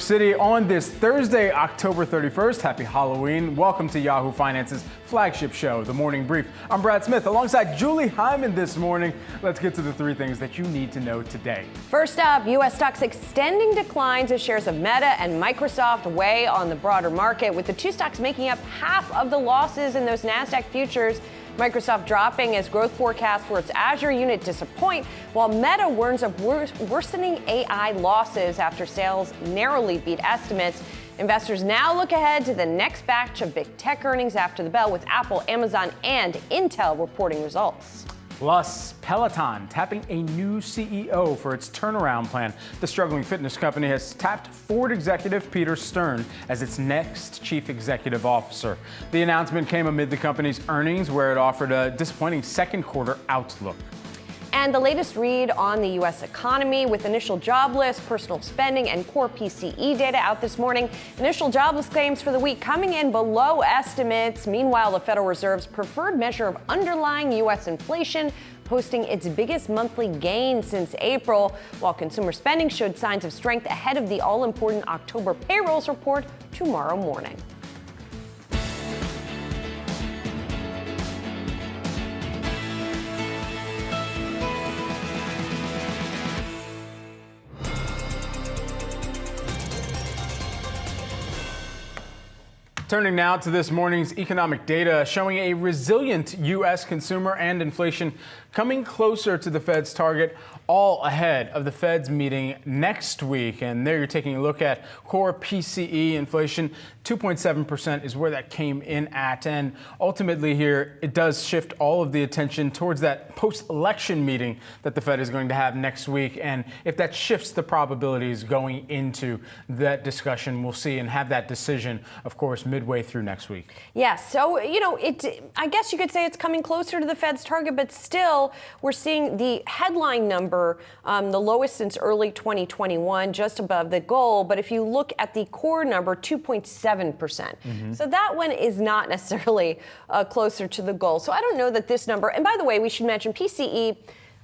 City on this Thursday, October 31st. Happy Halloween. Welcome to Yahoo Finance's flagship show, The Morning Brief. I'm Brad Smith alongside Julie Hyman this morning. Let's get to the three things that you need to know today. First up, U.S. stocks extending declines as shares of Meta and Microsoft weigh on the broader market, with the two stocks making up half of the losses in those NASDAQ futures. Microsoft dropping as growth forecasts for its Azure unit disappoint, while Meta warns of worsening AI losses after sales narrowly beat estimates. Investors now look ahead to the next batch of big tech earnings after the bell, with Apple, Amazon, and Intel reporting results. Plus, Peloton tapping a new CEO for its turnaround plan. The struggling fitness company has tapped Ford executive Peter Stern as its next chief executive officer. The announcement came amid the company's earnings, where it offered a disappointing second quarter outlook. And the latest read on the U.S. economy, with initial jobless, personal spending, and core PCE data out this morning. Initial jobless claims for the week coming in below estimates. Meanwhile, the Federal Reserve's preferred measure of underlying U.S. inflation posting its biggest monthly gain since April, while consumer spending showed signs of strength ahead of the all-important October payrolls report tomorrow morning. Turning now to this morning's economic data, showing a resilient U.S. consumer and inflation coming closer to the Fed's target, all ahead of the Fed's meeting next week. And there you're taking a look at core PCE inflation. 2.7% is where that came in at. And ultimately here, it does shift all of the attention towards that post-election meeting that the Fed is going to have next week. And if that shifts the probabilities going into that discussion, we'll see and have that decision, of course, midway through next week. Yes. So, I guess you could say it's coming closer to the Fed's target, but still we're seeing the headline number, the lowest since early 2021, just above the goal. But if you look at the core number, 2.7%. So that one is not necessarily closer to the goal. So I don't know that this number, and by the way, we should mention PCE,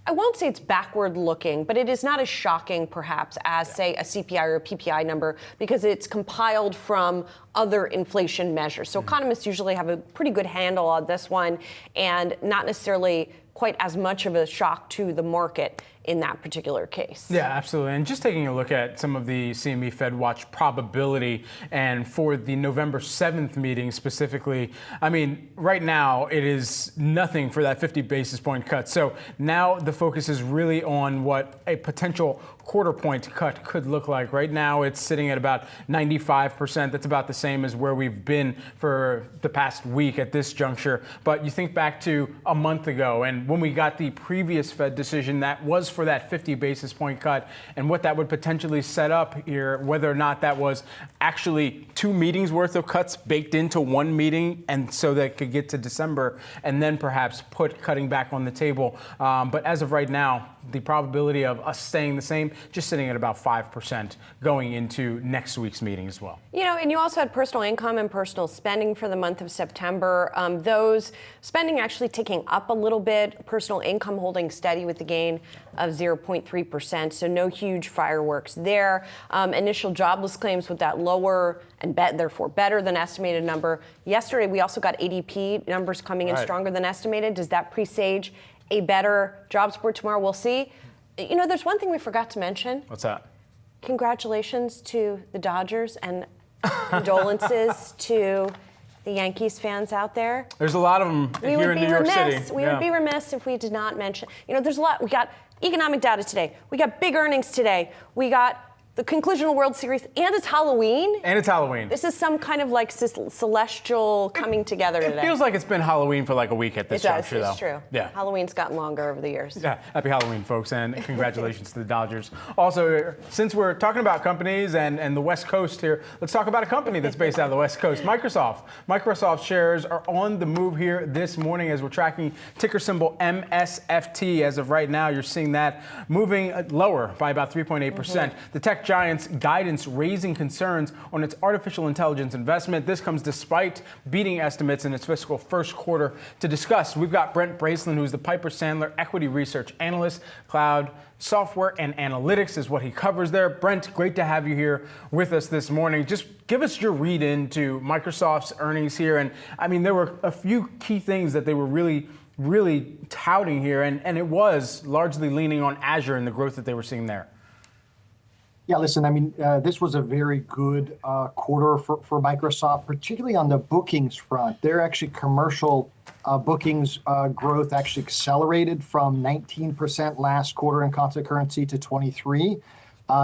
I won't say it's backward looking, but it is not as shocking perhaps as, say, a CPI or a PPI number, because it's compiled from other inflation measures. So economists usually have a pretty good handle on this one, and not necessarily quite as much of a shock to the market in that particular case. Yeah, absolutely. And just taking a look at some of the CME Fed Watch probability, and for the November 7th meeting specifically, I mean, right now it is nothing for that 50 basis point cut. So now the focus is really on what a potential quarter point cut could look like. Right now it's sitting at about 95%. That's about the same as where we've been for the past week at this juncture. But you think back to a month ago, and when we got the previous Fed decision, that was for that 50 basis point cut, and what that would potentially set up here, whether or not that was actually two meetings worth of cuts baked into one meeting, and so that could get to December and then perhaps put cutting back on the table. But as of right now, the probability of us staying the same, just sitting at about 5% going into next week's meeting as well. And you also had personal income and personal spending for the month of September. Those spending actually ticking up a little bit, personal income holding steady with a gain of 0.3%, so no huge fireworks there. Initial jobless claims with that lower and therefore better than estimated number. Yesterday, we also got ADP numbers coming in stronger than estimated. Does that presage a better jobs report tomorrow? We'll see. There's one thing we forgot to mention. What's that? Congratulations to the Dodgers and condolences to the Yankees fans out there. There's a lot of them here in New York City. We would be remiss if we did not mention. There's a lot. We got economic data today. We got big earnings today. We got the conclusion of the World Series, and it's Halloween. This is some kind of like celestial coming together today. It feels like it's been Halloween for like a week at this juncture, though. It's true. Yeah. Halloween's gotten longer over the years. Yeah. Happy Halloween, folks, and congratulations to the Dodgers. Also, since we're talking about companies and the West Coast here, let's talk about a company that's based out of the West Coast, Microsoft. Microsoft shares are on the move here this morning as we're tracking ticker symbol MSFT. As of right now, you're seeing that moving lower by about 3.8%. The tech tech giant's guidance raising concerns on its artificial intelligence investment. This comes despite beating estimates in its fiscal first quarter. To discuss, we've got Brent Bracelin, who's the Piper Sandler equity research analyst. Cloud software and analytics is what he covers there. Brent, great to have you here with us this morning. Just give us your read into Microsoft's earnings here. And I mean, there were a few key things that they were really touting here, and it was largely leaning on Azure and the growth that they were seeing there. Yeah, listen, I mean, this was a very good quarter for Microsoft, particularly on the bookings front. Their actually commercial bookings growth actually accelerated from 19% last quarter in constant currency to 23%.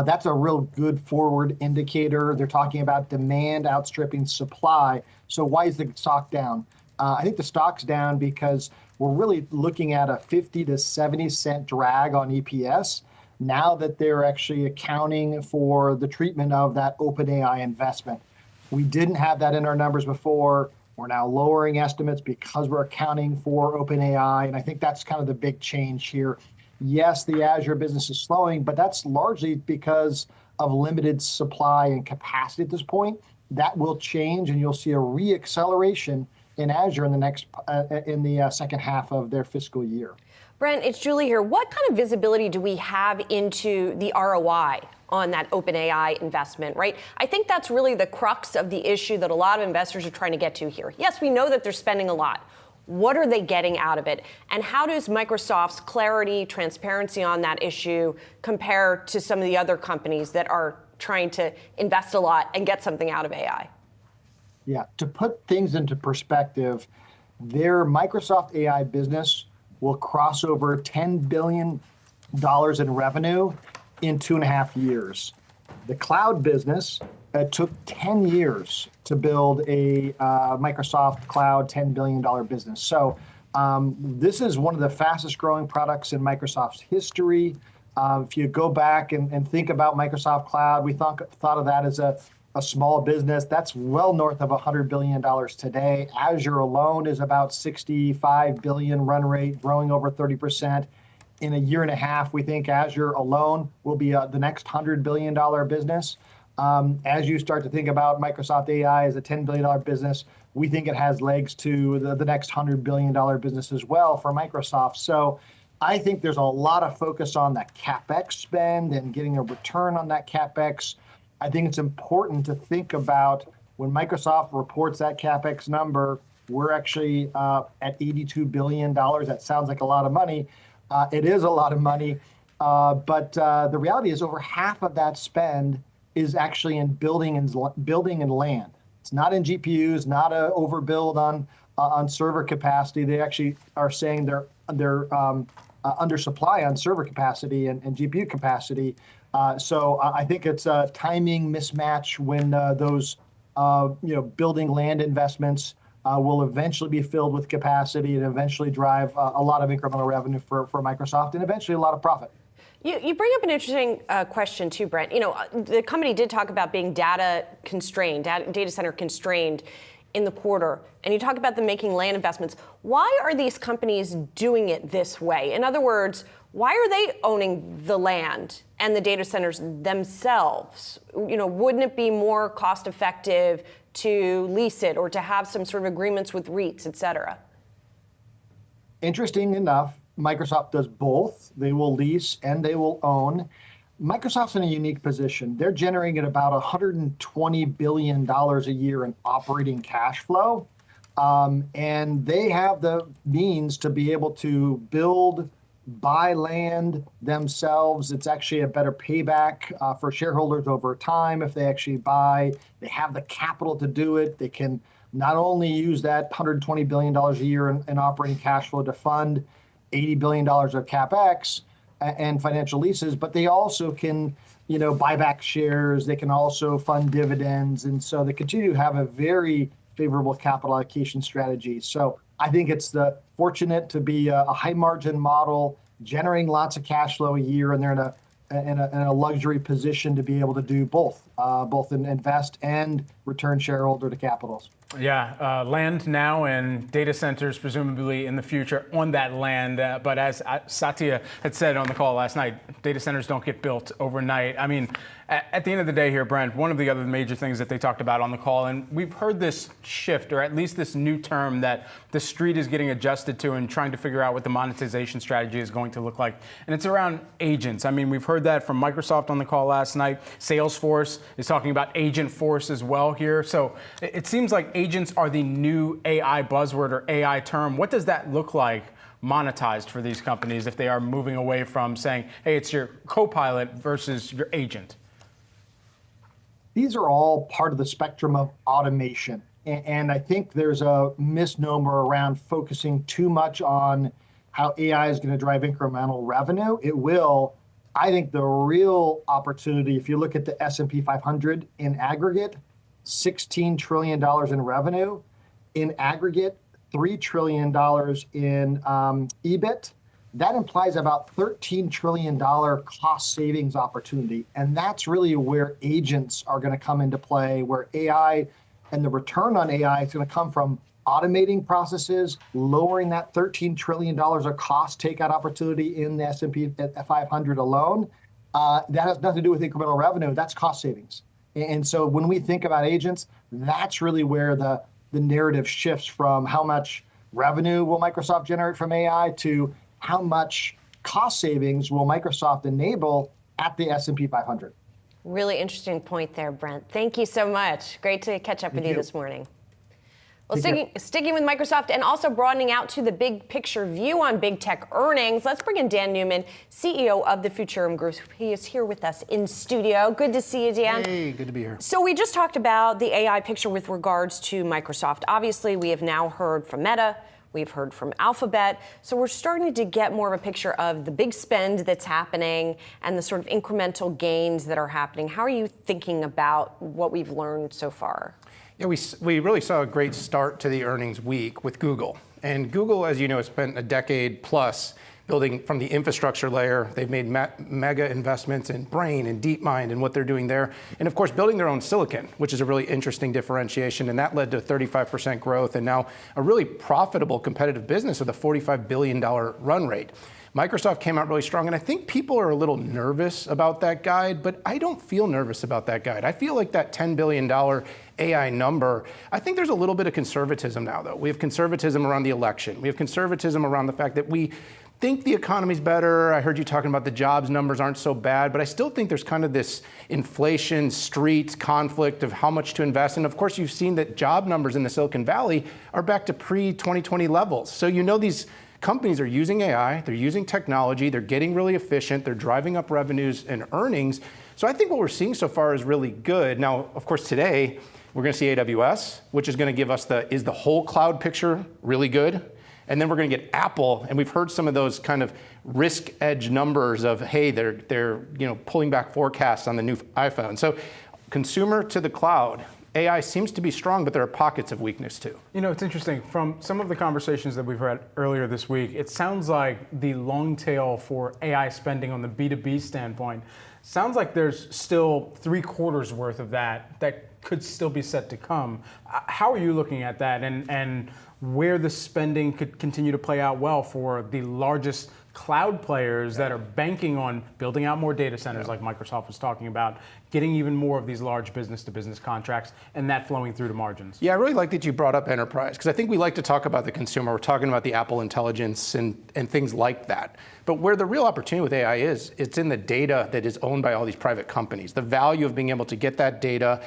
That's a real good forward indicator. They're talking about demand outstripping supply. So why is the stock down? I think the stock's down because we're really looking at a 50 to 70 cent drag on EPS now that they're actually accounting for the treatment of that OpenAI investment. We didn't have that in our numbers before. We're now lowering estimates because we're accounting for OpenAI, and I think that's kind of the big change here. Yes, the Azure business is slowing, but that's largely because of limited supply and capacity at this point. That will change, and you'll see a re-acceleration in Azure in the second half of their fiscal year. Brent, it's Julie here. What kind of visibility do we have into the ROI on that OpenAI investment, right? I think that's really the crux of the issue that a lot of investors are trying to get to here. Yes, we know that they're spending a lot. What are they getting out of it? And how does Microsoft's clarity, transparency on that issue compare to some of the other companies that are trying to invest a lot and get something out of AI? Yeah, to put things into perspective, their Microsoft AI business will cross over $10 billion in revenue in 2.5 years. The cloud business took 10 years to build a Microsoft Cloud $10 billion business. So this is one of the fastest growing products in Microsoft's history. If you go back and think about Microsoft Cloud, we thought of that as a small business. That's well north of $100 billion today. Azure alone is about $65 billion run rate, growing over 30%. In a year and a half, we think Azure alone will be the next $100 billion business. As you start to think about Microsoft AI as a $10 billion business, we think it has legs to the next $100 billion business as well for Microsoft. So I think there's a lot of focus on that CapEx spend and getting a return on that CapEx. I think it's important to think about when Microsoft reports that CapEx number, we're actually at $82 billion. That sounds like a lot of money. It is a lot of money, but the reality is over half of that spend is actually in building and land. It's not in GPUs, not an overbuild on server capacity. They actually are saying they're under supply on server capacity and GPU capacity. So I think it's a timing mismatch when those building land investments will eventually be filled with capacity and eventually drive a lot of incremental revenue for Microsoft and eventually a lot of profit. You bring up an interesting question too, Brent. You know, the company did talk about being data center constrained in the quarter, and you talk about them making land investments. Why are these companies doing it this way? In other words, why are they owning the land and the data centers themselves? You know, wouldn't it be more cost effective to lease it or to have some sort of agreements with REITs, et cetera? Interesting enough, Microsoft does both. They will lease and they will own. Microsoft's in a unique position. They're generating about $120 billion a year in operating cash flow. And they have the means to be able to buy land themselves. It's actually a better payback for shareholders over time if they actually buy. They have the capital to do it. They can not only use that $120 billion a year in operating cash flow to fund $80 billion of CapEx and financial leases, but they also can, buy back shares. They can also fund dividends. And so they continue to have a very favorable capital allocation strategy. So I think it's fortunate to be a high margin model, generating lots of cash flow a year, and they're in a luxury position to be able to do both in invest and return shareholder to capitals. Land now and data centers presumably in the future on that land. But as Satya had said on the call last night, data centers don't get built overnight. I mean, at the end of the day here, Brent, one of the other major things that they talked about on the call, and we've heard this shift, or at least this new term that the street is getting adjusted to and trying to figure out what the monetization strategy is going to look like. And it's around agents. I mean, we've heard that from Microsoft on the call last night. Salesforce is talking about agent force as well here. So it seems like agents are the new AI buzzword or AI term. What does that look like monetized for these companies if they are moving away from saying, hey, it's your co-pilot versus your agent? These are all part of the spectrum of automation. And I think there's a misnomer around focusing too much on how AI is going to drive incremental revenue. It will. I think the real opportunity, if you look at the S&P 500 in aggregate, $16 trillion in revenue, in aggregate, $3 trillion in EBIT. That implies about $13 trillion cost savings opportunity. And that's really where agents are going to come into play, where AI and the return on AI is going to come from automating processes, lowering that $13 trillion of cost takeout opportunity in the S&P 500 alone. That has nothing to do with incremental revenue. That's cost savings. And so when we think about agents, that's really where the narrative shifts from how much revenue will Microsoft generate from AI to how much cost savings will Microsoft enable at the S&P 500. Really interesting point there, Brent. Thank you so much. Great to catch up with you this morning. Well, sticking with Microsoft and also broadening out to the big picture view on big tech earnings, let's bring in Dan Newman, CEO of the Futurum Group. He is here with us in studio. Good to see you, Dan. Hey, good to be here. So we just talked about the AI picture with regards to Microsoft. Obviously, we have now heard from Meta. We've heard from Alphabet. So we're starting to get more of a picture of the big spend that's happening and the sort of incremental gains that are happening. How are you thinking about what we've learned so far? Yeah, we really saw a great start to the earnings week with Google. And Google, as you know, has spent a decade plus building from the infrastructure layer. They've made mega investments in Brain and DeepMind and what they're doing there. And of course, building their own silicon, which is a really interesting differentiation. And that led to 35% growth and now a really profitable competitive business with a $45 billion run rate. Microsoft came out really strong, and I think people are a little nervous about that guide, but I don't feel nervous about that guide. I feel like that $10 billion AI number, I think there's a little bit of conservatism now, though. We have conservatism around the election. We have conservatism around the fact that we think the economy's better. I heard you talking about the jobs numbers aren't so bad, but I still think there's kind of this inflation, street conflict of how much to invest. And of course, you've seen that job numbers in the Silicon Valley are back to pre-2020 levels. So you know these companies are using AI, they're using technology, they're getting really efficient, they're driving up revenues and earnings. So I think what we're seeing so far is really good. Now, of course, today, we're going to see AWS, which is going to give us is the whole cloud picture really good? And then we're going to get Apple, and we've heard some of those kind of risk edge numbers of, hey, they're pulling back forecasts on the new iPhone. So consumer to the cloud, AI seems to be strong, but there are pockets of weakness too. You know, it's interesting. From some of the conversations that we've had earlier this week, it sounds like the long tail for AI spending on the B2B standpoint sounds like there's still 3/4 worth of that could still be set to come. How are you looking at that and where the spending could continue to play out well for the largest cloud players that are banking on building out more data centers like Microsoft was talking about, getting even more of these large business-to-business contracts, and that flowing through to margins? Yeah, I really like that you brought up enterprise, because I think we like to talk about the consumer. We're talking about the Apple Intelligence and things like that. But where the real opportunity with AI is, it's in the data that is owned by all these private companies. The value of being able to get that data,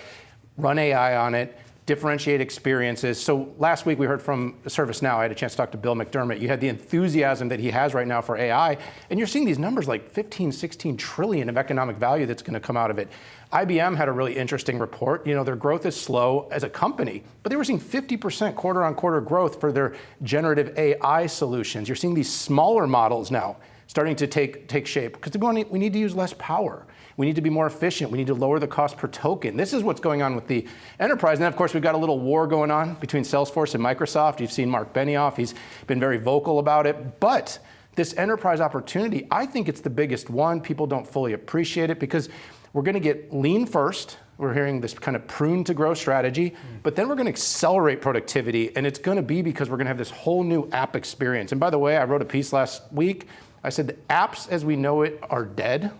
run AI on it, differentiate experiences. So last week we heard from ServiceNow. I had a chance to talk to Bill McDermott. You had the enthusiasm that he has right now for AI, and you're seeing these numbers like 15, 16 trillion of economic value that's going to come out of it. IBM had a really interesting report. You know, their growth is slow as a company, but they were seeing 50% quarter-on-quarter growth for their generative AI solutions. You're seeing these smaller models now starting to take shape because we need to use less power. We need to be more efficient. We need to lower the cost per token. This is what's going on with the enterprise. And then, of course, we've got a little war going on between Salesforce and Microsoft. You've seen Mark Benioff. He's been very vocal about it. But this enterprise opportunity, I think it's the biggest one. People don't fully appreciate it because we're going to get lean first. We're hearing this kind of prune to grow strategy, but then we're going to accelerate productivity, and it's going to be because we're going to have this whole new app experience. And by the way, I wrote a piece last week. I said the apps as we know it are dead,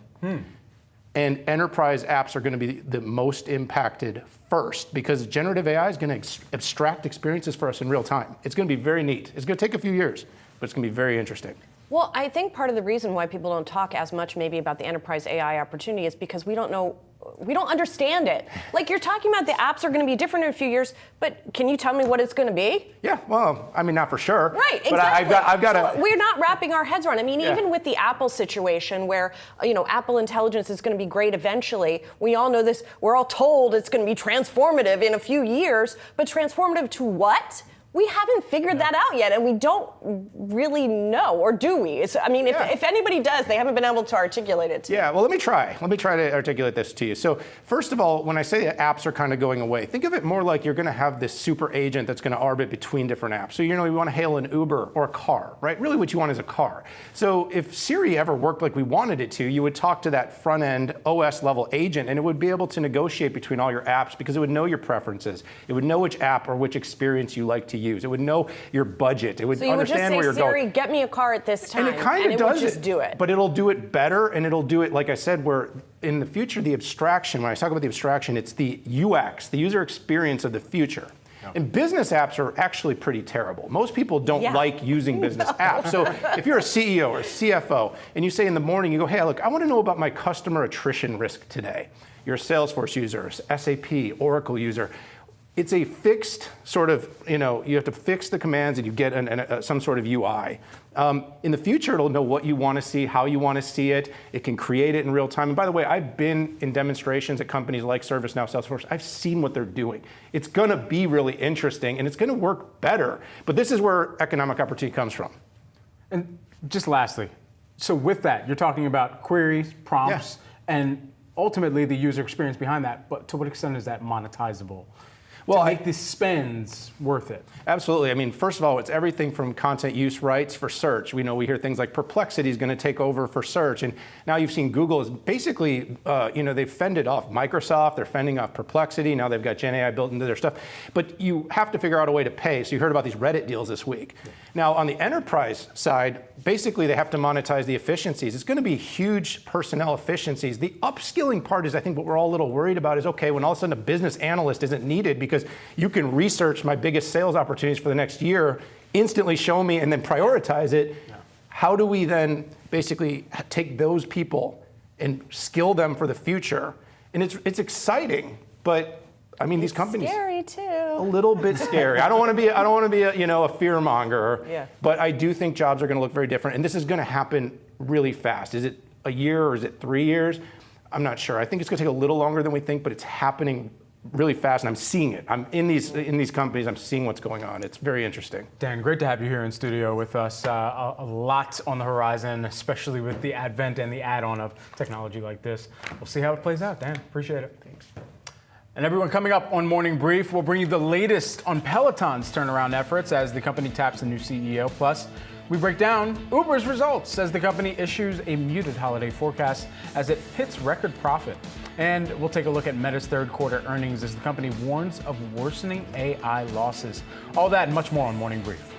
and enterprise apps are going to be the most impacted first, because generative AI is going to abstract experiences for us in real time. It's going to be very neat. It's going to take a few years, but it's going to be very interesting. Well, I think part of the reason why people don't talk as much maybe about the enterprise AI opportunity is because we don't understand it. Like, you're talking about the apps are going to be different in a few years, but can you tell me what it's going to be? Yeah, well, I mean, not for sure. Right, exactly. But I've got so we're not wrapping our heads around. I mean, even with the Apple situation where, Apple Intelligence is going to be great eventually, we all know this, we're all told it's going to be transformative in a few years, but transformative to what? We haven't figured that out yet, and we don't really know, or do we? If anybody does, they haven't been able to articulate it to Yeah, well, let me try to articulate this to you. So first of all, when I say that apps are kind of going away, think of it more like you're going to have this super agent that's going to orbit between different apps. So, you want to hail an Uber or a car, right? Really what you want is a car. So if Siri ever worked like we wanted it to, you would talk to that front-end OS level agent, and it would be able to negotiate between all your apps because it would know your preferences. It would know which app or which experience you like to use. It would know your budget. It would understand where you're going. Siri, get me a car at this time, and it kind of does would just do it. But it'll do it better, and it'll do it, like I said, where in the future, the abstraction, when I talk about the abstraction, it's the UX, the user experience of the future. And business apps are actually pretty terrible. Most people don't like using business apps. So if you're a CEO or a CFO, and you say in the morning, you go, hey, look, I want to know about my customer attrition risk today. You're a Salesforce user, SAP, Oracle user. It's a fixed sort of, you have to fix the commands and you get some sort of UI. In the future, it'll know what you want to see, how you want to see it. It can create it in real time. And by the way, I've been in demonstrations at companies like ServiceNow, Salesforce. I've seen what they're doing. It's going to be really interesting, and it's going to work better. But this is where economic opportunity comes from. And just lastly, so with that, you're talking about queries, prompts, and ultimately the user experience behind that. But to what extent is that monetizable? To make these spends worth it? Absolutely. I mean, first of all, it's everything from content use rights for search. We hear things like Perplexity is going to take over for search. And now you've seen Google is basically, they've fended off Microsoft. They're fending off Perplexity. Now they've got Gen AI built into their stuff. But you have to figure out a way to pay. So you heard about these Reddit deals this week. Yeah. Now, on the enterprise side, basically they have to monetize the efficiencies. It's going to be huge personnel efficiencies. The upskilling part is, I think, what we're all a little worried about is, okay, when all of a sudden a business analyst isn't needed because you can research my biggest sales opportunities for the next year, instantly show me, and then prioritize it. Yeah. How do we then basically take those people and skill them for the future? And it's exciting, but I mean, these companies scary too. A little bit scary. I don't want to be a fear monger. Yeah. But I do think jobs are going to look very different, and this is going to happen really fast. Is it a year or is it 3 years? I'm not sure. I think it's going to take a little longer than we think, but it's happening really fast, and I'm seeing it. I'm in these companies. I'm seeing what's going on. It's very interesting. Dan, great to have you here in studio with us. A lot on the horizon, especially with the advent and the add-on of technology like this. We'll see how it plays out. Dan, appreciate it. Thanks. And everyone, coming up on Morning Brief, we'll bring you the latest on Peloton's turnaround efforts as the company taps a new CEO. Plus, we break down Uber's results as the company issues a muted holiday forecast as it hits record profit. And we'll take a look at Meta's third quarter earnings as the company warns of worsening AI losses. All that and much more on Morning Brief.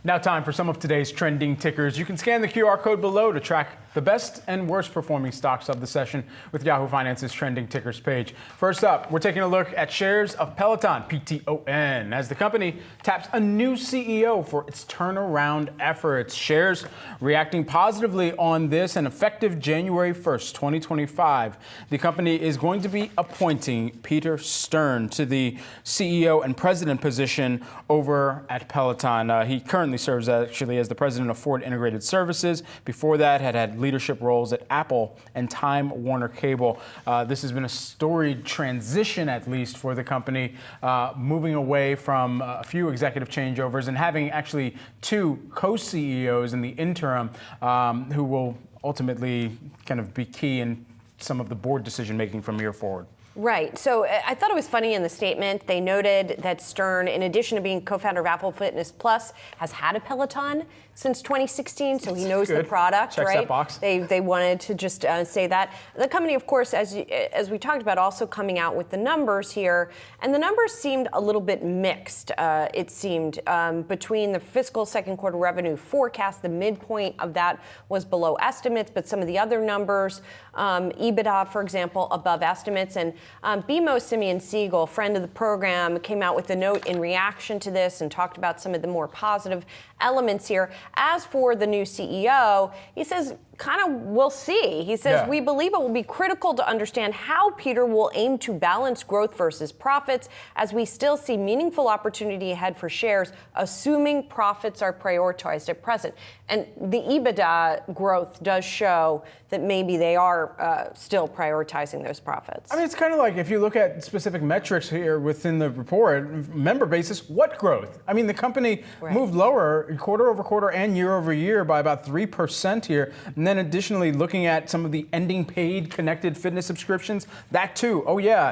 Now time for some of today's trending tickers. You can scan the QR code below to track the best and worst performing stocks of the session with Yahoo Finance's trending tickers page. First up, we're taking a look at shares of Peloton, PTON, as the company taps a new CEO for its turnaround efforts. Shares reacting positively on this, and effective January 1st, 2025, the company is going to be appointing Peter Stern to the CEO and president position over at Peloton. He currently serves actually as the president of Ford Integrated Services. Before that, had leadership roles at Apple and Time Warner Cable. This has been a storied transition, at least for the company, moving away from a few executive changeovers and having actually two co-CEOs in the interim who will ultimately kind of be key in some of the board decision making from here forward. Right. So I thought it was funny in the statement. They noted that Stern, in addition to being co-founder of Apple Fitness Plus, has had a Peloton since 2016, so he knows the product, Checks right? that box. They wanted to just say that. The company, of course, as we talked about, also coming out with the numbers here, and the numbers seemed a little bit mixed. It seemed between the fiscal second quarter revenue forecast, the midpoint of that was below estimates, but some of the other numbers, EBITDA, for example, above estimates. And BMO Simeon Siegel, friend of the program, came out with a note in reaction to this and talked about some of the more positive elements here. As for the new CEO, he says, kind of, we'll see. He says, we believe it will be critical to understand how Peter will aim to balance growth versus profits, as we still see meaningful opportunity ahead for shares, assuming profits are prioritized at present. And the EBITDA growth does show that maybe they are still prioritizing those profits. I mean, it's kind of like if you look at specific metrics here within the report, member basis, what growth? I mean, the company moved lower quarter over quarter and year over year by about 3% here. And then additionally, looking at some of the ending paid connected fitness subscriptions, that too,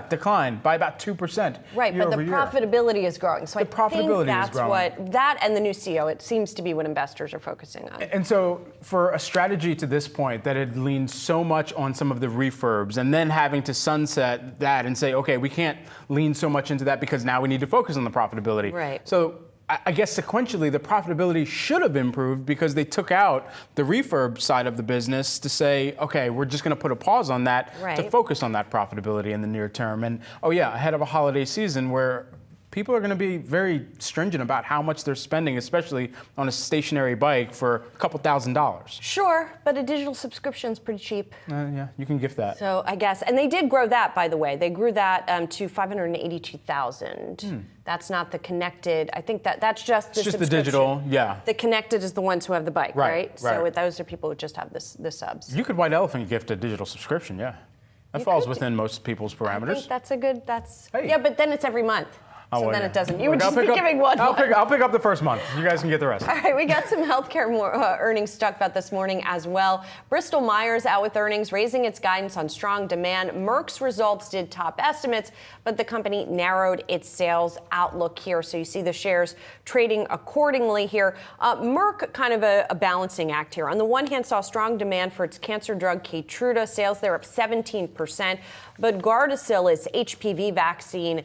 declined by about 2%. Right, but the profitability is growing. So I think that's what, that and the new CEO, it seems to be what investors are focusing on. And so for a strategy to this point that had leaned so much on some of the refurbs and then having to sunset that and say, okay, we can't lean so much into that because now we need to focus on the profitability. Right. So I guess sequentially, the profitability should have improved because they took out the refurb side of the business to say, okay, we're just going to put a pause on that to focus on that profitability in the near term. And ahead of a holiday season where people are going to be very stringent about how much they're spending, especially on a stationary bike for a couple $1,000s. Sure, but a digital subscription is pretty cheap. Yeah, you can gift that. So I guess, and they did grow that, by the way. They grew that to 582,000. That's not the connected. I think that's just the subscription. The digital, yeah. The connected is the ones who have the bike, right? So those are people who just have the subs. You could white elephant gift a digital subscription, yeah. That falls within most people's parameters. I think that's a good, yeah, but then it's every month. So then it doesn't. You would just be giving one. I'll pick up the first month. You guys can get the rest. All right, we got some healthcare earnings to talk about this morning as well. Bristol Myers out with earnings, raising its guidance on strong demand. Merck's results did top estimates, but the company narrowed its sales outlook here. So you see the shares trading accordingly here. Merck, kind of a balancing act here. On the one hand, saw strong demand for its cancer drug Keytruda. Sales there up 17%. But Gardasil, its HPV vaccine,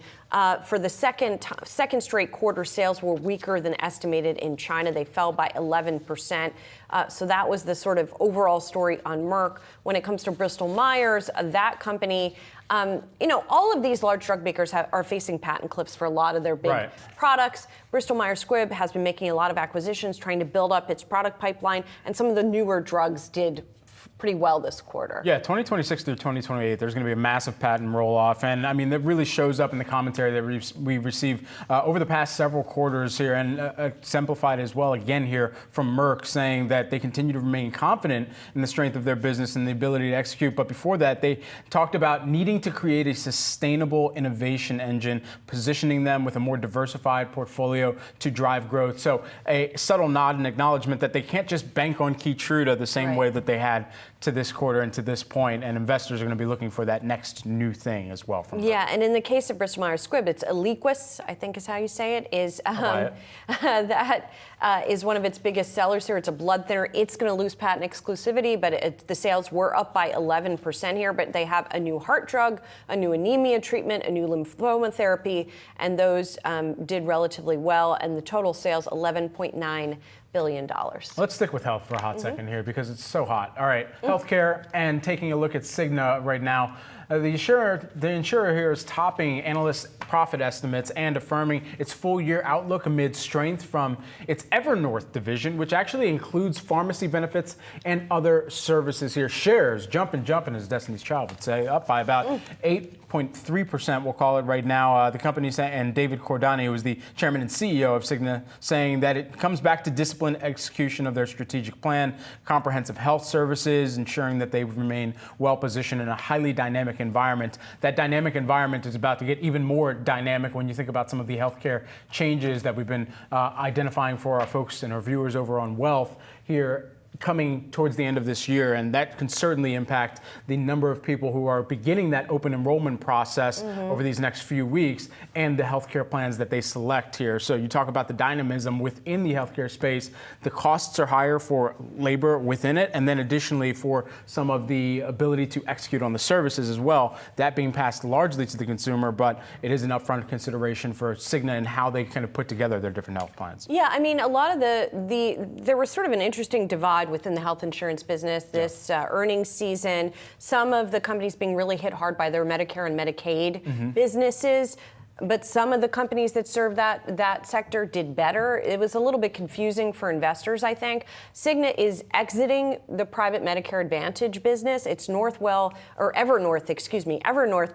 for the second straight quarter, sales were weaker than estimated in China. They fell by 11%. So that was the sort of overall story on Merck. When it comes to Bristol Myers, that company, all of these large drug makers are facing patent cliffs for a lot of their big products. Bristol Myers Squibb has been making a lot of acquisitions, trying to build up its product pipeline, and some of the newer drugs did pretty well this quarter. Yeah, 2026 through 2028, there's going to be a massive patent roll-off. And I mean, that really shows up in the commentary that we received over the past several quarters here, and exemplified as well again here from Merck, saying that they continue to remain confident in the strength of their business and the ability to execute. But before that, they talked about needing to create a sustainable innovation engine, positioning them with a more diversified portfolio to drive growth. So a subtle nod and acknowledgement that they can't just bank on Keytruda the same way that they had to this quarter and to this point, and investors are going to be looking for that next new thing as well from her. Yeah, and in the case of Bristol Myers Squibb, it's Eliquis, I think is how you say it, is that is one of its biggest sellers here. It's a blood thinner. It's going to lose patent exclusivity, but the sales were up by 11% here. But they have a new heart drug, a new anemia treatment, a new lymphoma therapy, and those did relatively well. And the total sales, $11.9 billion. Let's stick with health for a hot second here because it's so hot. All right, healthcare, and taking a look at Cigna right now. The insurer here is topping analyst profit estimates and affirming its full-year outlook amid strength from its Evernorth division, which actually includes pharmacy benefits and other services here. Shares jumping, as Destiny's Child would say, up by about 8.3%, we'll call it right now. The company and David Cordani, who is the chairman and CEO of Cigna, saying that it comes back to disciplined execution of their strategic plan, comprehensive health services, ensuring that they remain well-positioned in a highly dynamic environment. That dynamic environment is about to get even more dynamic when you think about some of the healthcare changes that we've been identifying for our folks and our viewers over on Wealth here coming towards the end of this year, and that can certainly impact the number of people who are beginning that open enrollment process over these next few weeks and the healthcare plans that they select here. So you talk about the dynamism within the healthcare space. The costs are higher for labor within it, and then additionally for some of the ability to execute on the services as well. That being passed largely to the consumer, but it is an upfront consideration for Cigna and how they kind of put together their different health plans. Yeah, I mean, a lot of there was sort of an interesting divide within the health insurance business this earnings season. Some of the companies being really hit hard by their Medicare and Medicaid businesses. But some of the companies that serve that sector did better. It was a little bit confusing for investors, I think. Cigna is exiting the private Medicare Advantage business. Its Evernorth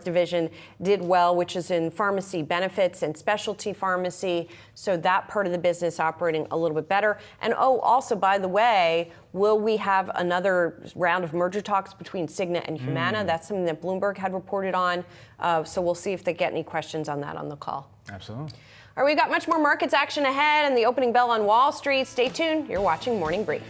division did well, which is in pharmacy benefits and specialty pharmacy. So that part of the business operating a little bit better. And also, by the way, will we have another round of merger talks between Cigna and Humana? That's something that Bloomberg had reported on. So we'll see if they get any questions on that on the call. Absolutely. All right, we've got much more markets action ahead and the opening bell on Wall Street. Stay tuned. You're watching Morning Brief.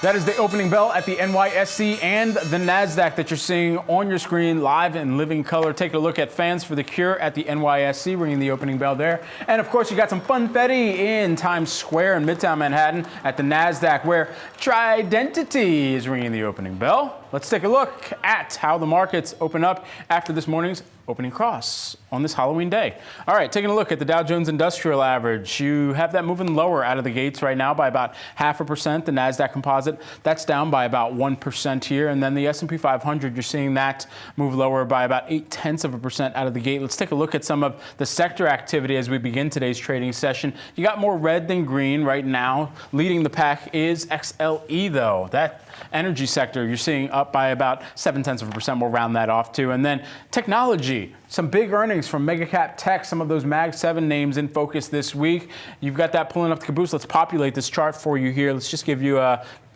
That is the opening bell at the NYSE and the NASDAQ that you're seeing on your screen live in living color. Take a look at Fans for the Cure at the NYSE, ringing the opening bell there. And of course, you got some funfetti in Times Square in Midtown Manhattan at the NASDAQ, where Tridentity is ringing the opening bell. Let's take a look at how the markets open up after this morning's opening cross on this Halloween day. All right, taking a look at the Dow Jones Industrial Average. You have that moving lower out of the gates right now by about 0.5%. The NASDAQ Composite, that's down by about 1% here. And then the S&P 500, you're seeing that move lower by about 0.8% out of the gate. Let's take a look at some of the sector activity as we begin today's trading session. You got more red than green right now. Leading the pack is XLE, though. That energy sector, you're seeing up by about 0.7%. We'll round that off too. And then technology, some big earnings from mega cap tech, some of those Mag 7 names in focus this week. You've got that pulling up the caboose. Let's populate this chart for you here. Let's just give you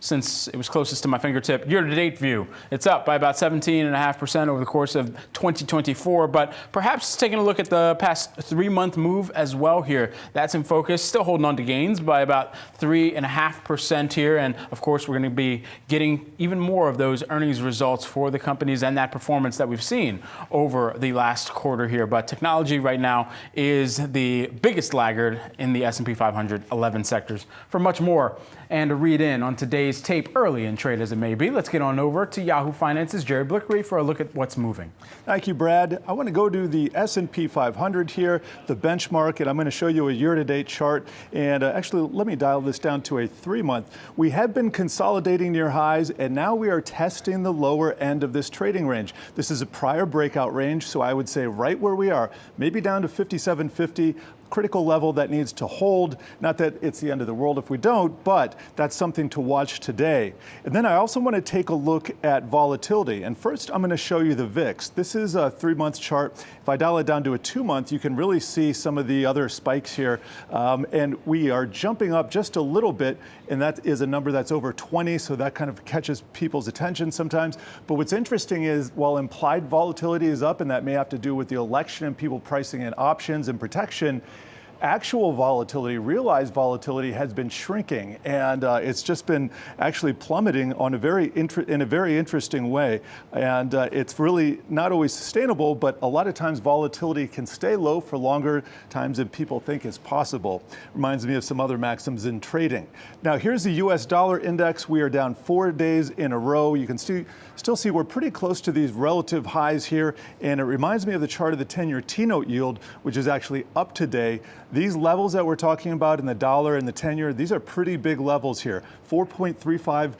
since it was closest to my fingertip, year-to-date view. It's up by about 17.5% over the course of 2024, but perhaps taking a look at the past 3-month move as well here. That's in focus, still holding on to gains by about 3.5% here, and of course we're going to be getting even more of those earnings results for the companies and that performance that we've seen over the last quarter here. But technology right now is the biggest laggard in the S&P 500, 11 sectors. For much more and to read in on today's tape early in trade as it may be, let's get on over to Yahoo Finance's Jerry Blickery for a look at what's moving. Thank you, Brad. I want to go to the S&P 500 here, the benchmark, and I'm going to show you a year-to-date chart. And actually, let me dial this down to a 3-month. We have been consolidating near highs, and now we are testing the lower end of this trading range. This is a prior breakout range, so I would say right where we are, maybe down to 57.50. Critical level that needs to hold. Not that it's the end of the world if we don't, but that's something to watch today. And then I also want to take a look at volatility. And first, I'm going to show you the VIX. This is a 3-month chart. If I dial it down to a 2-month, you can really see some of the other spikes here. And we are jumping up just a little bit, and that is a number that's over 20, so that kind of catches people's attention sometimes. But what's interesting is while implied volatility is up, and that may have to do with the election and people pricing in options and protection, actual volatility, realized volatility has been shrinking, and it's just been actually plummeting on in a very interesting way. And it's really not always sustainable, but a lot of times volatility can stay low for longer times than people think is possible. Reminds me of some other maxims in trading. Now here's the US dollar index. We are down 4 days in a row. You can still see we're pretty close to these relative highs here, and it reminds me of the chart of the 10-year T-note yield, which is actually up today. These levels that we're talking about in the dollar and the 10-year, these are pretty big levels here. 4.35,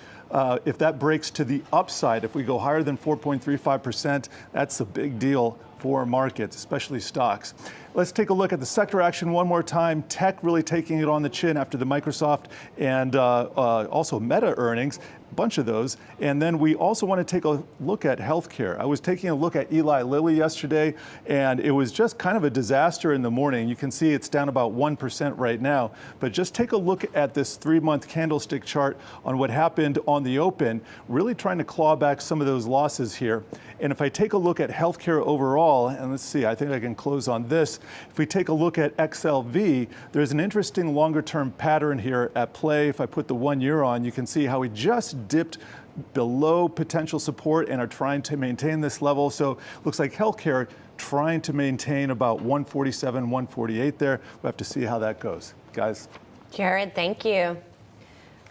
if that breaks to the upside, if we go higher than 4.35%, that's a big deal for markets, especially stocks. Let's take a look at the sector action one more time. Tech really taking it on the chin after the Microsoft and also Meta earnings. Bunch of those. And then we also want to take a look at healthcare. I was taking a look at Eli Lilly yesterday, and it was just kind of a disaster in the morning. You can see it's down about 1% right now. But just take a look at this 3-month candlestick chart on what happened on the open, really trying to claw back some of those losses here. And if I take a look at healthcare overall, and let's see, I think I can close on this. If we take a look at XLV, there's an interesting longer-term pattern here at play. If I put the 1 year on, you can see how we just dipped below potential support and are trying to maintain this level. So looks like healthcare trying to maintain about 147, 148 there. We'll have to see how that goes. Guys. Jared, thank you.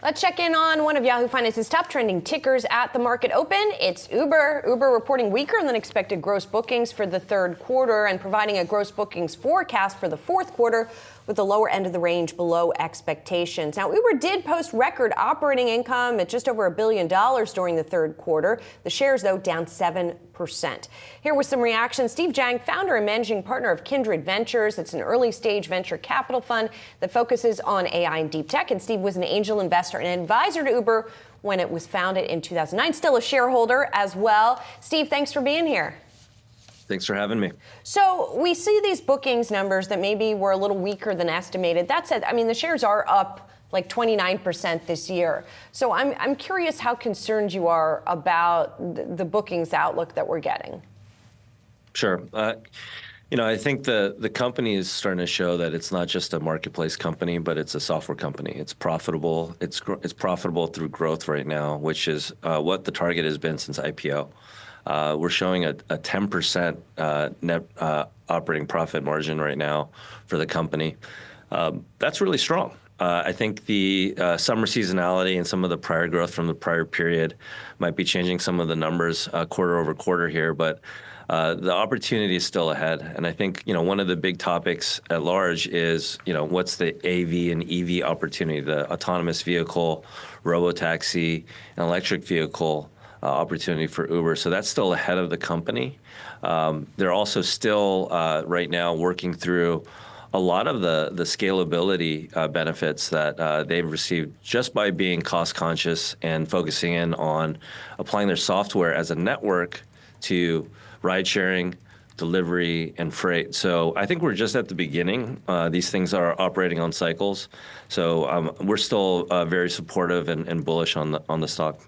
Let's check in on one of Yahoo Finance's top trending tickers at the market open. It's Uber. Uber reporting weaker than expected gross bookings for the third quarter and providing a gross bookings forecast for the fourth quarter with the lower end of the range below expectations. Now, Uber did post record operating income at just over $1 billion during the third quarter. The shares, though, down 7%. Here with some reactions, Steve Zhang, founder and managing partner of Kindred Ventures. It's an early-stage venture capital fund that focuses on AI and deep tech. And Steve was an angel investor and advisor to Uber when it was founded in 2009. Still a shareholder as well. Steve, thanks for being here. Thanks for having me. So we see these bookings numbers that maybe were a little weaker than estimated. That said, I mean, the shares are up like 29% this year. So I'm curious how concerned you are about the bookings outlook that we're getting. Sure. I think the company is starting to show that it's not just a marketplace company, but it's a software company. It's profitable. It's profitable through growth right now, which is what the target has been since IPO. We're showing a 10% net operating profit margin right now for the company. That's really strong. I think the summer seasonality and some of the prior growth from the prior period might be changing some of the numbers quarter over quarter here, but the opportunity is still ahead. And I think, one of the big topics at large is, what's the AV and EV opportunity, the autonomous vehicle, robotaxi, and electric vehicle opportunity for Uber. So that's still ahead of the company. They're also still right now working through a lot of the scalability benefits that they've received just by being cost conscious and focusing in on applying their software as a network to ride sharing, delivery, and freight. So I think we're just at the beginning. These things are operating on cycles. So we're still very supportive and bullish on the stock.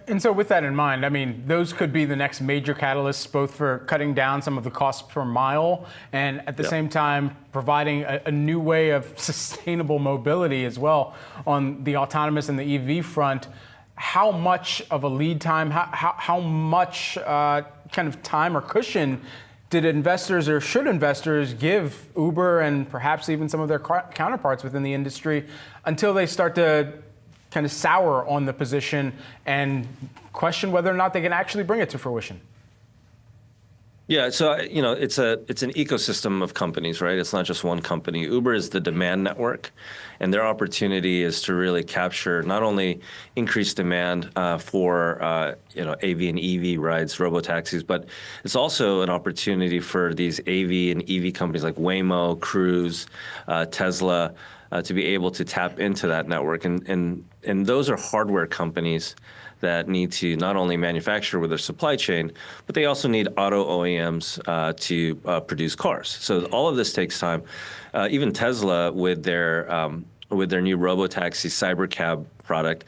And so with that in mind, I mean, those could be the next major catalysts, both for cutting down some of the costs per mile and at the same time providing a new way of sustainable mobility as well on the autonomous and the EV front. How much of a lead time, how much kind of time or cushion did investors or should investors give Uber and perhaps even some of their counterparts within the industry until they start to kind of sour on the position and question whether or not they can actually bring it to fruition? Yeah, so it's an ecosystem of companies, right? It's not just one company. Uber is the demand network, and their opportunity is to really capture not only increased demand for AV and EV rides, robotaxis, but it's also an opportunity for these AV and EV companies like Waymo, Cruise, Tesla, to be able to tap into that network, and those are hardware companies that need to not only manufacture with their supply chain, but they also need auto OEMs to produce cars. So all of this takes time. Even Tesla with their new robotaxi Cybercab product,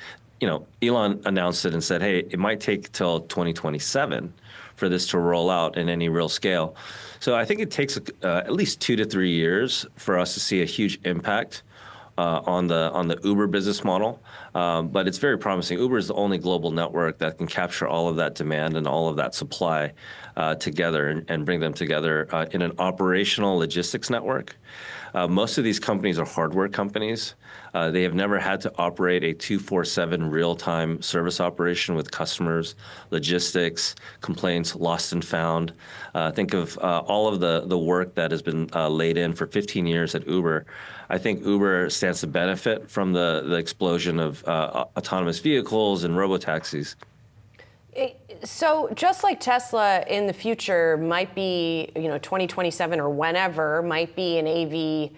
Elon announced it and said, hey, it might take till 2027 for this to roll out in any real scale. So I think it takes at least 2 to 3 years for us to see a huge impact on the Uber business model, but it's very promising. Uber is the only global network that can capture all of that demand and all of that supply together and bring them together in an operational logistics network. Most of these companies are hardware companies. They have never had to operate a 24/7 real-time service operation with customers, logistics, complaints, lost and found. Think of all of the work that has been laid in for 15 years at Uber. I think Uber stands to benefit from the explosion of autonomous vehicles and robotaxis. So just like Tesla in the future might be, 2027 or whenever, might be an AV,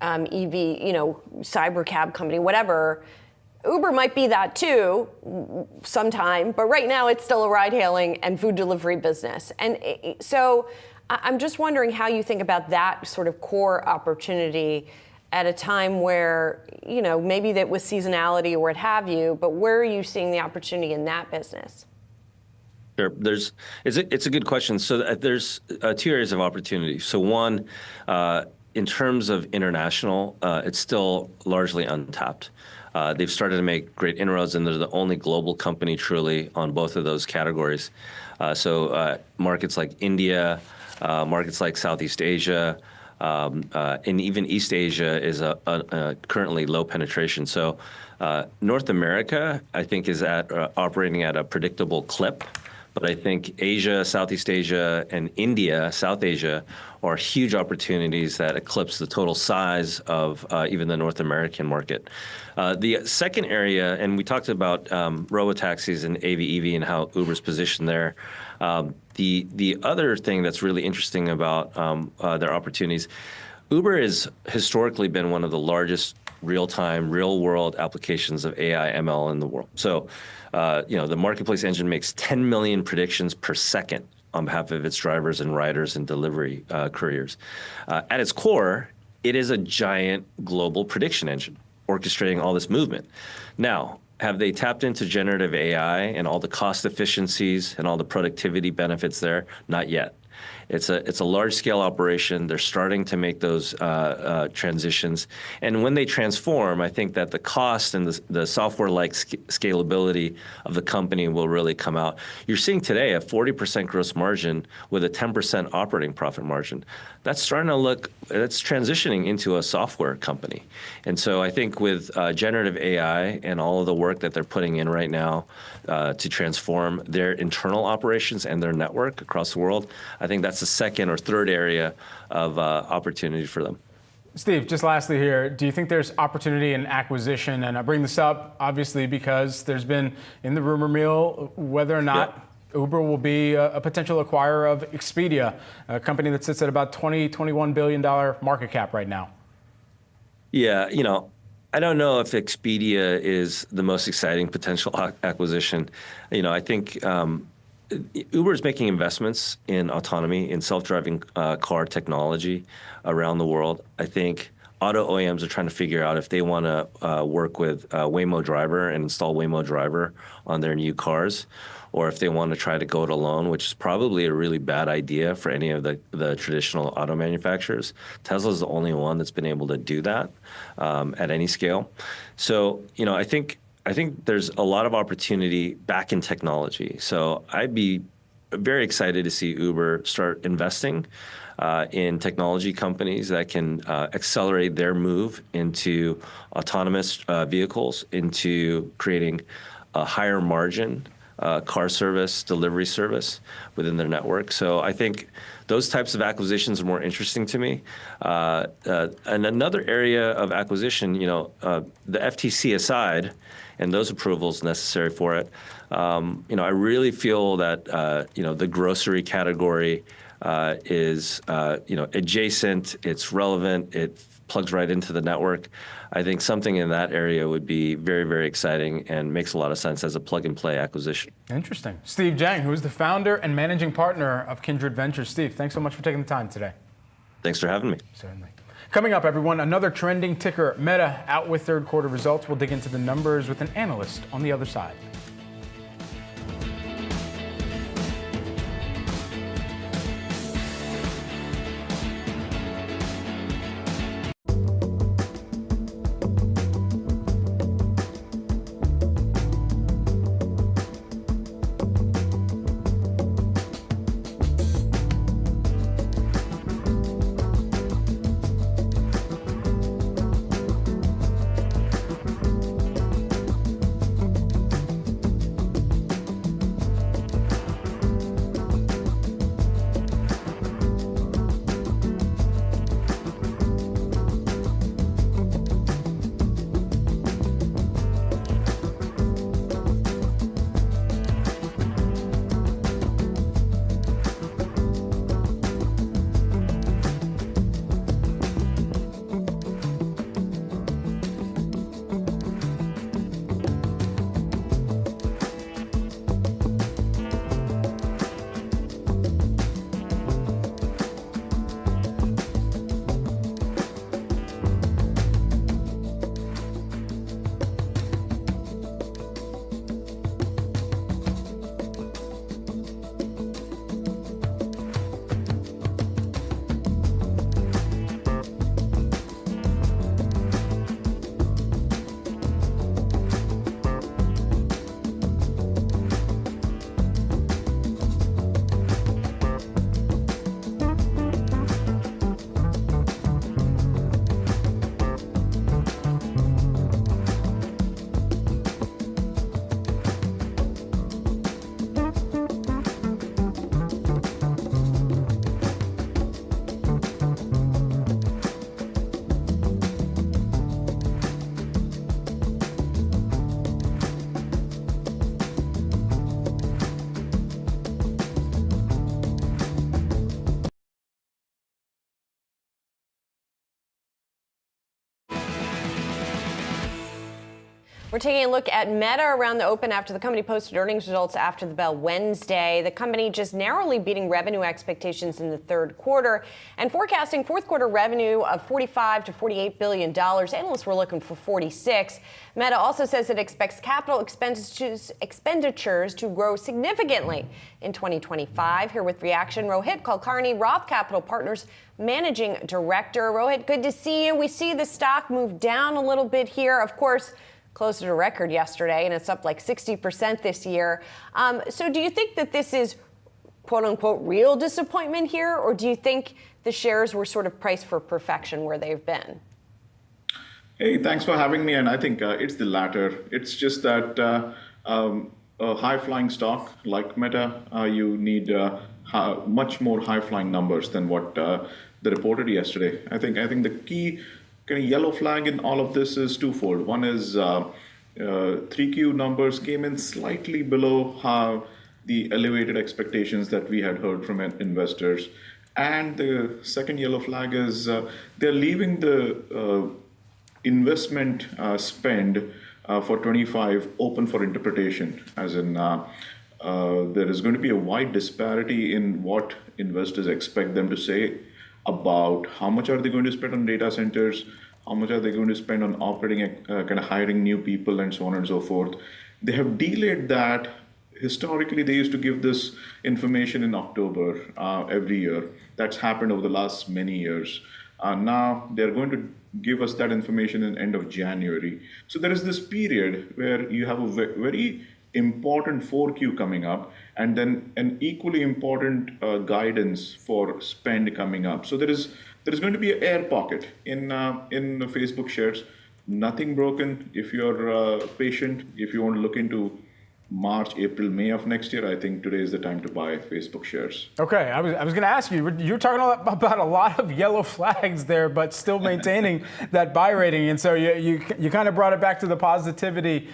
EV, cybercab company, whatever, Uber might be that too sometime, but right now it's still a ride-hailing and food delivery business. And so I'm just wondering how you think about that sort of core opportunity at a time where, maybe that with seasonality or what have you, but where are you seeing the opportunity in that business? Sure. It's a good question. So there's 2 areas of opportunity. So one, in terms of international, it's still largely untapped. They've started to make great inroads, and they're the only global company truly on both of those categories. So markets like India, markets like Southeast Asia, and even East Asia is currently low penetration. So North America, I think, is operating at a predictable clip. But I think Asia, Southeast Asia, and India, South Asia, are huge opportunities that eclipse the total size of even the North American market. The second area, and we talked about robotaxis and AV, EV and how Uber's positioned there. The other thing that's really interesting about their opportunities, Uber has historically been one of the largest real-time, real-world applications of AI ML in the world. So, the marketplace engine makes 10 million predictions per second on behalf of its drivers and riders and delivery couriers. At its core, it is a giant global prediction engine orchestrating all this movement. Now, have they tapped into generative AI and all the cost efficiencies and all the productivity benefits there? Not yet. It's a large scale operation. They're starting to make those transitions, and when they transform, I think that the cost and the software-like scalability of the company will really come out. You're seeing today a 40% gross margin with a 10% operating profit margin. That's starting to look, that's transitioning into a software company. And so I think with generative AI and all of the work that they're putting in right now to transform their internal operations and their network across the world, I think that's the second or third area of opportunity for them. Steve, just lastly here, do you think there's opportunity in acquisition? And I bring this up, obviously, because there's been in the rumor mill whether or not Uber will be a potential acquirer of Expedia, a company that sits at about $21 billion market cap right now. Yeah, I don't know if Expedia is the most exciting potential acquisition. I think Uber is making investments in autonomy, in self-driving car technology around the world. I think auto OEMs are trying to figure out if they want to work with Waymo Driver and install Waymo Driver on their new cars, or if they want to try to go it alone, which is probably a really bad idea for any of the traditional auto manufacturers. Tesla is the only one that's been able to do that at any scale. So, I think there's a lot of opportunity back in technology. So I'd be very excited to see Uber start investing in technology companies that can accelerate their move into autonomous vehicles, into creating a higher margin car service, delivery service within their network. So I think those types of acquisitions are more interesting to me. And another area of acquisition, the FTC aside, and those approvals necessary for it, I really feel that the grocery category is adjacent, it's relevant, it plugs right into the network. I think something in that area would be very, very exciting and makes a lot of sense as a plug-and-play acquisition. Interesting. Steve Zhang, who is the founder and managing partner of Kindred Ventures. Steve, thanks so much for taking the time today. Thanks for having me. Certainly. Coming up, everyone, another trending ticker, Meta, out with third quarter results. We'll dig into the numbers with an analyst on the other side. We're taking a look at Meta around the open after the company posted earnings results after the bell Wednesday. The company just narrowly beating revenue expectations in the third quarter and forecasting fourth quarter revenue of $45 to $48 billion. Analysts were looking for 46. Meta also says it expects capital expenditures to grow significantly in 2025. Here with reaction, Rohit Kulkarni, Roth Capital Partners Managing Director. Rohit, good to see you. We see the stock move down a little bit here. Of course, closer to record yesterday, and it's up like 60% this year. So do you think that this is quote unquote real disappointment here, or do you think the shares were sort of priced for perfection where they've been? Hey, thanks for having me. And I think it's the latter. It's just that a high-flying stock like Meta, you need much more high-flying numbers than what they reported yesterday. I think the key kind of yellow flag in all of this is twofold. One is 3Q numbers came in slightly below how the elevated expectations that we had heard from investors. And the second yellow flag is they're leaving the investment spend for 25 open for interpretation, as in there is going to be a wide disparity in what investors expect them to say about how much are they going to spend on data centers, how much are they going to spend on operating, kind of hiring new people, and so on and so forth. They have delayed that. Historically, they used to give this information in October every year. That's happened over the last many years. Now they're going to give us that information in end of January. So there is this period where you have a very important 4Q coming up, and then an equally important guidance for spend coming up. So there is going to be an air pocket in the Facebook shares. Nothing broken. If you're patient, if you want to look into March, April, May of next year, I think today is the time to buy Facebook shares. Okay, I was going to ask you, you're talking about a lot of yellow flags there, but still maintaining that buy rating. And so you kind of brought it back to the positivity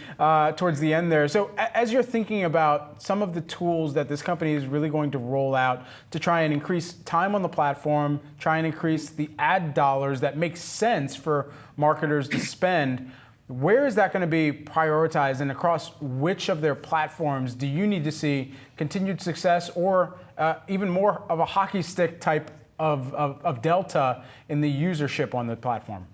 towards the end there. So as you're thinking about some of the tools that this company is really going to roll out to try and increase time on the platform, try and increase the ad dollars that make sense for marketers to spend, where is that going to be prioritized, and across which of their platforms do you need to see continued success, or even more of a hockey stick type of delta in the usership on the platform?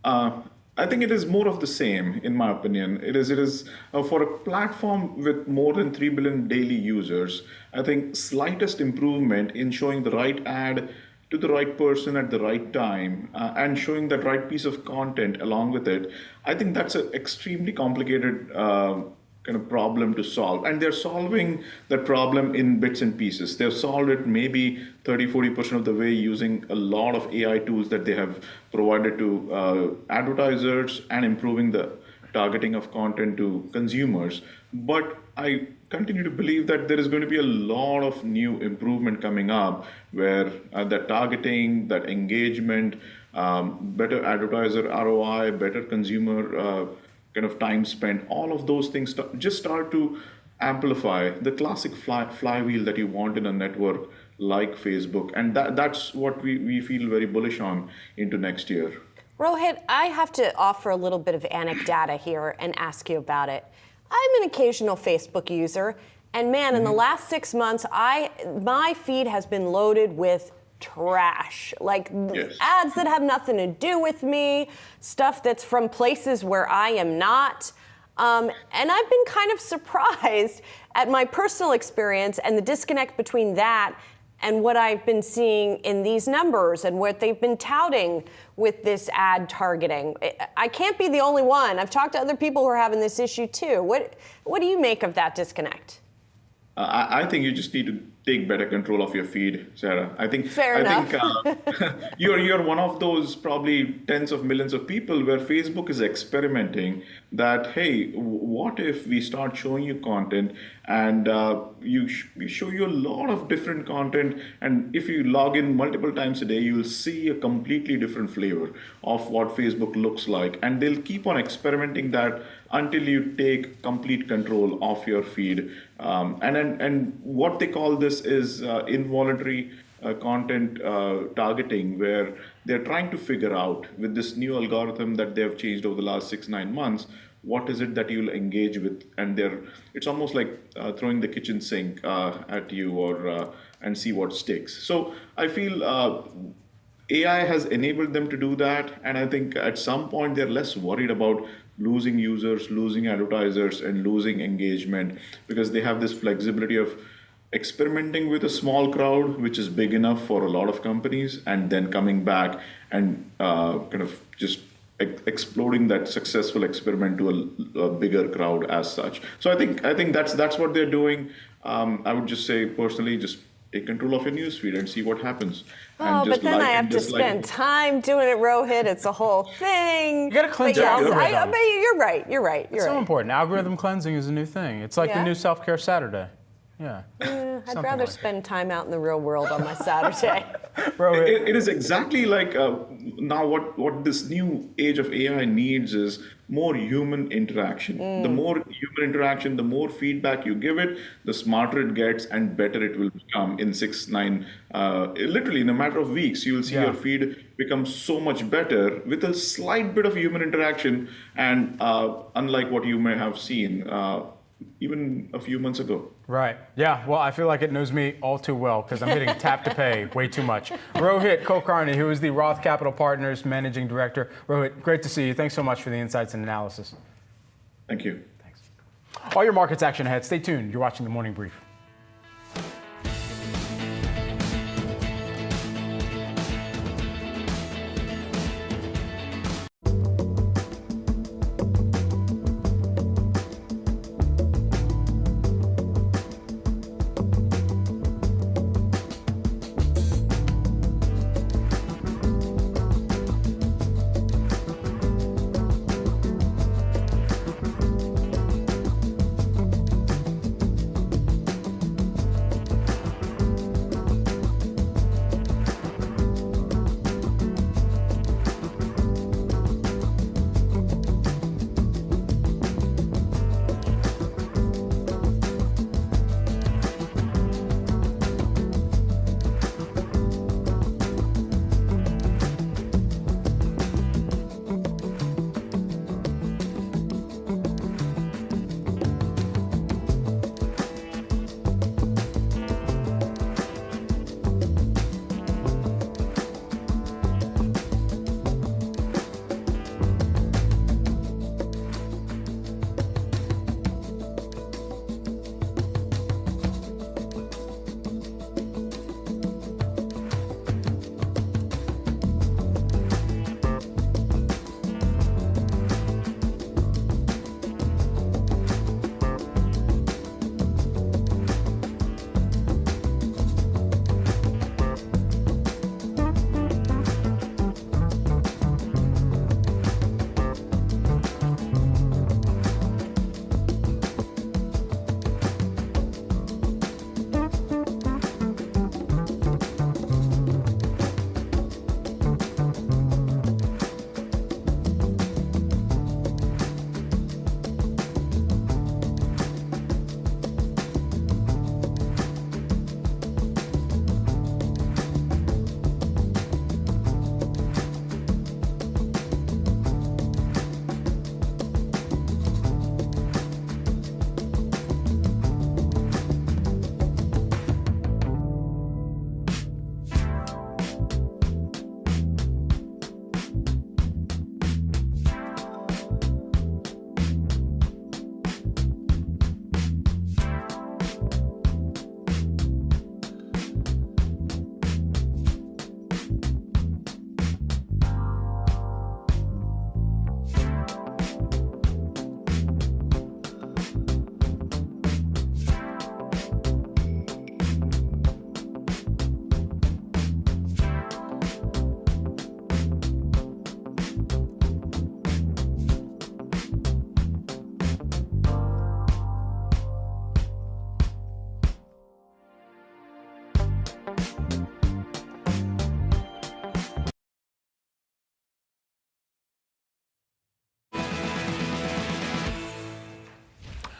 I think it is more of the same, in my opinion. It is for a platform with more than 3 billion daily users, I think slightest improvement in showing the right ad to the right person at the right time, and showing that right piece of content along with it. I think that's an extremely complicated kind of problem to solve. And they're solving that problem in bits and pieces. They've solved it maybe 30-40% of the way using a lot of AI tools that they have provided to advertisers and improving the targeting of content to consumers. But I continue to believe that there is going to be a lot of new improvement coming up where that targeting, that engagement, better advertiser ROI, better consumer kind of time spent, all of those things just start to amplify the classic flywheel that you want in a network like Facebook. And that's what we feel very bullish on into next year. Rohit, I have to offer a little bit of anecdata here and ask you about it. I'm an occasional Facebook user, and man, in the last 6 months, my feed has been loaded with trash, like ads that have nothing to do with me, stuff that's from places where I am not. And I've been kind of surprised at my personal experience and the disconnect between that and what I've been seeing in these numbers and what they've been touting with this ad targeting. I can't be the only one. I've talked to other people who are having this issue too. What do you make of that disconnect? I think you just need to take better control of your feed, Sarah. I think you're one of those probably tens of millions of people where Facebook is experimenting that, hey, what if we start showing you content and we show you a lot of different content, and if you log in multiple times a day, you'll see a completely different flavor of what Facebook looks like. And they'll keep on experimenting that until you take complete control of your feed. And what they call this is involuntary content targeting, where they're trying to figure out with this new algorithm that they have changed over the last 6-9 months, what is it that you'll engage with, and it's almost like throwing the kitchen sink at you, or and see what sticks. So I feel AI has enabled them to do that, and I think at some point they're less worried about losing users, losing advertisers, and losing engagement, because they have this flexibility of experimenting with a small crowd, which is big enough for a lot of companies, and then coming back and kind of just exploding that successful experiment to a bigger crowd as such. So I think that's what they're doing. I would just say personally, just take control of your newsfeed and see what happens. Oh, but then I have to spend time doing it, Rohit. It's a whole thing. You got to cleanse But your yes, algorithm. but you're right. You're right. It's so important. Algorithm cleansing is a new thing. It's like the Yeah. new self-care Saturday. Yeah. I'd Something rather like spend time out in the real world on my Saturday. Rohit. It is exactly like now what this new age of AI needs is more human interaction. The more human interaction, the more feedback you give it, the smarter it gets and better it will become in 6-9, literally in a matter of weeks. You'll see your feed become so much better with a slight bit of human interaction, and unlike what you may have seen even a few months ago. Right. Yeah. Well, I feel like it knows me all too well because I'm hitting tap to pay way too much. Rohit Kulkarni, who is the Roth Capital Partners Managing Director. Rohit, great to see you. Thanks so much for the insights and analysis. Thank you. Thanks. All your markets action ahead. Stay tuned. You're watching The Morning Brief.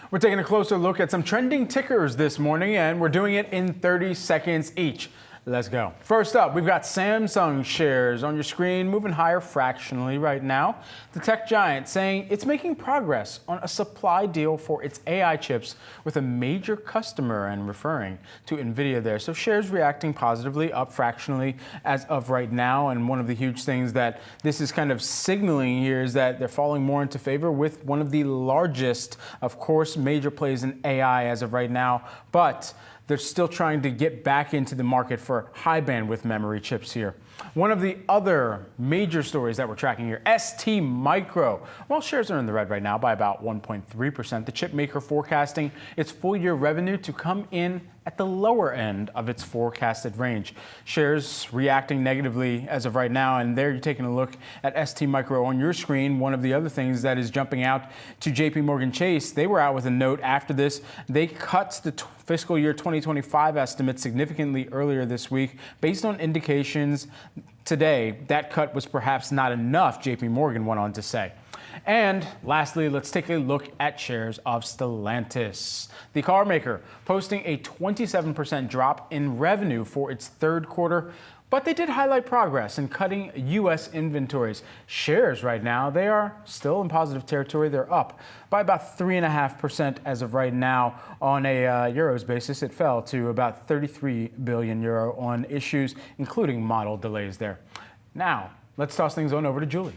We're taking a closer look at some trending tickers this morning, and we're doing it in 30 seconds each. Let's go. First up, we've got Samsung shares on your screen moving higher fractionally right now. The tech giant saying it's making progress on a supply deal for its AI chips with a major customer and referring to Nvidia there. So shares reacting positively, up fractionally as of right now. And one of the huge things that this is kind of signaling here is that they're falling more into favor with one of the largest, of course, major plays in AI as of right now. But they're still trying to get back into the market for high bandwidth memory chips here. One of the other major stories that we're tracking here, ST Micro. Well, shares are in the red right now by about 1.3%. The chip maker forecasting its full year revenue to come in at the lower end of its forecasted range. Shares reacting negatively as of right now, and there you're taking a look at ST Micro on your screen. One of the other things that is jumping out to JP Morgan Chase, they were out with a note after this. They cut the fiscal year 2025 estimate significantly earlier this week based on indications today that cut was perhaps not enough, JP Morgan went on to say. And lastly, let's take a look at shares of Stellantis. The car maker posting a 27% drop in revenue for its third quarter, but they did highlight progress in cutting U.S. inventories. Shares right now, they are still in positive territory. They're up by about 3.5% as of right now. On a euros basis, it fell to about 33 billion euro on issues, including model delays there. Now, let's toss things on over to Julie.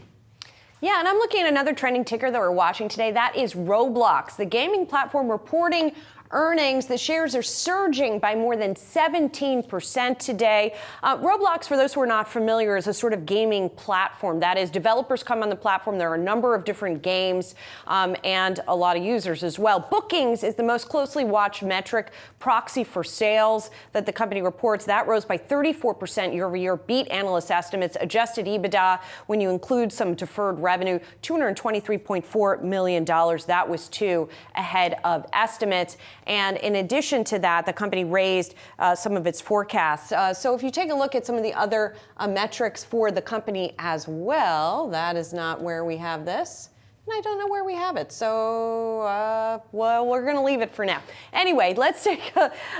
Yeah, and I'm looking at another trending ticker that we're watching today. That is Roblox, the gaming platform reporting earnings. The shares are surging by more than 17% today. Roblox, for those who are not familiar, is a sort of gaming platform. That is, developers come on the platform. There are a number of different games and a lot of users as well. Bookings is the most closely watched metric, proxy for sales that the company reports. That rose by 34% year over year, beat analyst estimates. Adjusted EBITDA, when you include some deferred revenue, $223.4 million. That was too ahead of estimates. And in addition to that, the company raised some of its forecasts. So if you take a look at some of the other metrics for the company as well, that is not where we have this. And I don't know where we have it. So, well, we're going to leave it for now. Anyway, let's take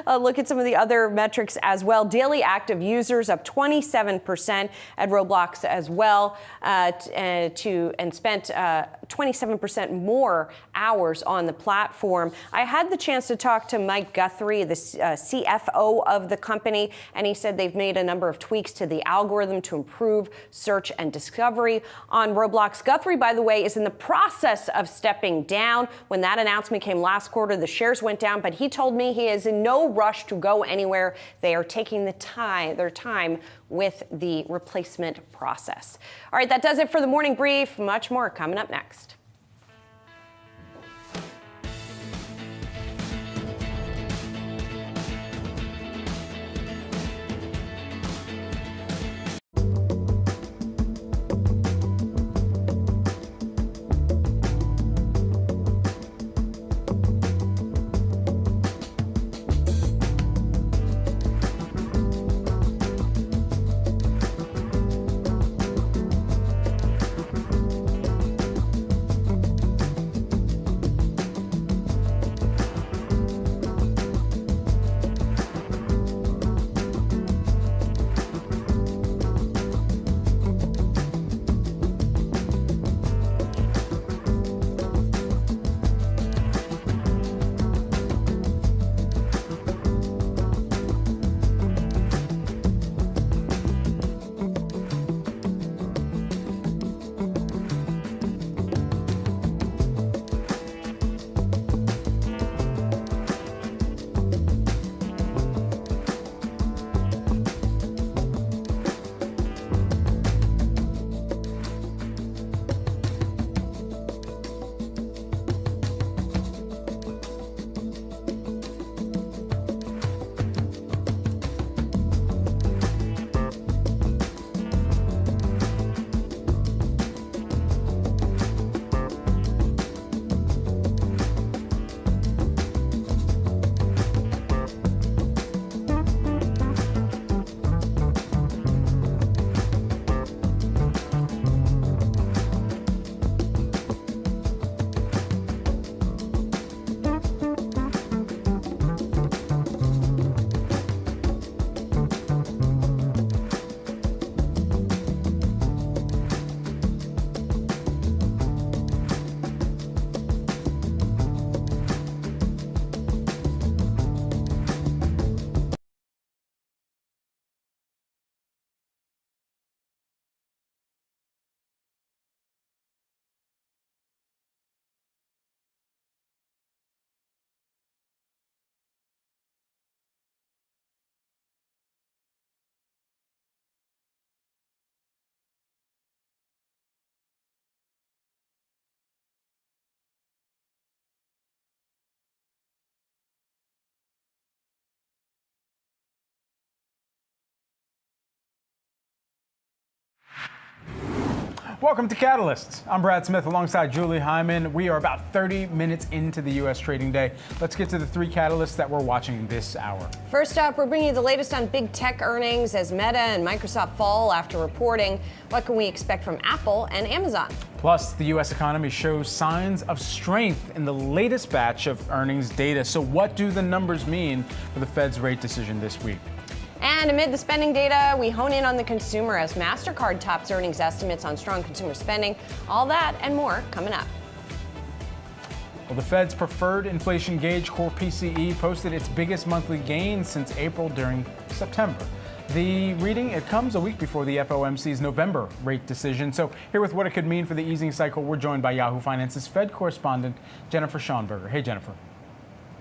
a look at some of the other metrics as well. Daily active users up 27% at Roblox as well, and spent 27% more hours on the platform. I had the chance to talk to Mike Guthrie, the CFO of the company, and he said they've made a number of tweaks to the algorithm to improve search and discovery on Roblox. Guthrie, by the way, is in the process of stepping down. When that announcement came last quarter, the shares went down, but he told me he is in no rush to go anywhere. They are taking their time with the replacement process. All right, that does it for the morning brief. Much more coming up next. Welcome to Catalysts. I'm Brad Smith alongside Julie Hyman. We are about 30 minutes into the U.S. trading day. Let's get to the three catalysts that we're watching this hour. First up, we're bringing you the latest on big tech earnings as Meta and Microsoft fall after reporting. What can we expect from Apple and Amazon? Plus, the U.S. economy shows signs of strength in the latest batch of earnings data. So what do the numbers mean for the Fed's rate decision this week? And amid the spending data, we hone in on the consumer as MasterCard tops earnings estimates on strong consumer spending. All that and more coming up. Well, the Fed's preferred inflation gauge, core PCE, posted its biggest monthly gain since April during September. The reading, it comes a week before the FOMC's November rate decision. So here with what it could mean for the easing cycle, we're joined by Yahoo Finance's Fed correspondent, Jennifer Schonberger. Hey, Jennifer.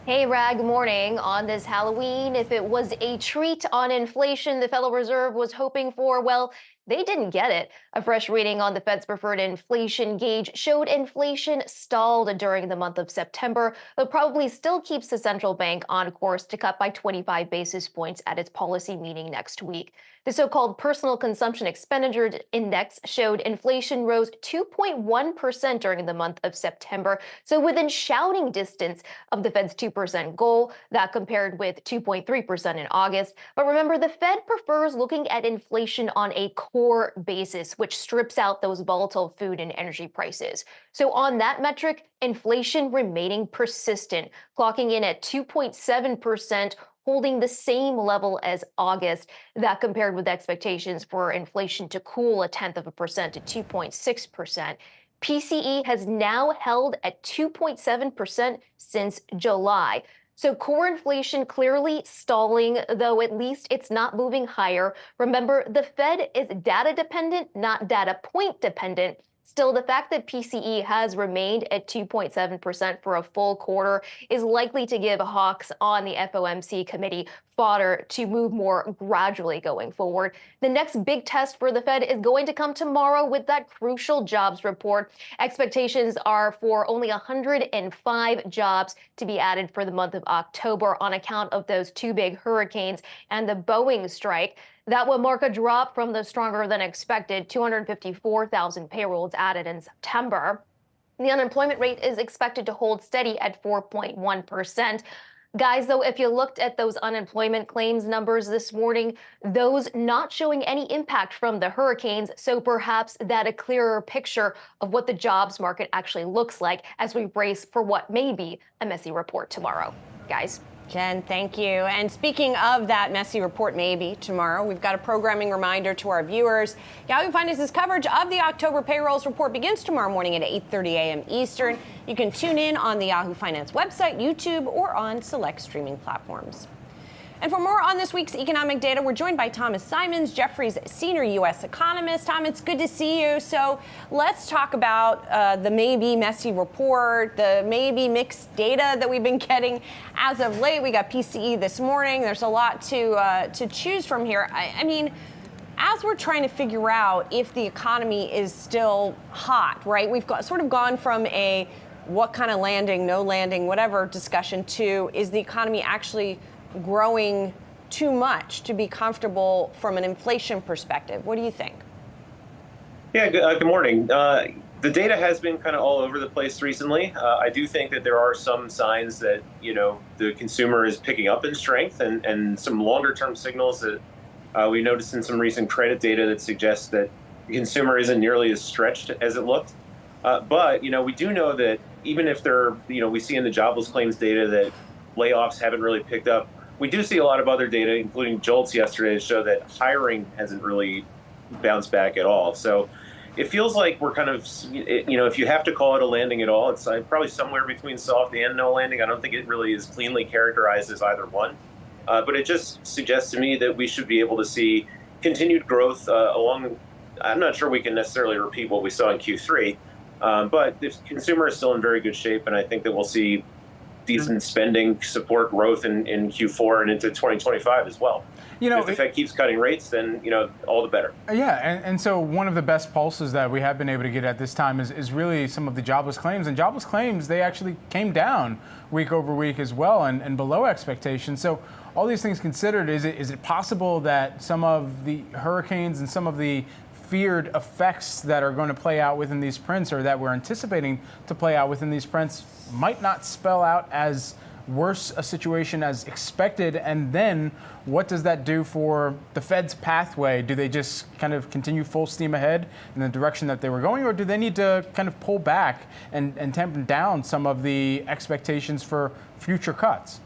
Hey, Brad, good morning. On this Halloween, if it was a treat on inflation the Federal Reserve was hoping for, well, they didn't get it. A fresh reading on the Fed's preferred inflation gauge showed inflation stalled during the month of September, but probably still keeps the central bank on course to cut by 25 basis points at its policy meeting next week. The so-called personal consumption expenditure index showed inflation rose 2.1% during the month of September, so within shouting distance of the Fed's 2% goal. That compared with 2.3% in August. But remember, the Fed prefers looking at inflation on a core basis, which strips out those volatile food and energy prices. So on that metric, inflation remaining persistent, clocking in at 2.7%, holding the same level as August. That compared with expectations for inflation to cool 0.1% to 2.6%. PCE has now held at 2.7% since July. So core inflation clearly stalling, though at least it's not moving higher. Remember, the Fed is data dependent, not data point dependent. Still, the fact that PCE has remained at 2.7% for a full quarter is likely to give hawks on the FOMC committee fodder to move more gradually going forward. The next big test for the Fed is going to come tomorrow with that crucial jobs report. Expectations are for only 105 jobs to be added for the month of October on account of those two big hurricanes and the Boeing strike. That would mark a drop from the stronger than expected 254,000 payrolls added in September. The unemployment rate is expected to hold steady at 4.1%. Guys, though, if you looked at those unemployment claims numbers this morning, those not showing any impact from the hurricanes, so perhaps that a clearer picture of what the jobs market actually looks like as we brace for what may be a messy report tomorrow. Guys. Jen, thank you. And speaking of that messy report maybe tomorrow, we've got a programming reminder to our viewers. Yahoo Finance's coverage of the October payrolls report begins tomorrow morning at 8:30 a.m. Eastern. You can tune in on the Yahoo Finance website, YouTube, or on select streaming platforms. And for more on this week's economic data, we're joined by Thomas Simons, Jefferies senior U.S. economist. Tom, it's good to see you. So let's talk about the maybe messy report, the maybe mixed data that we've been getting as of late. We got PCE this morning. There's a lot to choose from here. I mean, as we're trying to figure out if the economy is still hot, right? We've sort of gone from a what kind of landing, no landing, whatever discussion to is the economy actually growing too much to be comfortable from an inflation perspective? What do you think? Yeah, good morning. The data has been kind of all over the place recently. I do think that there are some signs that, the consumer is picking up in strength and some longer term signals that we noticed in some recent credit data that suggests that the consumer isn't nearly as stretched as it looked. But, we do know that even if we see in the jobless claims data that layoffs haven't really picked up, we do see a lot of other data, including JOLTS yesterday, to show that hiring hasn't really bounced back at all. So it feels like we're kind of, if you have to call it a landing at all, it's probably somewhere between soft and no landing. I don't think it really is cleanly characterized as either one. But it just suggests to me that we should be able to see continued growth along. I'm not sure we can necessarily repeat what we saw in Q3, but the consumer is still in very good shape, and I think that we'll see decent spending support growth in Q4 and into 2025 as well. If the Fed keeps cutting rates, then all the better. Yeah, and so one of the best pulses that we have been able to get at this time is really some of the jobless claims. And jobless claims, they actually came down week over week as well and below expectations. So all these things considered, is it possible that some of the hurricanes and some of the feared effects that are going to play out within these prints, or that we're anticipating to play out within these prints, might not spell out as worse a situation as expected? And then what does that do for the Fed's pathway? Do they just kind of continue full steam ahead in the direction that they were going, or do they need to kind of pull back and tamp down some of the expectations for future cuts?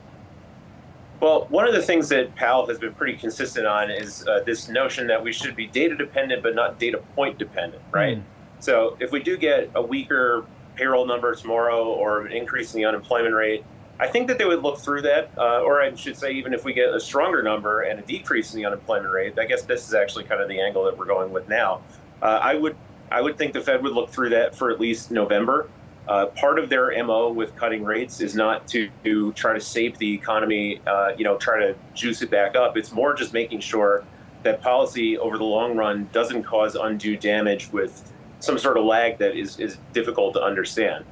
Well, one of the things that Powell has been pretty consistent on is this notion that we should be data dependent but not data point dependent, right? So if we do get a weaker payroll number tomorrow or an increase in the unemployment rate, I think that they would look through that, or I should say, even if we get a stronger number and a decrease in the unemployment rate, I guess this is actually kind of the angle that we're going with now. I would think the Fed would look through that for at least November. Part of their MO with cutting rates is not to try to save the economy, try to juice it back up. It's more just making sure that policy over the long run doesn't cause undue damage with some sort of lag that is difficult to understand.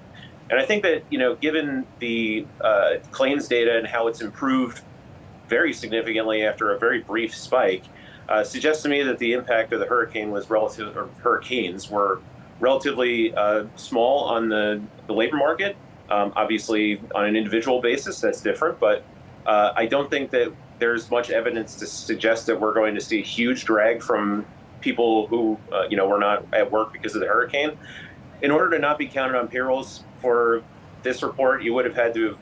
And I think that, given the claims data and how it's improved very significantly after a very brief spike, suggests to me that the impact of the hurricanes were relatively small on the labor market. Obviously, on an individual basis, that's different. But I don't think that there's much evidence to suggest that we're going to see a huge drag from people who, were not at work because of the hurricane. In order to not be counted on payrolls for this report, you would have had to,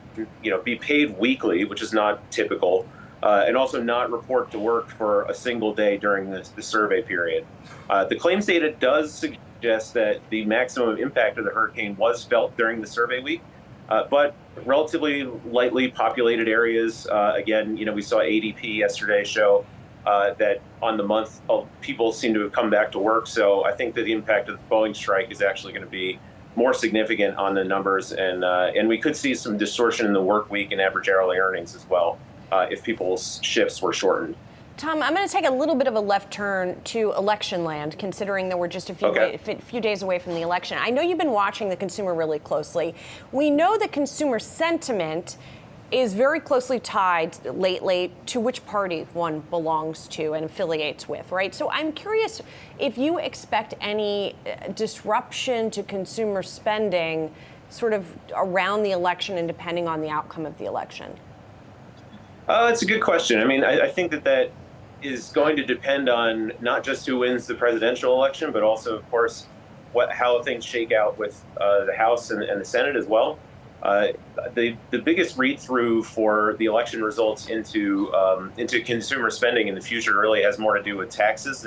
be paid weekly, which is not typical, and also not report to work for a single day during the survey period. The claims data does suggest that the maximum impact of the hurricane was felt during the survey week, but relatively lightly populated areas. Again, we saw ADP yesterday show that on the month, people seem to have come back to work. So I think that the impact of the Boeing strike is actually going to be more significant on the numbers, and we could see some distortion in the work week and average hourly earnings as well if people's shifts were shortened. Tom, I'm going to take a little bit of a left turn to election land, considering that we're just a few days away from the election. I know you've been watching the consumer really closely. We know that consumer sentiment is very closely tied lately to which party one belongs to and affiliates with, right? So I'm curious if you expect any disruption to consumer spending sort of around the election and depending on the outcome of the election. That's a good question. I mean, I think that is going to depend on not just who wins the presidential election, but also, of course, how things shake out with the House and the Senate as well. The biggest read-through for the election results into consumer spending in the future really has more to do with taxes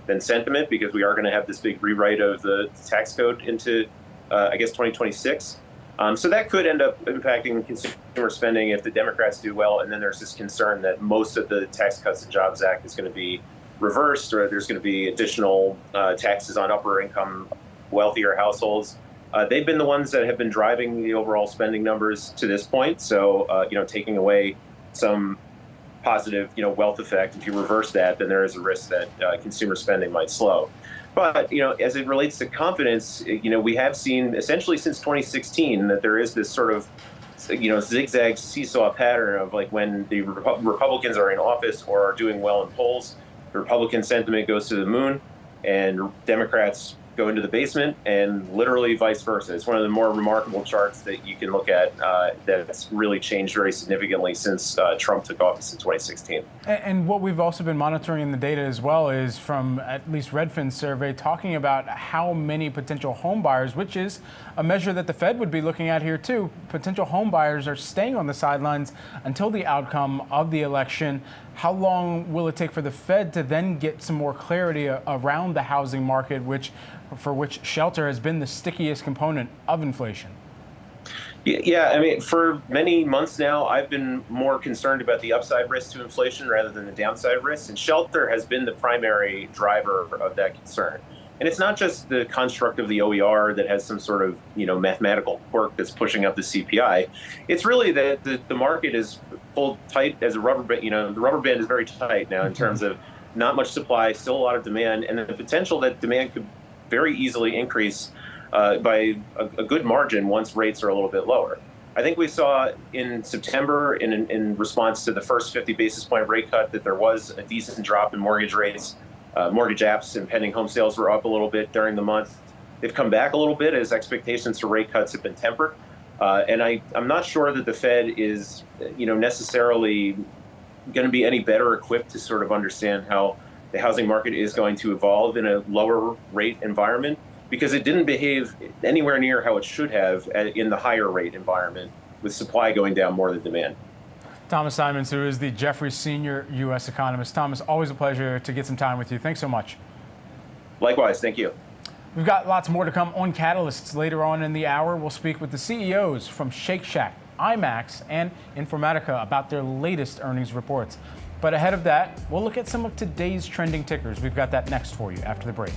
than sentiment, because we are going to have this big rewrite of the tax code into, 2026. So that could end up impacting consumer spending if the Democrats do well. And then there's this concern that most of the Tax Cuts and Jobs Act is going to be reversed, or there's going to be additional taxes on upper income, wealthier households. They've been the ones that have been driving the overall spending numbers to this point. So, taking away some positive, wealth effect, if you reverse that, then there is a risk that consumer spending might slow. But, as it relates to confidence, we have seen essentially since 2016 that there is this sort of, zigzag seesaw pattern of like when the Republicans are in office or are doing well in polls, Republican sentiment goes to the moon and Democrats go into the basement, and literally vice versa. It's one of the more remarkable charts that you can look at that's really changed very significantly since Trump took office in 2016. And what we've also been monitoring in the data as well is from at least Redfin's survey talking about how many potential home buyers, which is a measure that the Fed would be looking at here too. Potential home buyers are staying on the sidelines until the outcome of the election. How long will it take for the Fed to then get some more clarity around the housing market, for which shelter has been the stickiest component of inflation? Yeah, I mean, for many months now, I've been more concerned about the upside risk to inflation rather than the downside risk, and shelter has been the primary driver of that concern. And it's not just the construct of the OER that has some sort of, mathematical quirk that's pushing up the CPI. It's really that the market is pulled tight as a rubber band. The rubber band is very tight now in terms of not much supply, still a lot of demand, and the potential that demand could very easily increase by a good margin once rates are a little bit lower. I think we saw in September, in response to the first 50 basis point rate cut, that there was a decent drop in mortgage rates. Mortgage apps and pending home sales were up a little bit during the month. They've come back a little bit as expectations for rate cuts have been tempered. And I'm not sure that the Fed is, necessarily going to be any better equipped to sort of understand how the housing market is going to evolve in a lower rate environment, because it didn't behave anywhere near how it should have in the higher rate environment, with supply going down more than demand. Thomas Simons, who is the Jefferies Senior U.S. Economist. Thomas, always a pleasure to get some time with you. Thanks so much. Likewise, thank you. We've got lots more to come on Catalysts later on in the hour. We'll speak with the CEOs from Shake Shack, IMAX, and Informatica about their latest earnings reports. But ahead of that, we'll look at some of today's trending tickers. We've got that next for you after the break.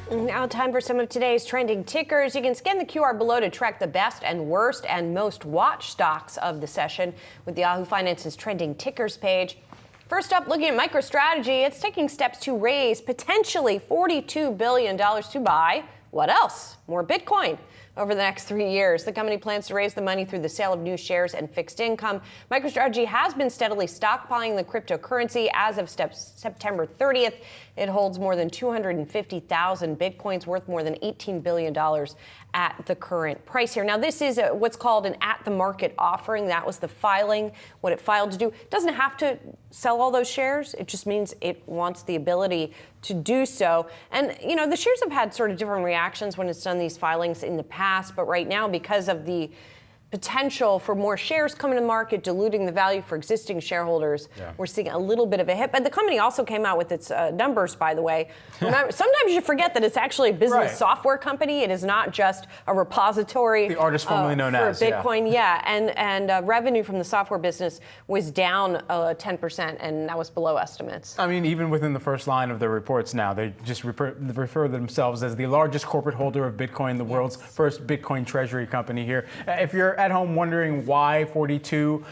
Now time for some of today's trending tickers. You can scan the QR below to track the best and worst and most watched stocks of the session with the Yahoo Finance's trending tickers page. First up, looking at MicroStrategy, it's taking steps to raise potentially $42 billion to buy what else? More Bitcoin. Over the next 3 years, the company plans to raise the money through the sale of new shares and fixed income. MicroStrategy has been steadily stockpiling the cryptocurrency. As of September 30th, it holds more than 250,000 Bitcoins worth more than $18 billion at the current price here. Now, this is what's called an at-the-market offering. That was the filing, what it filed to do. It doesn't have to sell all those shares. It just means it wants the ability to do so. And, you know, the shares have had sort of different reactions when it's done these filings in the past. But right now, because of the potential for more shares coming to the market, diluting the value for existing shareholders. Yeah. We're seeing a little bit of a hit. But the company also came out with its numbers, by the way. Remember, sometimes you forget that it's actually a business software company. It is not just a repository. The artist formerly known as Bitcoin, and revenue from the software business was down 10%, and that was below estimates. I mean, even within the first line of their reports now, they just refer to themselves as the largest corporate holder of Bitcoin, the world's first Bitcoin treasury company here. If you're at home wondering why 42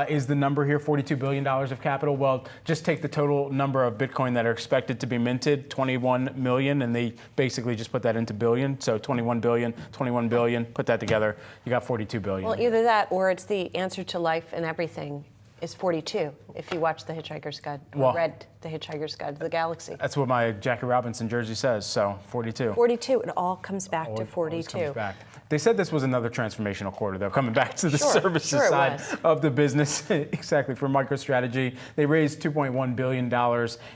is the number here, $42 billion of capital, well, just take the total number of Bitcoin that are expected to be minted, 21 million, and they basically just put that into billion. So 21 billion, put that together, you got 42 billion. Well, either that or it's the answer to life and everything is 42, if you watch The Hitchhiker's Guide, or read The Hitchhiker's Guide to the Galaxy. That's what my Jackie Robinson jersey says, so 42. 42, it all comes back to 42. Comes back. They said this was another transformational quarter, though, coming back to the services side was. of the business. Exactly, for MicroStrategy. They raised $2.1 billion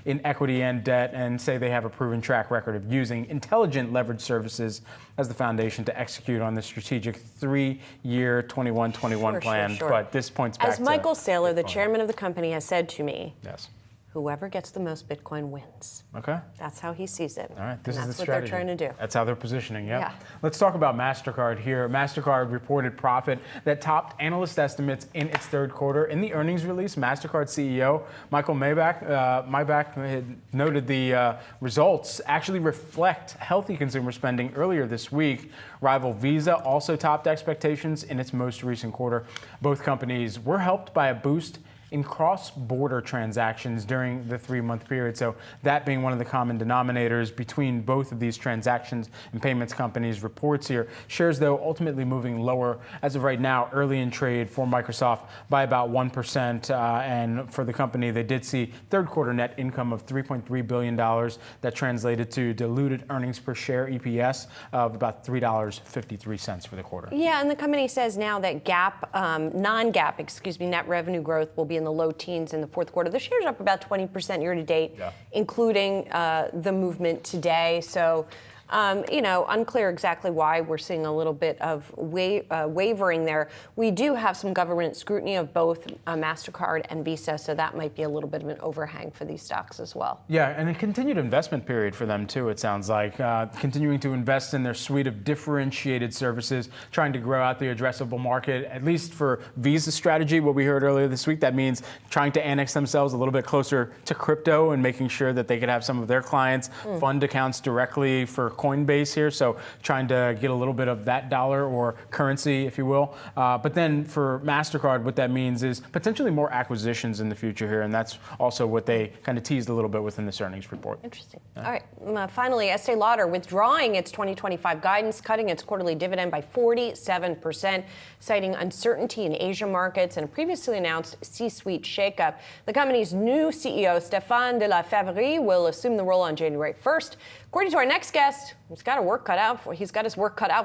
in equity and debt and say they have a proven track record of using intelligent leverage services as the foundation to execute on the strategic 3-year 21-21 plan. But this points back to... As Michael Saylor, the chairman of the company, has said to me, yes, whoever gets the most Bitcoin wins. Okay. That's how he sees it. All right, this is the what strategy. they're trying to do. That's how they're positioning, Yeah. Let's talk about MasterCard here. MasterCard reported profit that topped analyst estimates in its third quarter. In the earnings release, MasterCard CEO Michael Maybach had noted the results actually reflect healthy consumer spending earlier this week. Rival Visa also topped expectations in its most recent quarter. Both companies were helped by a boost in cross-border transactions during the 3-month period. So that being one of the common denominators between both of these transactions and payments companies' reports here. Shares, though, ultimately moving lower as of right now, early in trade for Microsoft by about 1%. And for the company, they did see third quarter net income of $3.3 billion. That translated to diluted earnings per share, EPS, of about $3.53 for the quarter. Yeah, and the company says now that non-GAAP, net revenue growth will be in the low teens in the fourth quarter. The shares are up about 20% year to date, including the movement today. So, unclear exactly why we're seeing a little bit of wavering there. We do have some government scrutiny of both MasterCard and Visa, so that might be a little bit of an overhang for these stocks as well. Yeah, and a continued investment period for them, too, it sounds like. Continuing to invest in their suite of differentiated services, trying to grow out the addressable market, at least for Visa's strategy, what we heard earlier this week. That means trying to annex themselves a little bit closer to crypto and making sure that they could have some of their clients fund accounts directly for Coinbase here, so trying to get a little bit of that dollar or currency, if you will. But then for MasterCard, what that means is potentially more acquisitions in the future here, and that's also what they kind of teased a little bit within this earnings report. Interesting. All right. Finally, Estee Lauder withdrawing its 2025 guidance, cutting its quarterly dividend by 47%, citing uncertainty in Asia markets and a previously announced C-suite shakeup. The company's new CEO, Stéphane de la Faverie, will assume the role on January 1st. According to our next guest, he's got his work cut out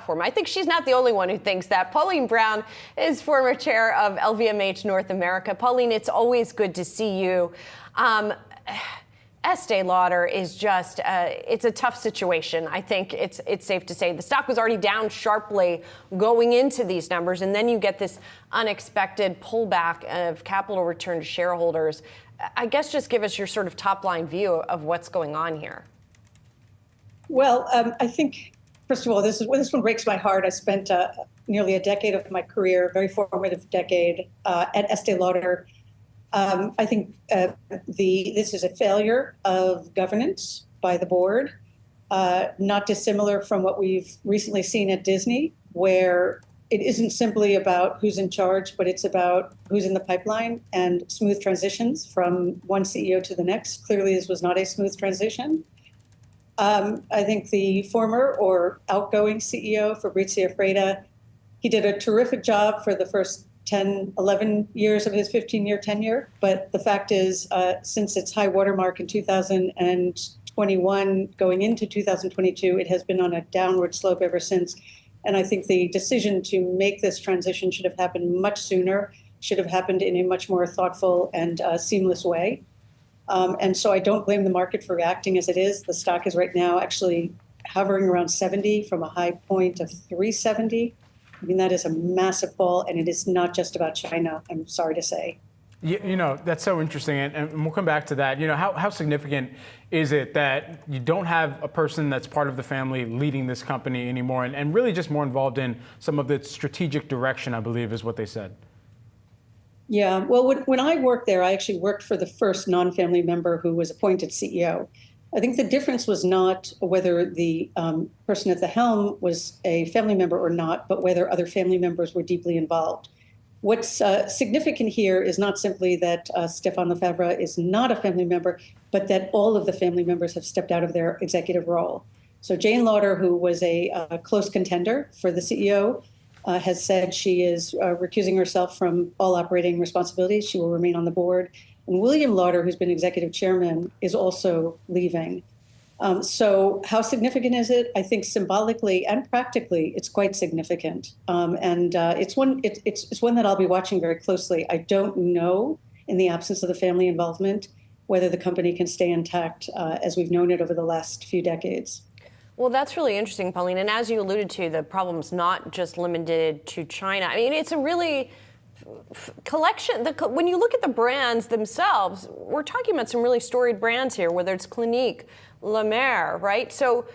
for him. I think she's not the only one who thinks that. Pauline Brown is former chair of LVMH North America. Pauline, it's always good to see you. Estee Lauder is just, it's a tough situation. I think it's safe to say. The stock was already down sharply going into these numbers, and then you get this unexpected pullback of capital return to shareholders. I guess just give us your sort of top-line view of what's going on here. Well, I think, first of all, this one breaks my heart. I spent nearly a decade of my career, a very formative decade, at Estee Lauder. I think this is a failure of governance by the board, not dissimilar from what we've recently seen at Disney, where it isn't simply about who's in charge, but it's about who's in the pipeline and smooth transitions from one CEO to the next. Clearly, this was not a smooth transition. I think the former or outgoing CEO, Fabrizio Freda, he did a terrific job for the first 10, 11 years of his 15-year tenure. But the fact is, since its high watermark in 2021 going into 2022, it has been on a downward slope ever since. And I think the decision to make this transition should have happened much sooner, should have happened in a much more thoughtful and seamless way. And so I don't blame the market for reacting as it is. The stock is right now actually hovering around 70 from a high point of 370. I mean, that is a massive fall, and it is not just about China, I'm sorry to say. You know, that's so interesting, and we'll come back to that. You know, how significant is it that you don't have a person that's part of the family leading this company anymore, and really just more involved in some of the strategic direction, I believe is what they said? Yeah, well, when I worked there, I actually worked for the first non-family member who was appointed CEO. I think the difference was not whether the person at the helm was a family member or not, but whether other family members were deeply involved. What's significant here is not simply that Stéphane Lefebvre is not a family member, but that all of the family members have stepped out of their executive role. So Jane Lauder, who was a close contender for the CEO, has said she is recusing herself from all operating responsibilities. She will remain on the board. And William Lauder, who's been executive chairman, is also leaving. So how significant is it? I think symbolically and practically, it's quite significant. And it's one that I'll be watching very closely. I don't know, in the absence of the family involvement, whether the company can stay intact as we've known it over the last few decades. Well, that's really interesting, Pauline. And as you alluded to, the problem's not just limited to China. I mean, it's a really collection. When you look at the brands themselves, we're talking about some really storied brands here, whether it's Clinique, La Mer, right? So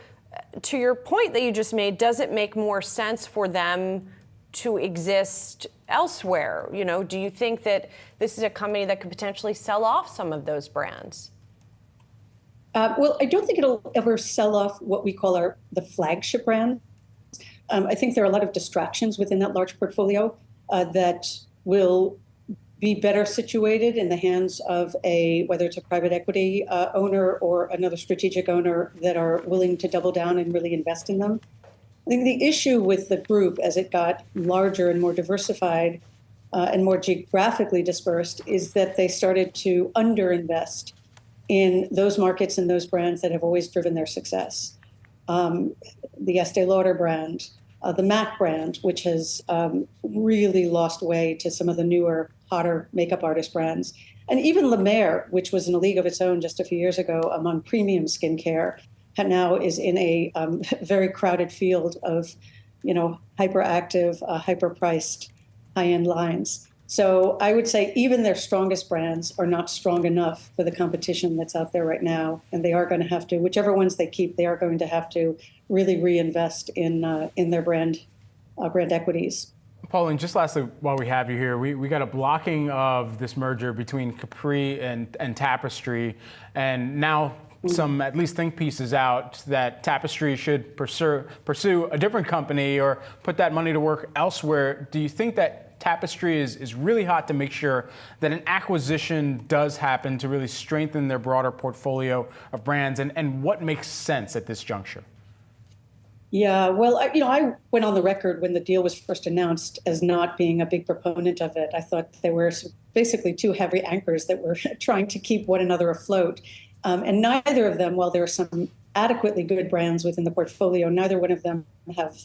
to your point that you just made, does it make more sense for them to exist elsewhere? You know, do you think that this is a company that could potentially sell off some of those brands? Well, I don't think it'll ever sell off what we call the flagship brand. I think there are a lot of distractions within that large portfolio that will be better situated in the hands of whether it's a private equity owner or another strategic owner that are willing to double down and really invest in them. I think the issue with the group as it got larger and more diversified and more geographically dispersed is that they started to underinvest in those markets and those brands that have always driven their success. The Estée Lauder brand, the MAC brand, which has really lost way to some of the newer, hotter makeup artist brands. And even La Mer, which was in a league of its own just a few years ago among premium skincare, now is in a very crowded field of, hyperactive, hyper-priced, high-end lines. So I would say even their strongest brands are not strong enough for the competition that's out there right now. And they are going to have to, whichever ones they keep, they are going to have to really reinvest in their brand equities. Pauline, just lastly, while we have you here, we got a blocking of this merger between Capri and Tapestry. And now some at least think pieces out that Tapestry should pursue a different company or put that money to work elsewhere. Do you think that Tapestry is really hot to make sure that an acquisition does happen to really strengthen their broader portfolio of brands, and what makes sense at this juncture? Yeah, well, I went on the record when the deal was first announced as not being a big proponent of it. I thought they were basically two heavy anchors that were trying to keep one another afloat. And neither of them, while there are some adequately good brands within the portfolio, neither one of them have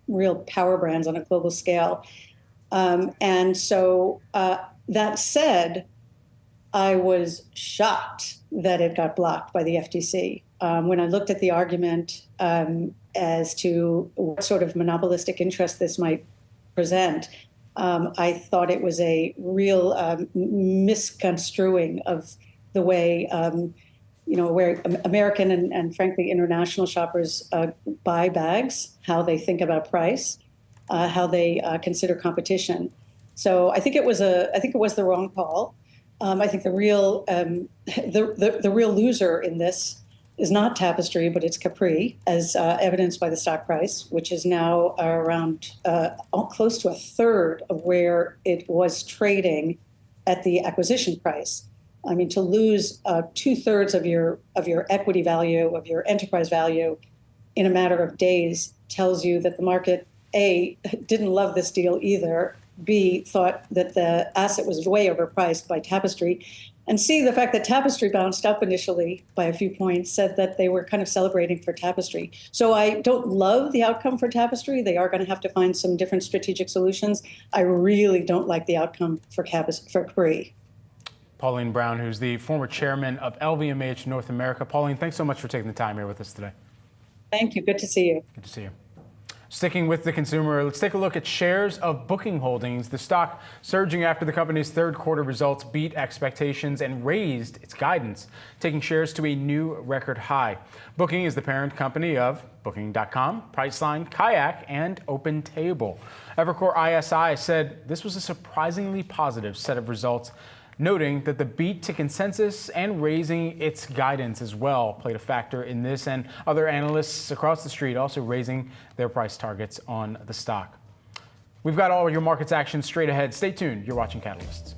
real power brands on a global scale. And so that said, I was shocked that it got blocked by the FTC. When I looked at the argument as to what sort of monopolistic interest this might present, I thought it was a real misconstruing of the way, where American and frankly international shoppers buy bags, how they think about price. How they consider competition. So I think it was the wrong call. I think the real loser in this is not Tapestry, but it's Capri, as evidenced by the stock price, which is now around close to a third of where it was trading at the acquisition price. I mean, to lose 2/3 of your equity value, of your enterprise value, in a matter of days tells you that the market, A, didn't love this deal either, B, thought that the asset was way overpriced by Tapestry, and C, the fact that Tapestry bounced up initially by a few points said that they were kind of celebrating for Tapestry. So I don't love the outcome for Tapestry. They are going to have to find some different strategic solutions. I really don't like the outcome for Capri. Pauline Brown, who's the former chairman of LVMH North America. Pauline, thanks so much for taking the time here with us today. Thank you. Good to see you. Good to see you. Sticking with the consumer, let's take a look at shares of Booking Holdings. The stock surging after the company's third quarter results beat expectations and raised its guidance, taking shares to a new record high. Booking is the parent company of Booking.com, Priceline, Kayak, and OpenTable. Evercore ISI said this was a surprisingly positive set of results, noting that the beat to consensus and raising its guidance as well played a factor in this, and other analysts across the street also raising their price targets on the stock. We've got all your markets action straight ahead. Stay tuned. You're watching Catalysts.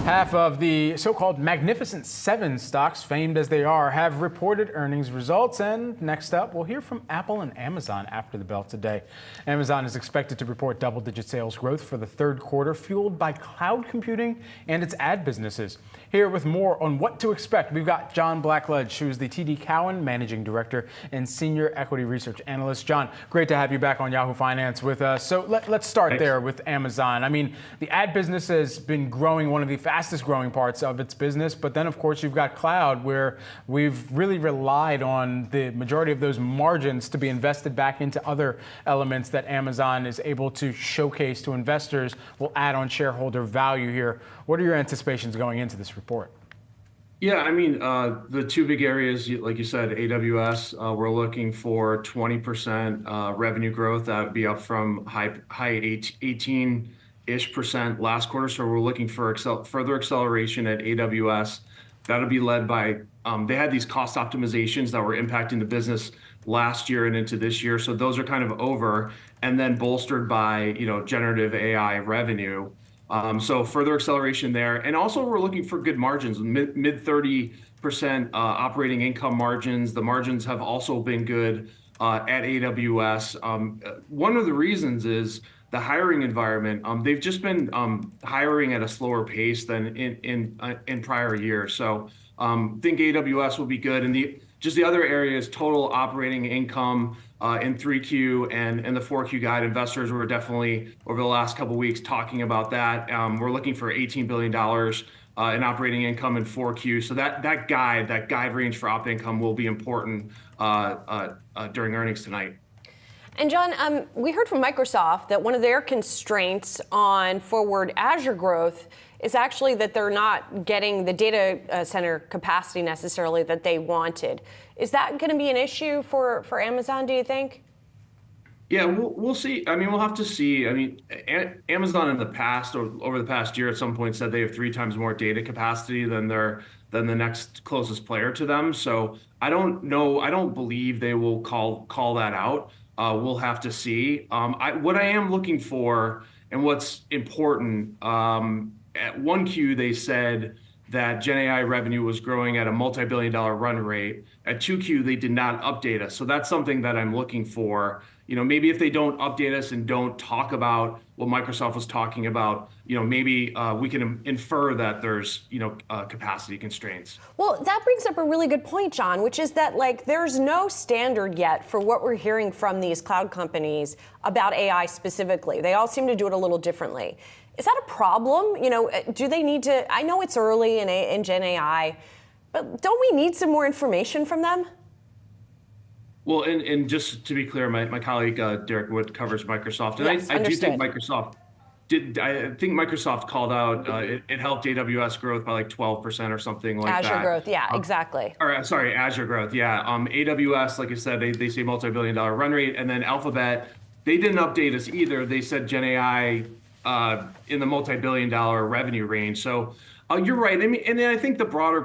Half of the so-called Magnificent Seven stocks, famed as they are, have reported earnings results. And next up, we'll hear from Apple and Amazon after the bell today. Amazon is expected to report double-digit sales growth for the third quarter, fueled by cloud computing and its ad businesses. Here with more on what to expect, we've got John Blackledge, who's the TD Cowen Managing Director and Senior Equity Research Analyst. John, great to have you back on Yahoo Finance with us. So let's start there with Amazon. I mean, the ad business has been growing, one of the fastest growing parts of its business. But then, of course, you've got cloud, where we've really relied on the majority of those margins to be invested back into other elements that Amazon is able to showcase to investors, will add on shareholder value here. What are your anticipations going into this report? Yeah, I mean, the two big areas, like you said, AWS, we're looking for 20% revenue growth. That would be up from high 18-ish% last quarter. So we're looking for further acceleration at AWS. That'll be led by, they had these cost optimizations that were impacting the business last year and into this year. So those are kind of over, and then bolstered by, generative AI revenue. So further acceleration there. And also we're looking for good margins, mid 30% operating income margins. The margins have also been good at AWS. One of the reasons is the hiring environment. They've just been hiring at a slower pace than in prior years. So think AWS will be good. And the other area is total operating income in 3Q and the 4Q guide. Investors were definitely, over the last couple of weeks, talking about that. We're looking for $18 billion in operating income in 4Q. So that guide range for op income will be important during earnings tonight. And John, we heard from Microsoft that one of their constraints on forward Azure growth is actually that they're not getting the data center capacity necessarily that they wanted. Is that going to be an issue for Amazon, do you think? Yeah, we'll see. I mean, we'll have to see. I mean, Amazon in the past or over the past year at some point said they have 3 times more data capacity than the next closest player to them. So I don't know. I don't believe they will call that out. We'll have to see. What I am looking for and what's important, at 1Q they said that Gen AI revenue was growing at a multi-billion-dollar run rate. At 2Q, they did not update us. So that's something that I'm looking for. Maybe if they don't update us and don't talk about what Microsoft was talking about, maybe we can infer that there's, capacity constraints. Well, that brings up a really good point, John, which is that there's no standard yet for what we're hearing from these cloud companies about AI specifically. They all seem to do it a little differently. Is that a problem? Do they need to? I know it's early in Gen AI, but don't we need some more information from them? Well, and just to be clear, my colleague Derek Wood covers Microsoft, and yes, I do think Microsoft did. I think Microsoft called out it helped AWS growth by 12% or something like that. Azure growth, yeah, exactly. Or sorry, Azure growth, yeah. AWS, like I said, they say multi-billion-dollar run rate, and then Alphabet, they didn't update us either. They said Gen AI in the multi-billion-dollar revenue range. So you're right. I mean, and then I think the broader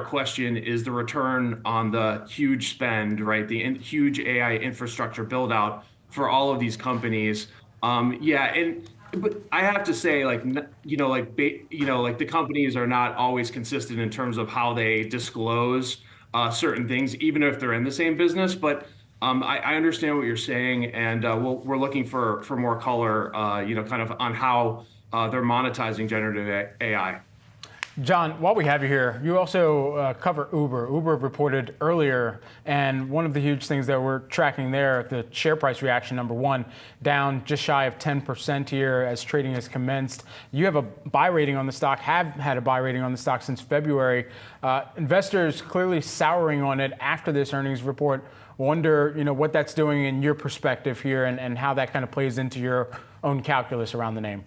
question is the return on the huge spend, right? The huge AI infrastructure build out for all of these companies. But I have to say, the companies are not always consistent in terms of how they disclose certain things, even if they're in the same business. But I understand what you're saying, and we're looking for more color, kind of on how they're monetizing generative AI. John, while we have you here, you also cover Uber. Uber reported earlier, and one of the huge things that we're tracking there, the share price reaction, number one, down just shy of 10% here as trading has commenced. You have a buy rating on the stock, have had a buy rating on the stock since February. Investors clearly souring on it after this earnings report. Wonder, what that's doing in your perspective here and how that kind of plays into your own calculus around the name.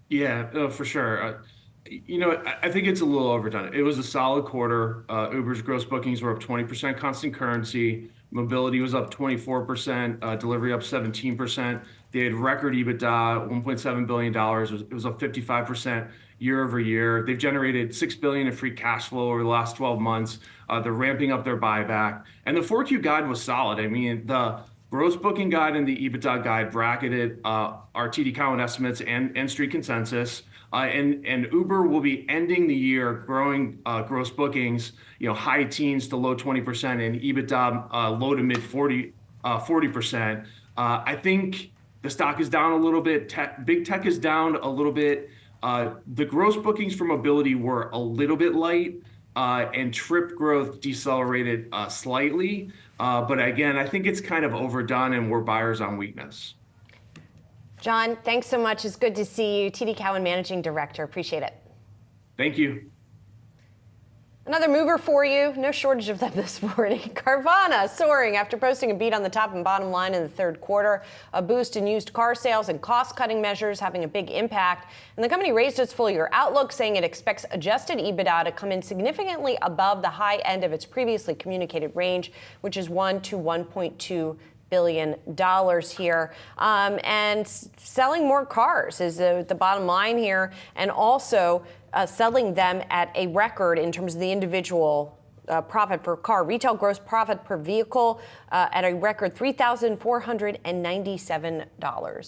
Yeah, for sure. I think it's a little overdone. It was a solid quarter. Uber's gross bookings were up 20% constant currency. Mobility was up 24%. Delivery up 17%. They had record EBITDA, $1.7 billion. It was up 55% year over year. They've generated $6 billion in free cash flow over the last 12 months. They're ramping up their buyback. And the 4Q guide was solid. I mean, the gross booking guide and the EBITDA guide bracketed our TD Cowen estimates and street consensus. And Uber will be ending the year growing gross bookings, high teens to low 20%, and EBITDA low to mid 40%. I think the stock is down a little bit. Big tech is down a little bit. The gross bookings for mobility were a little bit light, and trip growth decelerated slightly. But again, I think it's kind of overdone, and we're buyers on weakness. John, thanks so much. It's good to see you. TD Cowen Managing Director. Appreciate it. Thank you. Another mover for you. No shortage of them this morning. Carvana soaring after posting a beat on the top and bottom line in the third quarter. A boost in used car sales and cost-cutting measures having a big impact. And the company raised its full-year outlook, saying it expects adjusted EBITDA to come in significantly above the high end of its previously communicated range, which is $1 to $1.2 billion here, and selling more cars is the bottom line here, and also selling them at a record in terms of the individual profit per car. Retail gross profit per vehicle at a record $3,497 in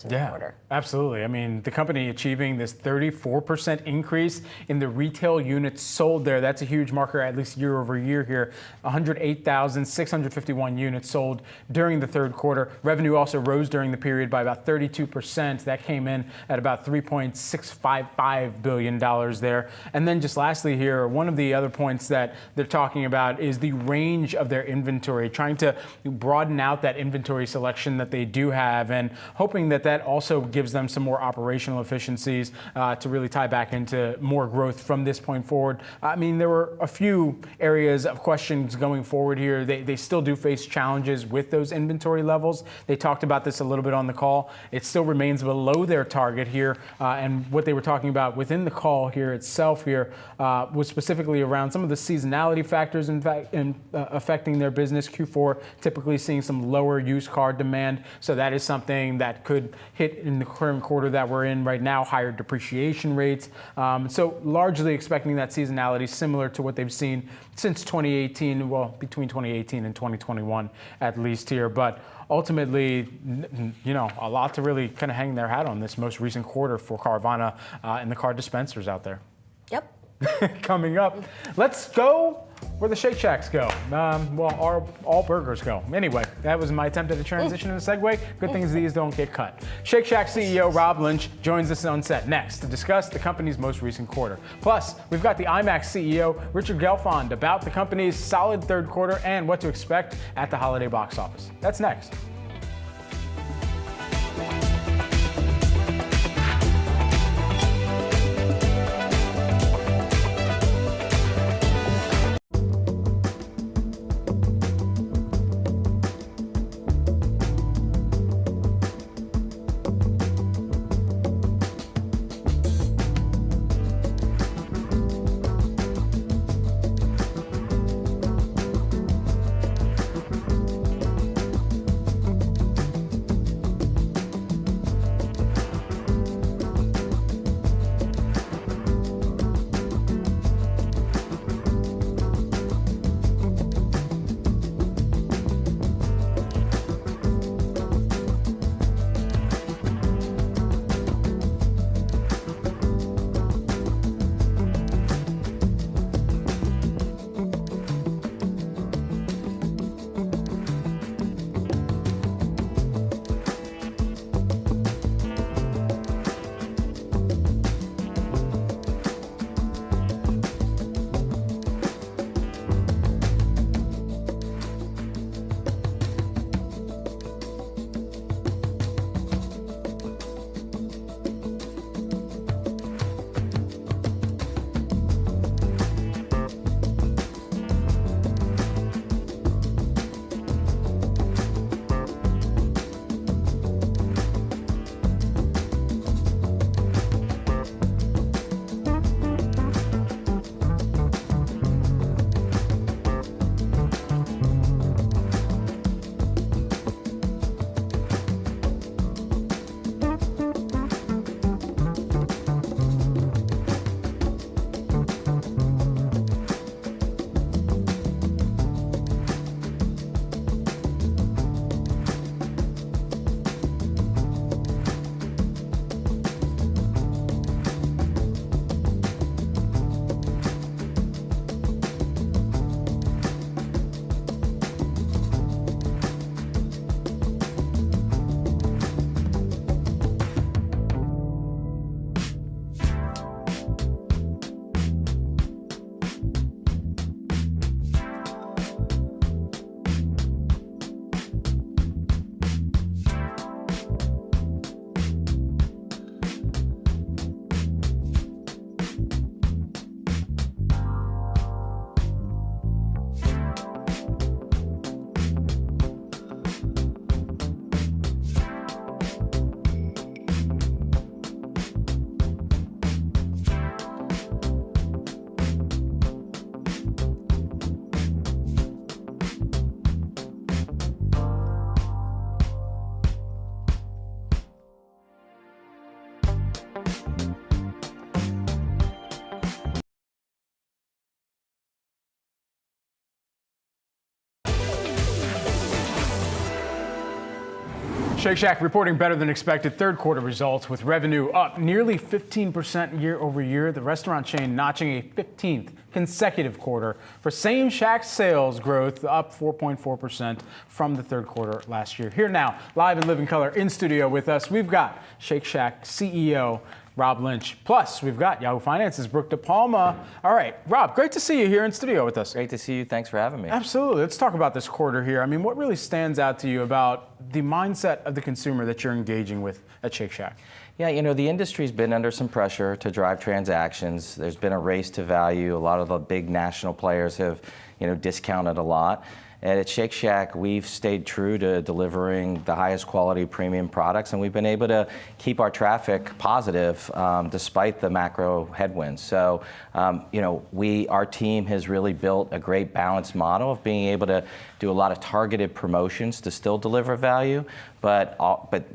the quarter. Absolutely. I mean, the company achieving this 34% increase in the retail units sold there. That's a huge marker, at least year over year here. 108,651 units sold during the third quarter. Revenue also rose during the period by about 32%. That came in at about $3.655 billion there. And then just lastly here, one of the other points that they're talking about is the range of their inventory, trying to broaden out that inventory selection that they do have, and hoping that that also gives them some more operational efficiencies to really tie back into more growth from this point forward. I mean, there were a few areas of questions going forward here. They still do face challenges with those inventory levels. They talked about this a little bit on the call. It still remains below their target here, and what they were talking about within the call here itself here was specifically around some of the seasonality factors factors affecting their business. Q4 typically seeing some lower used car demand, so that is something that could hit in the current quarter that we're in right now, higher depreciation rates. So largely expecting that seasonality similar to what they've seen since 2018, well, between 2018 and 2021 at least here. But ultimately, a lot to really kind of hang their hat on this most recent quarter for Carvana and the car dispensers out there. Yep. Coming up, let's go where the Shake Shacks go. All burgers go. Anyway, that was my attempt at a transition and a segue. Good things these don't get cut. Shake Shack CEO Rob Lynch joins us on set next to discuss the company's most recent quarter. Plus, we've got the IMAX CEO Richard Gelfond about the company's solid third quarter and what to expect at the holiday box office. That's next. Shake Shack reporting better than expected third quarter results with revenue up nearly 15% year over year. The restaurant chain notching a 15th consecutive quarter for same Shack sales growth, up 4.4% from the third quarter last year. Here now, live and live in color in studio with us, we've got Shake Shack CEO Rob Lynch. Plus, we've got Yahoo Finance's Brooke DePalma. All right, Rob, great to see you here in studio with us. Great to see you. Thanks for having me. Absolutely. Let's talk about this quarter here. I mean, what really stands out to you about the mindset of the consumer that you're engaging with at Shake Shack? Yeah, you know, the industry's been under some pressure to drive transactions. There's been a race to value. A lot of the big national players have, discounted a lot. And at Shake Shack, we've stayed true to delivering the highest quality premium products, and we've been able to keep our traffic positive despite the macro headwinds. So, our team has really built a great balanced model of being able to do a lot of targeted promotions to still deliver value, but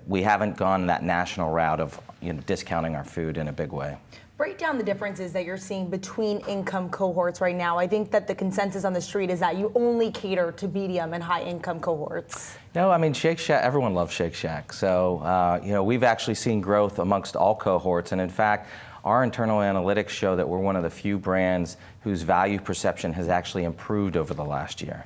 we haven't gone that national route of discounting our food in a big way. Break down the differences that you're seeing between income cohorts right now. I think that the consensus on the street is that you only cater to medium and high income cohorts. No, I mean, Shake Shack, everyone loves Shake Shack. So, we've actually seen growth amongst all cohorts. And in fact, our internal analytics show that we're one of the few brands whose value perception has actually improved over the last year.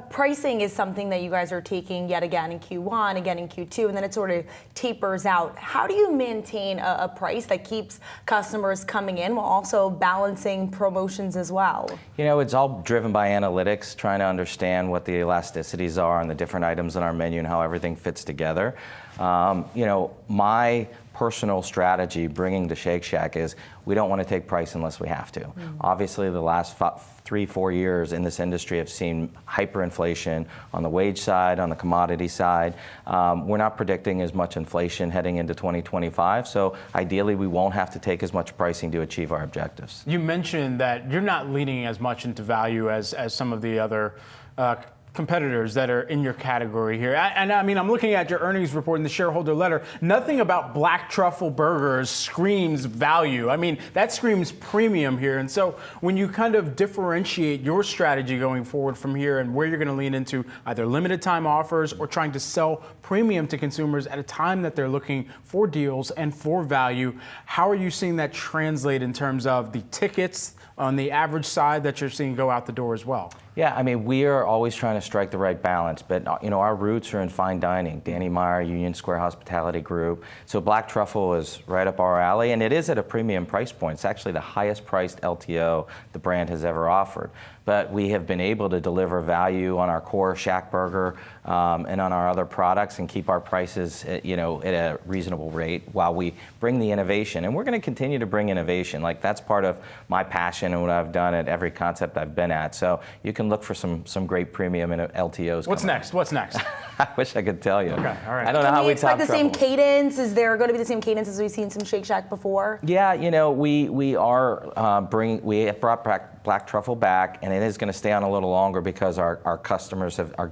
Pricing is something that you guys are taking yet again in Q1, again in Q2, and then it sort of tapers out. How do you maintain a price that keeps customers coming in while also balancing promotions as well? It's all driven by analytics, trying to understand what the elasticities are on the different items on our menu and how everything fits together. My personal strategy bringing to Shake Shack is we don't want to take price unless we have to. Mm-hmm. Obviously, the last 3-4 years in this industry have seen hyperinflation on the wage side, on the commodity side. We're not predicting as much inflation heading into 2025, so ideally we won't have to take as much pricing to achieve our objectives. You mentioned that you're not leaning as much into value as some of the other competitors that are in your category here. And I mean, I'm looking at your earnings report in the shareholder letter. Nothing about black truffle burgers screams value. I mean, that screams premium here. And so when you kind of differentiate your strategy going forward from here and where you're going to lean into either limited time offers or trying to sell premium to consumers at a time that they're looking for deals and for value, how are you seeing that translate in terms of the tickets on the average side that you're seeing go out the door as well? Yeah, I mean, we are always trying to strike the right balance, but our roots are in fine dining. Danny Meyer, Union Square Hospitality Group. So Black Truffle is right up our alley, and it is at a premium price point. It's actually the highest priced LTO the brand has ever offered. But we have been able to deliver value on our core Shack Burger and on our other products and keep our prices at a reasonable rate while we bring the innovation. And we're going to continue to bring innovation. Like, that's part of my passion and what I've done at every concept I've been at. So you can look for some great premium and LTOs. What's next? What's next? I wish I could tell you. Okay, all right. I don't know how we top expect the same cadence? Is there going to be the same cadence as we've seen some Shake Shack before? Yeah, we are we have brought back Black Truffle back, and it is going to stay on a little longer because our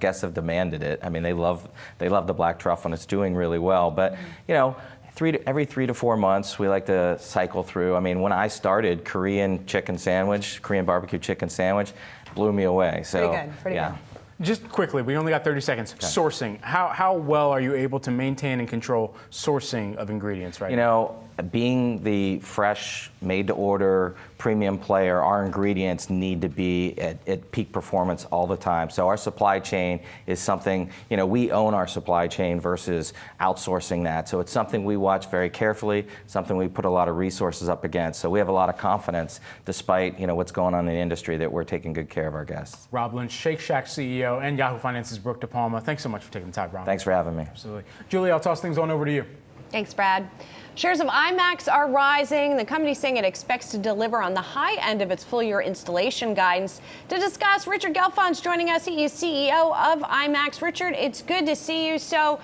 guests have demanded it. I mean, they love the Black Truffle, and it's doing really well. But every 3 to 4 months, we like to cycle through. I mean, when I started, Korean barbecue chicken sandwich, blew me away. So pretty good. Just quickly, we only got 30 seconds. Okay. Sourcing. How well are you able to maintain and control sourcing of ingredients right now? Being the fresh, made-to-order, premium player, our ingredients need to be at peak performance all the time. So our supply chain is something, we own our supply chain versus outsourcing that. So it's something we watch very carefully, something we put a lot of resources up against. So we have a lot of confidence, despite what's going on in the industry, that we're taking good care of our guests. Rob Lynch, Shake Shack CEO, and Yahoo Finance's Brooke DePalma. Thanks so much for taking the time, Rob. Thanks for having me. Absolutely. Julie, I'll toss things on over to you. Thanks, Brad. Shares of IMAX are rising. The company saying it expects to deliver on the high end of its full-year installation guidance. To discuss, Richard Gelfond's joining us. He is CEO of IMAX. Richard, it's good to see you. So,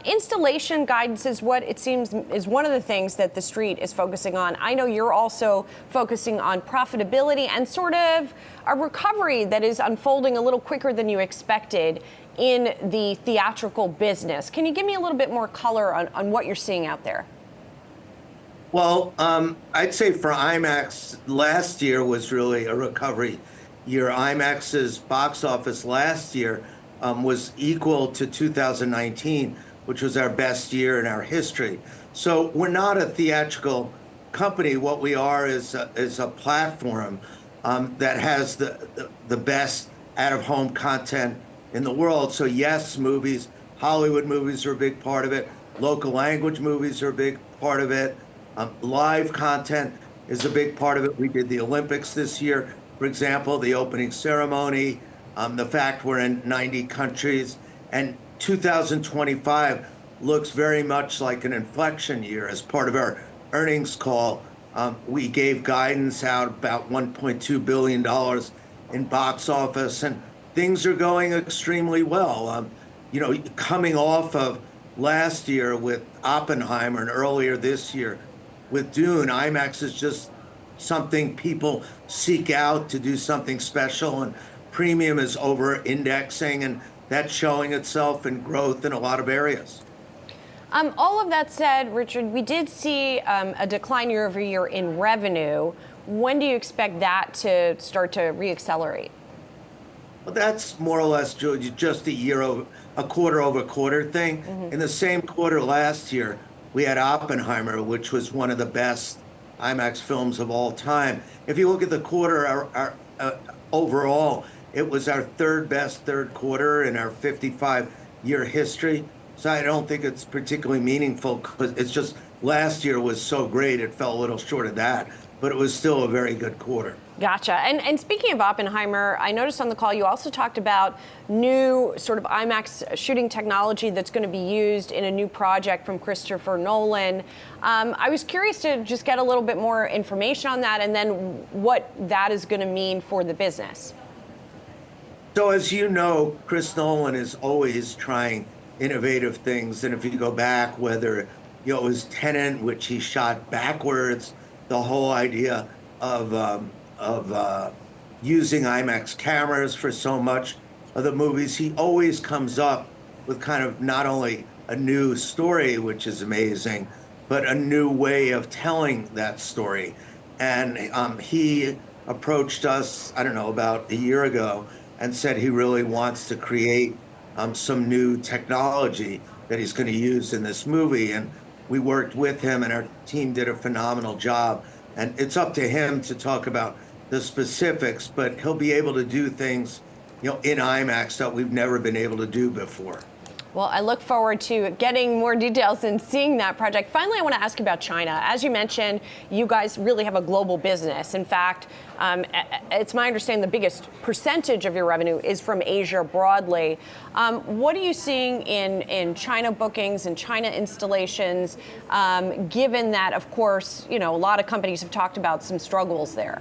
installation guidance is what it seems is one of the things that the street is focusing on. I know you're also focusing on profitability and sort of a recovery that is unfolding a little quicker than you expected in the theatrical business. Can you give me a little bit more color on what you're seeing out there? Well, I'd say for IMAX, last year was really a recovery year. IMAX's box office last year was equal to 2019, which was our best year in our history. So we're not a theatrical company. What we are is a platform that has the best out-of-home content in the world. So yes, movies, Hollywood movies are a big part of it. Local language movies are a big part of it. Live content is a big part of it. We did the Olympics this year, for example, the opening ceremony, the fact we're in 90 countries, and 2025 looks very much like an inflection year. As part of our earnings call, we gave guidance out about $1.2 billion in box office, and things are going extremely well. Coming off of last year with Oppenheimer and earlier this year with Dune, IMAX is just something people seek out to do something special, and premium is over-indexing, and that's showing itself in growth in a lot of areas. All of that said, Richard, we did see a decline year over year in revenue. When do you expect that to start to reaccelerate? Well, that's more or less just a quarter over quarter thing. In the same quarter last year, we had Oppenheimer, which was one of the best IMAX films of all time. If you look at the quarter, overall, it was our third best third quarter in our 55-year history. So I don't think it's particularly meaningful, because it's just last year was so great, it fell a little short of that, but it was still a very good quarter. Gotcha. And speaking of Oppenheimer, I noticed on the call you also talked about new sort of IMAX shooting technology that's going to be used in a new project from Christopher Nolan. I was curious to just get a little bit more information on that, and then what that is going to mean for the business. So as you know, Chris Nolan is always trying innovative things. And if you go back, whether it was Tenet, which he shot backwards, the whole idea of using IMAX cameras for so much of the movies, he always comes up with kind of not only a new story, which is amazing, but a new way of telling that story. And he approached us, I don't know, about a year ago, and said he really wants to create some new technology that he's going to use in this movie. And we worked with him, and our team did a phenomenal job. And it's up to him to talk about the specifics, but he'll be able to do things, in IMAX that we've never been able to do before. Well, I look forward to getting more details and seeing that project. Finally, I want to ask you about China. As you mentioned, you guys really have a global business. In fact, it's my understanding the biggest percentage of your revenue is from Asia broadly. What are you seeing in China bookings and China installations, given that, of course, a lot of companies have talked about some struggles there?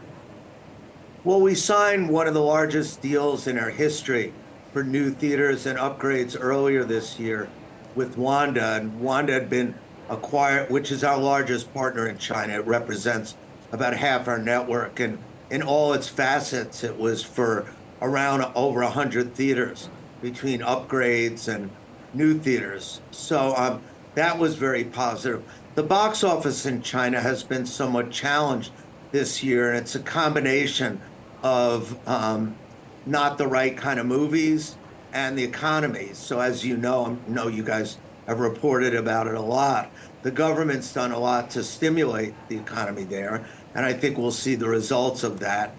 Well, we signed one of the largest deals in our history for new theaters and upgrades earlier this year with Wanda. And Wanda had been acquired, which is our largest partner in China. It represents about half our network. And in all its facets, it was for around over 100 theaters between upgrades and new theaters. So that was very positive. The box office in China has been somewhat challenged this year, and it's a combination of not the right kind of movies and the economy. So as you know you guys have reported about it a lot. The government's done a lot to stimulate the economy there, and I think we'll see the results of that,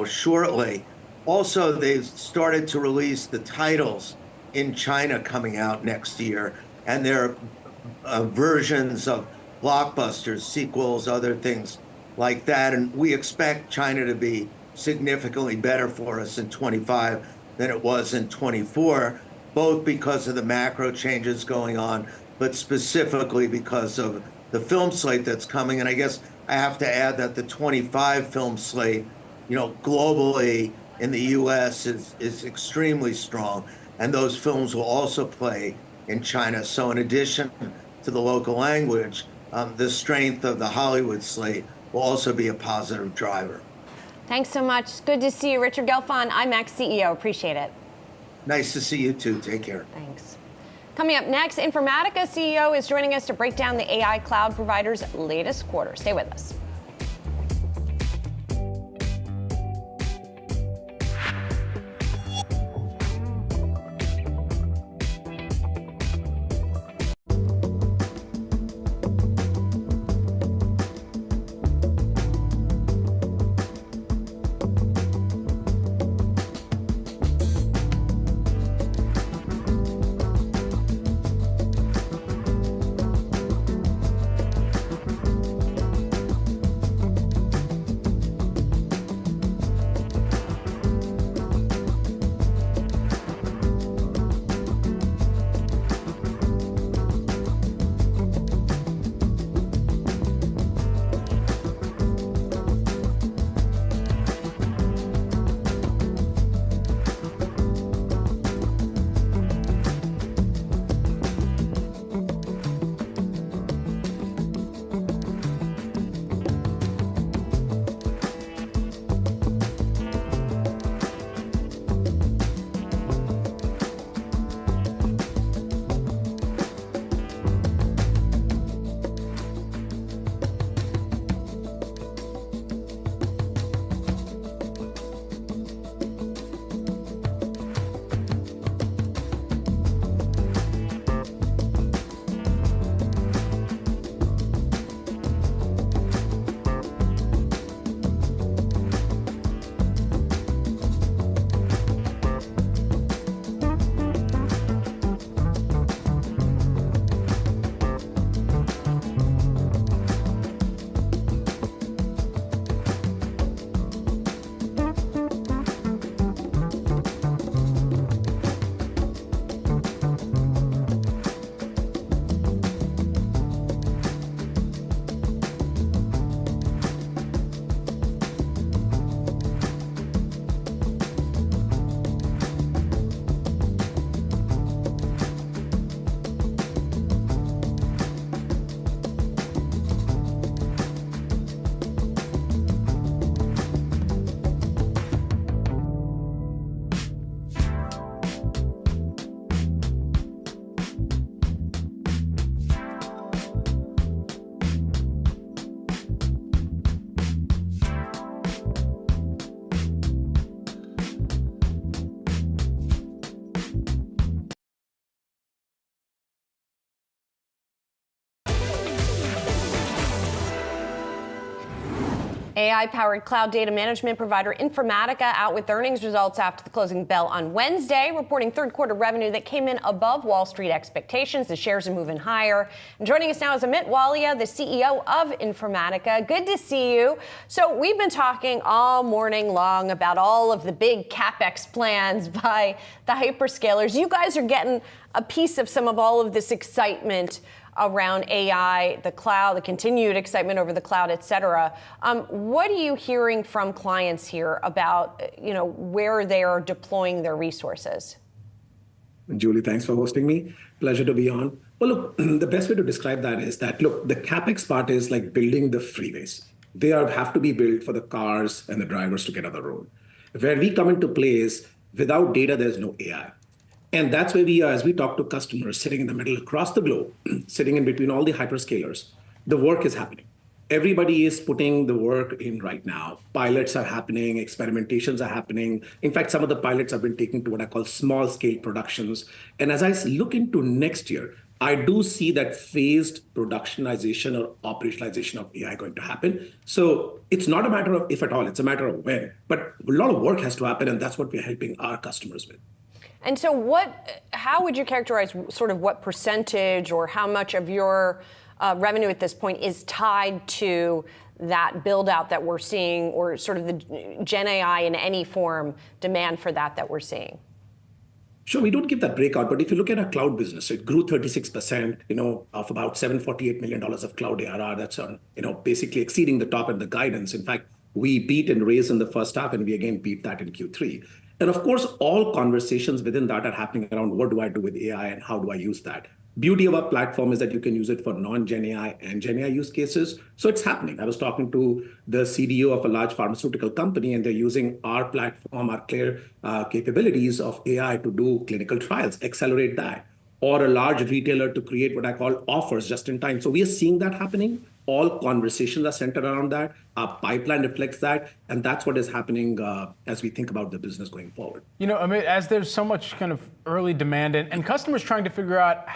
shortly. Also, they've started to release the titles in China coming out next year, and they're versions of blockbusters, sequels, other things like that. And we expect China to be significantly better for us in 25 than it was in 24, both because of the macro changes going on, but specifically because of the film slate that's coming. And I guess I have to add that the 25 film slate, globally in the US is extremely strong. And those films will also play in China. So in addition to the local language, the strength of the Hollywood slate will also be a positive driver. Thanks so much. Good to see you, Richard Gelfond, IMAX CEO. Appreciate it. Nice to see you too. Take care. Thanks. Coming up next, Informatica CEO is joining us to break down the AI cloud provider's latest quarter. Stay with us. AI-powered cloud data management provider Informatica out with earnings results after the closing bell on Wednesday, reporting third quarter revenue that came in above Wall Street expectations. The shares are moving higher. And joining us now is Amit Walia, the CEO of Informatica. Good to see you. So we've been talking all morning long about all of the big CapEx plans by the hyperscalers. You guys are getting a piece of some of all of this excitement around AI, the cloud, the continued excitement over the cloud, et cetera. What are you hearing from clients here about, where they are deploying their resources? Julie, thanks for hosting me. Pleasure to be on. Well, look, the best way to describe that is that, look, the CapEx part is like building the freeways. They have to be built for the cars and the drivers to get on the road. Where we come into play is without data, there's no AI. And that's where we are, as we talk to customers sitting in the middle across the globe, sitting in between all the hyperscalers, the work is happening. Everybody is putting the work in right now. Pilots are happening, experimentations are happening. In fact, some of the pilots have been taken to what I call small scale productions. And as I look into next year, I do see that phased productionization or operationalization of AI going to happen. So it's not a matter of if at all, it's a matter of when. But a lot of work has to happen, and that's what we're helping our customers with. And so how would you characterize sort of what percentage or how much of your revenue at this point is tied to that build out that we're seeing, or sort of the Gen AI in any form demand for that we're seeing? Sure, we don't give that breakout, but if you look at our cloud business, it grew 36%, of about $748 million of cloud ARR. That's on, basically exceeding the top end of the guidance. In fact, we beat and raised in the first half, and we again beat that in Q3. And of course, all conversations within that are happening around what do I do with AI and how do I use that? Beauty of our platform is that you can use it for non-Gen AI and Gen AI use cases. So it's happening. I was talking to the CDO of a large pharmaceutical company, and they're using our platform, our clear capabilities of AI to do clinical trials, accelerate that. Or a large retailer to create what I call offers just in time. So we are seeing that happening. All conversations are centered around that. Our pipeline reflects that. And that's what is happening as we think about the business going forward. Amit, as there's so much kind of early demand and customers trying to figure out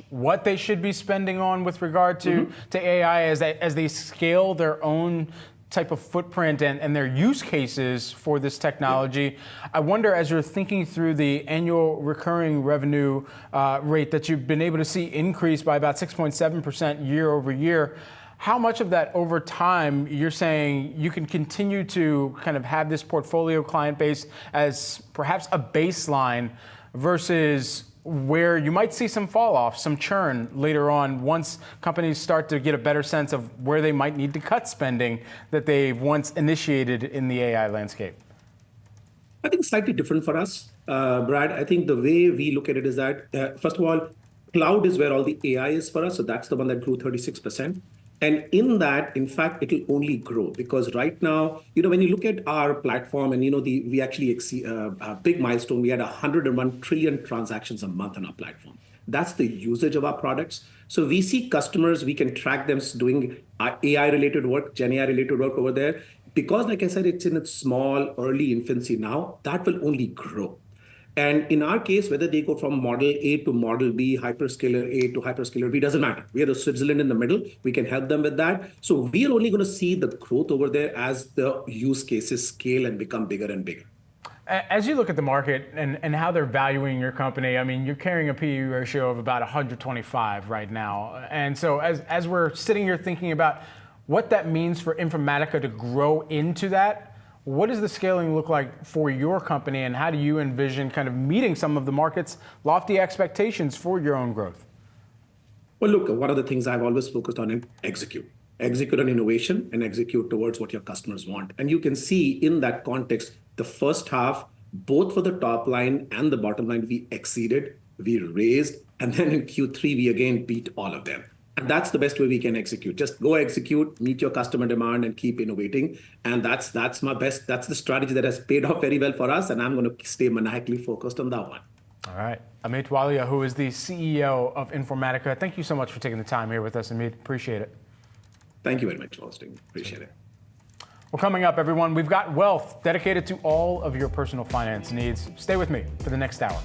what they should be spending on with regard to AI as they scale their own type of footprint and their use cases for this technology. I wonder, as you're thinking through the annual recurring revenue rate that you've been able to see increase by about 6.7% year over year, how much of that over time you're saying you can continue to kind of have this portfolio client base as perhaps a baseline versus where you might see some fall off, some churn later on once companies start to get a better sense of where they might need to cut spending that they've once initiated in the AI landscape? I think slightly different for us, Brad. I think the way we look at it is that, first of all, cloud is where all the AI is for us. So that's the one that grew 36%. And in that, in fact, it will only grow because right now, when you look at our platform and, we actually exceed a big milestone. We had 101 trillion transactions a month on our platform. That's the usage of our products. So we see customers, we can track them doing AI-related work, Gen AI-related work over there. Because, like I said, it's in its small, early infancy now, that will only grow. And in our case, whether they go from model A to model B, hyperscaler A to hyperscaler B, doesn't matter. We are the Switzerland in the middle. We can help them with that. So we are only going to see the growth over there as the use cases scale and become bigger and bigger. As you look at the market and how they're valuing your company, I mean, you're carrying a PE ratio of about 125 right now. And so as we're sitting here thinking about what that means for Informatica to grow into that, what does the scaling look like for your company, and how do you envision kind of meeting some of the market's lofty expectations for your own growth? Well, look, one of the things I've always focused on is execute. Execute on innovation and execute towards what your customers want. And you can see in that context, the first half, both for the top line and the bottom line, we exceeded, we raised, and then in Q3, we again beat all of them. And that's the best way we can execute. Just go execute, meet your customer demand, and keep innovating. And that's the strategy that has paid off very well for us. And I'm going to stay maniacally focused on that one. All right. Amit Walia, who is the CEO of Informatica. Thank you so much for taking the time here with us, Amit. Appreciate it. Thank you very much for hosting. Appreciate it. Well, coming up, everyone, we've got wealth dedicated to all of your personal finance needs. Stay with me for the next hour.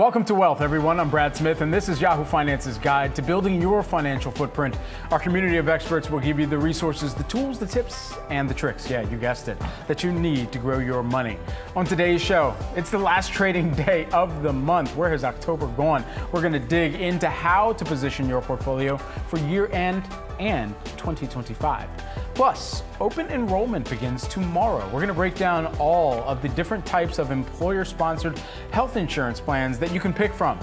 Welcome to Wealth, everyone. I'm Brad Smith, and this is Yahoo Finance's guide to building your financial footprint. Our community of experts will give you the resources, the tools, the tips, and the tricks, yeah, you guessed it, that you need to grow your money. On today's show, it's the last trading day of the month. Where has October gone? We're going to dig into how to position your portfolio for year-end and 2025. Plus, open enrollment begins tomorrow. We're going to break down all of the different types of employer-sponsored health insurance plans that you can pick from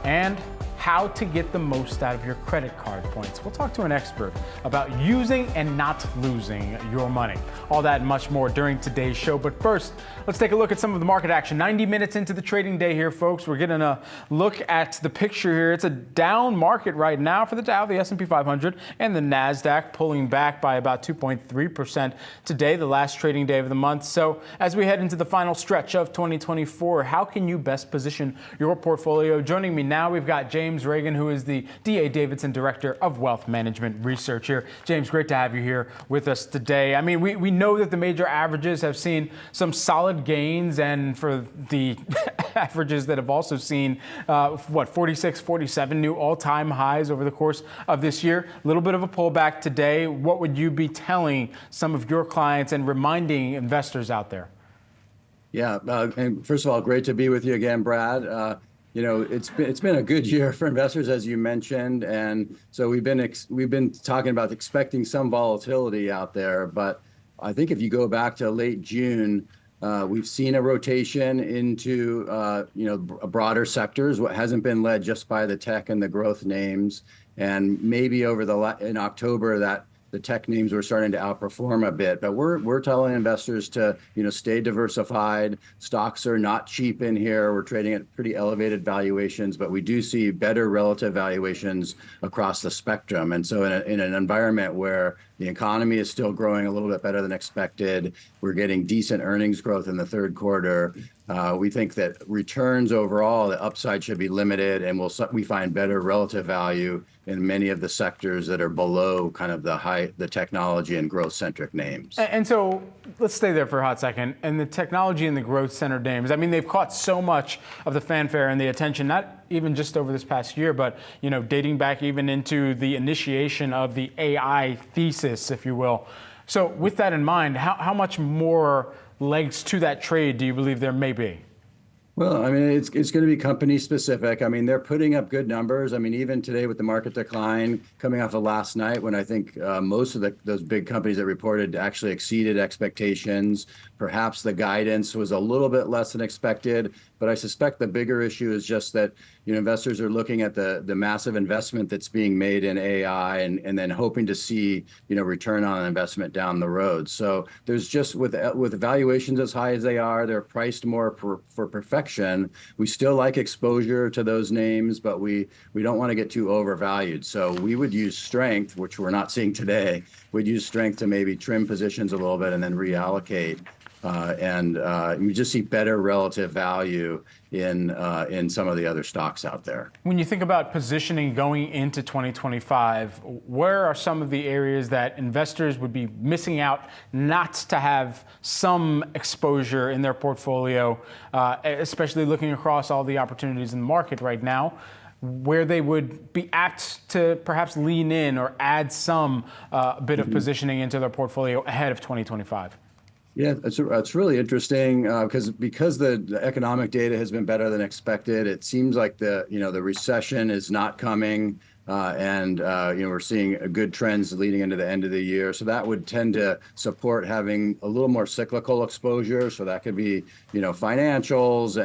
and how to get the most out of your credit card points. We'll talk to an expert about using and not losing your money. All that and much more during today's show. But first, let's take a look at some of the market action. 90 minutes into the trading day here, folks. We're getting a look at the picture here. It's a down market right now for the Dow, the S&P 500, and the NASDAQ pulling back by about 2.3% today, the last trading day of the month. So as we head into the final stretch of 2024, how can you best position your portfolio? Joining me now, we've got James Reagan, who is the D.A. Davidson Director of Wealth Management Research here. James, great to have you here with us today. I mean, we know that the major averages have seen some solid gains, and for the averages that have also seen, 46, 47 new all-time highs over the course of this year. A little bit of a pullback today. What would you be telling some of your clients and reminding investors out there? Yeah, and first of all, great to be with you again, Brad. You know, it's been a good year for investors, as you mentioned, and so we've been talking about expecting some volatility out there. But I think if you go back to late June, we've seen a rotation into broader sectors. What hasn't been led just by the tech and the growth names, and maybe in October that the tech names were starting to outperform a bit. But we're telling investors to stay diversified. Stocks are not cheap in here. We're trading at pretty elevated valuations, but we do see better relative valuations across the spectrum. And so in an environment where the economy is still growing a little bit better than expected, we're getting decent earnings growth in the third quarter. We think that returns overall, the upside should be limited, and we find better relative value in many of the sectors that are below kind of the technology and growth-centric names. And so let's stay there for a hot second. And the technology and the growth-centered names, I mean, they've caught so much of the fanfare and the attention, not even just over this past year, but dating back even into the initiation of the AI thesis, if you will. So with that in mind, how much more legs to that trade do you believe there may be? Well, I mean, it's going to be company specific. I mean, they're putting up good numbers. I mean, even today with the market decline coming off of last night, when I think most of those big companies that reported actually exceeded expectations. Perhaps the guidance was a little bit less than expected, but I suspect the bigger issue is just that investors are looking at the massive investment that's being made in AI and then hoping to see return on investment down the road. So there's just with valuations as high as they are, they're priced more for perfection. We still like exposure to those names, but we don't want to get too overvalued. So we would use strength, which we're not seeing today. We'd use strength to maybe trim positions a little bit and then reallocate. And you just see better relative value in some of the other stocks out there. When you think about positioning going into 2025, where are some of the areas that investors would be missing out not to have some exposure in their portfolio, especially looking across all the opportunities in the market right now, where they would be apt to perhaps lean in or add some bit of positioning into their portfolio ahead of 2025? Yeah, it's really interesting because the economic data has been better than expected. It seems like the recession is not coming, and we're seeing good trends leading into the end of the year. So that would tend to support having a little more cyclical exposure. So that could be financials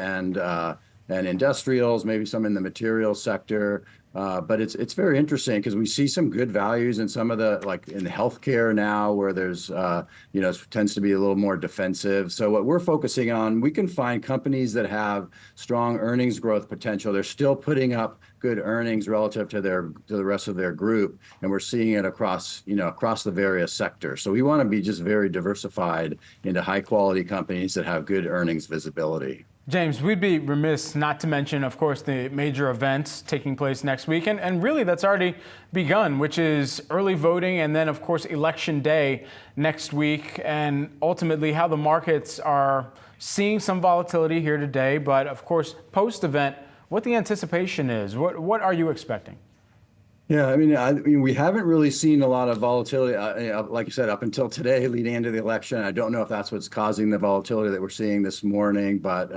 and industrials, maybe some in the materials sector. But it's very interesting because we see some good values in some of like in healthcare now, where there's tends to be a little more defensive. So what we're focusing on, we can find companies that have strong earnings growth potential. They're still putting up good earnings relative to the rest of their group, and we're seeing it across the various sectors. So we want to be just very diversified into high quality companies that have good earnings visibility. James, we'd be remiss not to mention, of course, the major events taking place next week. And really, that's already begun, which is early voting and then, of course, Election Day next week. And ultimately, how the markets are seeing some volatility here today. But, of course, post-event, what the anticipation is. What are you expecting? Yeah, I mean, we haven't really seen a lot of volatility, like you said, up until today, leading into the election. I don't know if that's what's causing the volatility that we're seeing this morning, but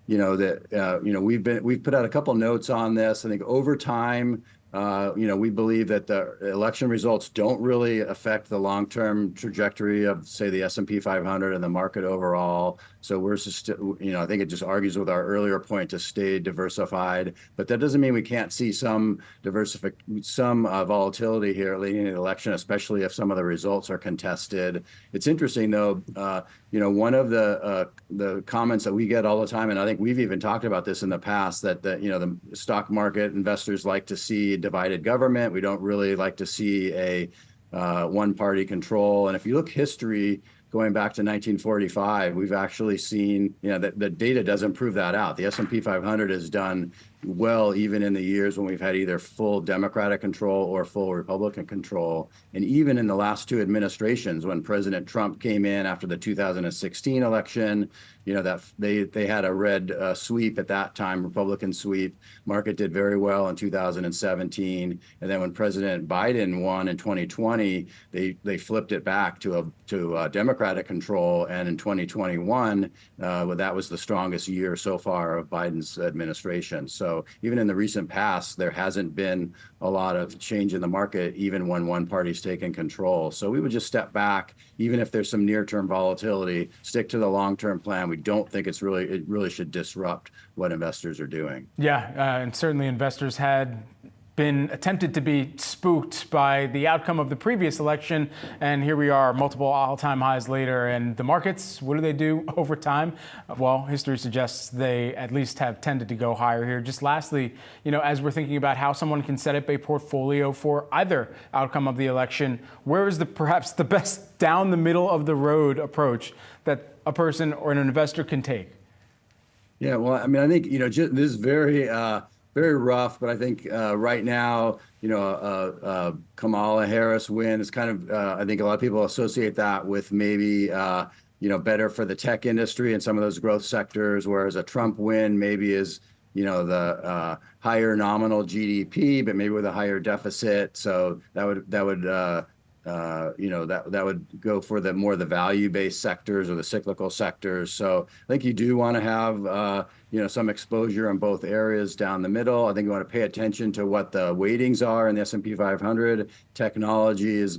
we've put out a couple notes on this. I think over time, we believe that the election results don't really affect the long-term trajectory of, say, the S&P 500 and the market overall. So we're just, I think it just argues with our earlier point to stay diversified. But that doesn't mean we can't see some volatility here leading into the election, especially if some of the results are contested. It's interesting, though. One of the comments that we get all the time, and I think we've even talked about this in the past, that the stock market investors like to see divided government. We don't really like to see a one-party control. And if you look history, going back to 1945, we've actually seen, that the data doesn't prove that out. The S&P 500 has done well, even in the years when we've had either full Democratic control or full Republican control. And even in the last two administrations, when President Trump came in after the 2016 election, that they had a red sweep at that time, Republican sweep. Market did very well in 2017, and then when President Biden won in 2020, they flipped it back to Democratic control, and in 2021, that was the strongest year so far of Biden's administration. So even in the recent past, there hasn't been a lot of change in the market, even when one party's taken control. So we would just step back, even if there's some near-term volatility, stick to the long-term plan. We don't think it really should disrupt what investors are doing. Yeah, and certainly investors had been attempted to be spooked by the outcome of the previous election, and here we are, multiple all-time highs later. And the markets, what do they do over time? Well, history suggests they at least have tended to go higher here. Just lastly, as we're thinking about how someone can set up a portfolio for either outcome of the election, where is perhaps the best down the middle of the road approach that a person or an investor can take? Yeah, well, I mean, I think this is very rough, but I think right now, Kamala Harris win is kind of, I think a lot of people associate that with maybe, better for the tech industry and some of those growth sectors, whereas a Trump win maybe is, the higher nominal GDP, but maybe with a higher deficit. So that would go for the value-based sectors or the cyclical sectors. So I think you do want to have some exposure in both areas down the middle. I think you want to pay attention to what the weightings are in the S&P 500. Technology is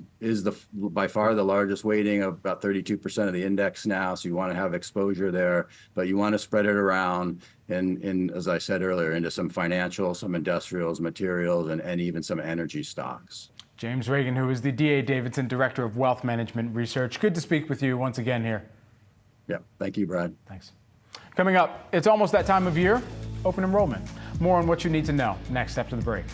by far the largest weighting, of about 32% of the index now. So you want to have exposure there, but you want to spread it around in, as I said earlier, into some financial, some industrials, materials, and even some energy stocks. James Reagan, who is the D.A. Davidson Director of Wealth Management Research. Good to speak with you once again here. Yeah, thank you, Brad. Thanks. Coming up, it's almost that time of year, open enrollment. More on what you need to know next after the break.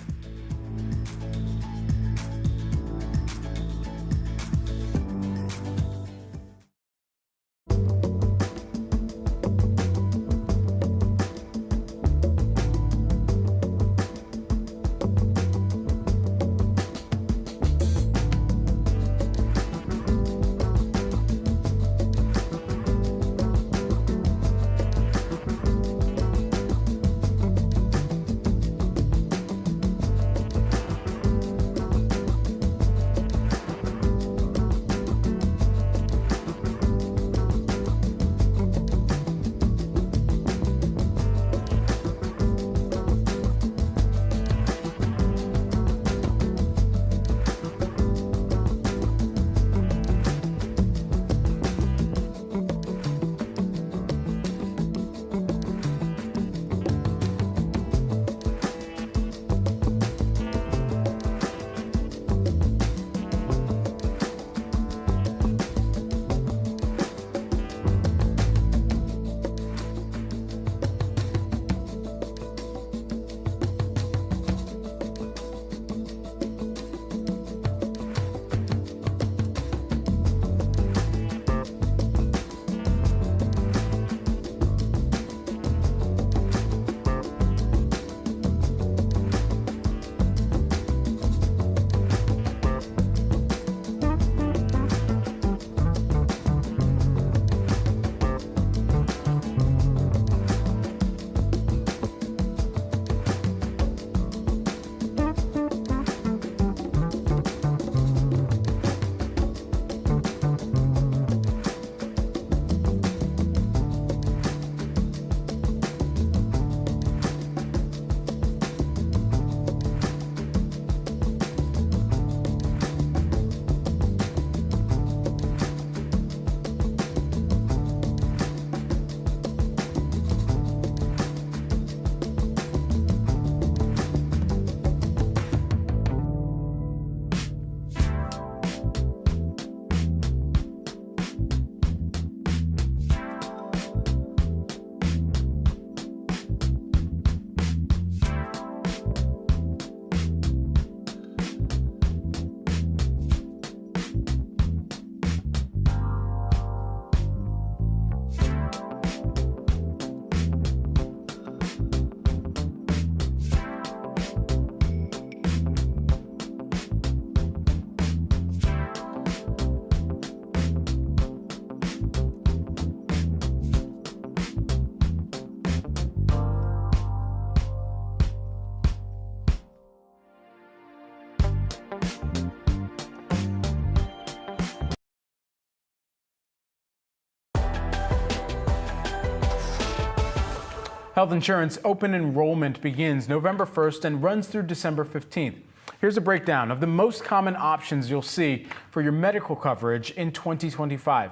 Health insurance open enrollment begins November 1st and runs through December 15th. Here's a breakdown of the most common options you'll see for your medical coverage in 2025.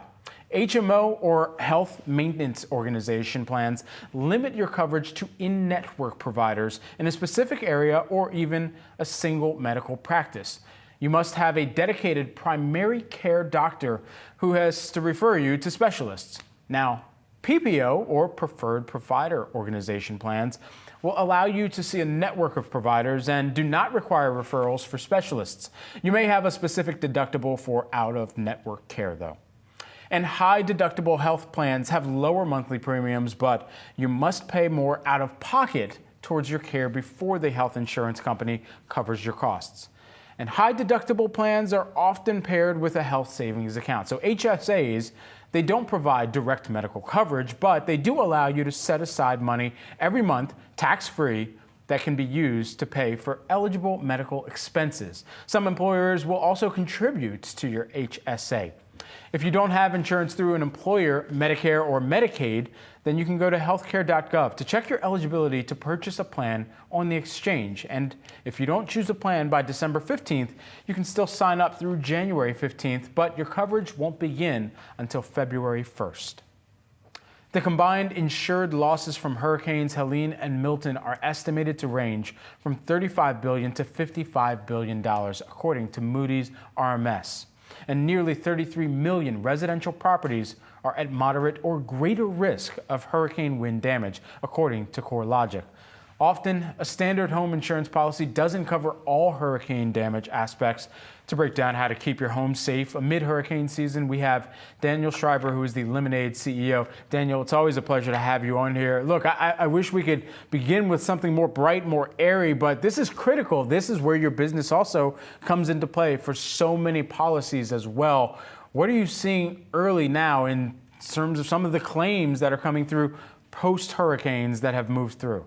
HMO or health maintenance organization plans limit your coverage to in-network providers in a specific area or even a single medical practice. You must have a dedicated primary care doctor who has to refer you to specialists. Now, PPO or preferred provider organization plans will allow you to see a network of providers and do not require referrals for specialists. You may have a specific deductible for out-of-network care, though. And high deductible health plans have lower monthly premiums, but you must pay more out of pocket towards your care before the health insurance company covers your costs. And high deductible plans are often paired with a health savings account. So HSAs, they don't provide direct medical coverage, but they do allow you to set aside money every month, tax-free, that can be used to pay for eligible medical expenses. Some employers will also contribute to your HSA. If you don't have insurance through an employer, Medicare or Medicaid, then you can go to healthcare.gov to check your eligibility to purchase a plan on the exchange. And if you don't choose a plan by December 15th, you can still sign up through January 15th, but your coverage won't begin until February 1st. The combined insured losses from hurricanes Helene and Milton are estimated to range from $35 billion to $55 billion, according to Moody's RMS. And nearly 33 million residential properties are at moderate or greater risk of hurricane wind damage, according to CoreLogic. Often, a standard home insurance policy doesn't cover all hurricane damage aspects. To break down how to keep your home safe amid hurricane season, we have Daniel Schreiber, who is the Lemonade CEO. Daniel, it's always a pleasure to have you on here. Look, I wish we could begin with something more bright, more airy, but this is critical. This is where your business also comes into play for so many policies as well. What are you seeing early now in terms of some of the claims that are coming through post-hurricanes that have moved through?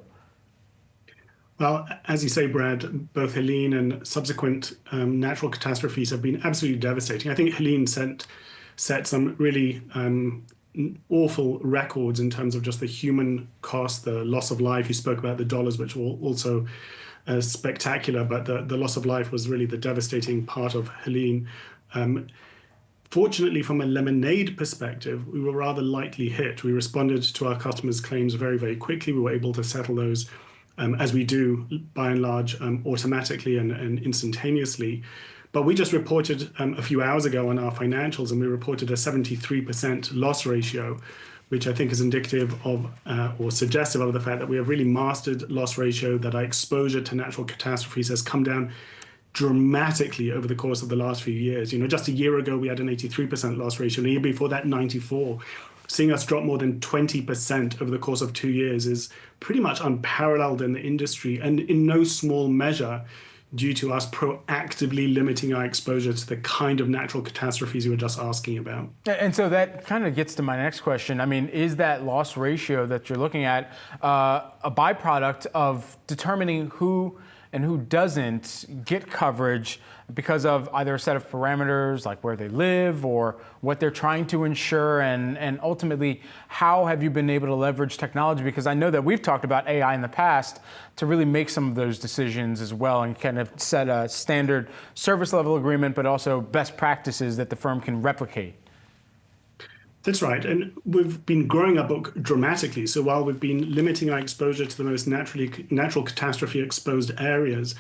Well, as you say, Brad, both Helene and subsequent natural catastrophes have been absolutely devastating. I think Helene set some really awful records in terms of just the human cost, the loss of life. You spoke about the dollars, which were also spectacular, but the loss of life was really the devastating part of Helene. Fortunately, from a Lemonade perspective, we were rather lightly hit. We responded to our customers' claims very, very quickly. We were able to settle those as we do, by and large, automatically and instantaneously. But we just reported a few hours ago on our financials, and we reported a 73% loss ratio, which I think is indicative of or suggestive of the fact that we have really mastered loss ratio, that our exposure to natural catastrophes has come down dramatically over the course of the last few years. You know, just a year ago, we had an 83% loss ratio, and the year before that, 94%. Seeing us drop more than 20% over the course of 2 years is pretty much unparalleled in the industry, and in no small measure due to us proactively limiting our exposure to the kind of natural catastrophes you were just asking about. And so that kind of gets to my next question. I mean, is that loss ratio that you're looking at a byproduct of determining who and who doesn't get coverage because of either a set of parameters like where they live or what they're trying to insure, and ultimately how have you been able to leverage technology? Because I know that we've talked about AI in the past to really make some of those decisions as well and kind of set a standard service level agreement, but also best practices that the firm can replicate. That's right. And we've been growing our book dramatically. So while we've been limiting our exposure to the most natural catastrophe exposed areas,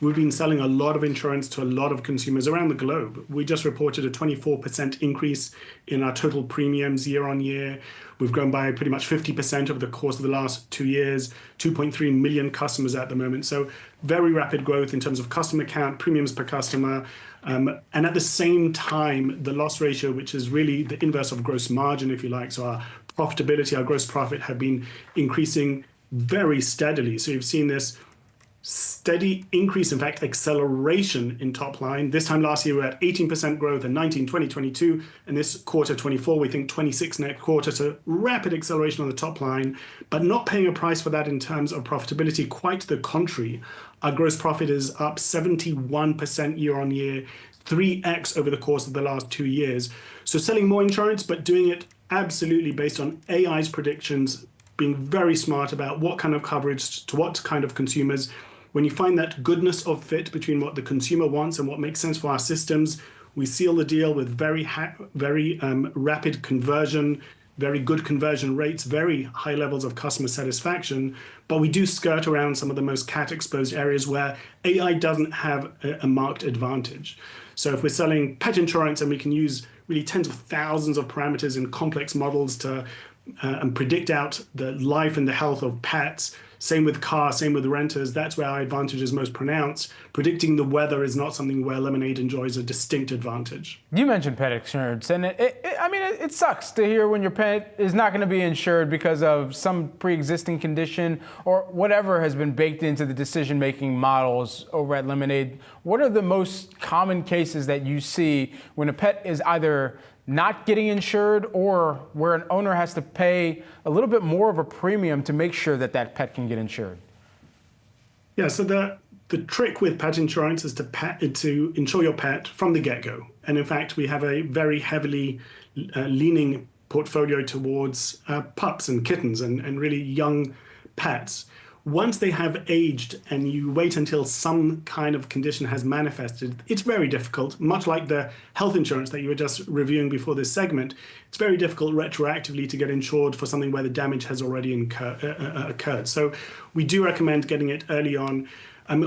we've been selling a lot of insurance to a lot of consumers around the globe. We just reported a 24% increase in our total premiums year on year. We've grown by pretty much 50% over the course of the last 2 years, 2.3 million customers at the moment. So very rapid growth in terms of customer count, premiums per customer. And at the same time, the loss ratio, which is really the inverse of gross margin, if you like, so our profitability, our gross profit have been increasing very steadily. So you've seen this steady increase, in fact, acceleration in top line. This time last year, we were at 18% growth, and 19, 20, 22, and this quarter, 24, we think 26 next quarter. So rapid acceleration on the top line, but not paying a price for that in terms of profitability. Quite the contrary. Our gross profit is up 71% year on year, 3x over the course of the last 2 years. So selling more insurance, but doing it absolutely based on AI's predictions, being very smart about what kind of coverage to what kind of consumers. When you find that goodness of fit between what the consumer wants and what makes sense for our systems, we seal the deal with very rapid conversion, very good conversion rates, very high levels of customer satisfaction. But we do skirt around some of the most cat-exposed areas where AI doesn't have a marked advantage. So if we're selling pet insurance and we can use really tens of thousands of parameters in complex models to predict out the life and the health of pets, same with cars, same with renters, that's where our advantage is most pronounced. Predicting the weather is not something where Lemonade enjoys a distinct advantage. You mentioned pet insurance, and it sucks to hear when your pet is not going to be insured because of some pre-existing condition or whatever has been baked into the decision-making models over at Lemonade. What are the most common cases that you see when a pet is either not getting insured or where an owner has to pay a little bit more of a premium to make sure that that pet can get insured? Yeah, so the trick with pet insurance is to insure your pet from the get-go. And in fact, we have a very heavily leaning portfolio towards pups and kittens and really young pets. Once they have aged and you wait until some kind of condition has manifested, it's very difficult, much like the health insurance that you were just reviewing before this segment. It's very difficult retroactively to get insured for something where the damage has already occurred. So we do recommend getting it early on.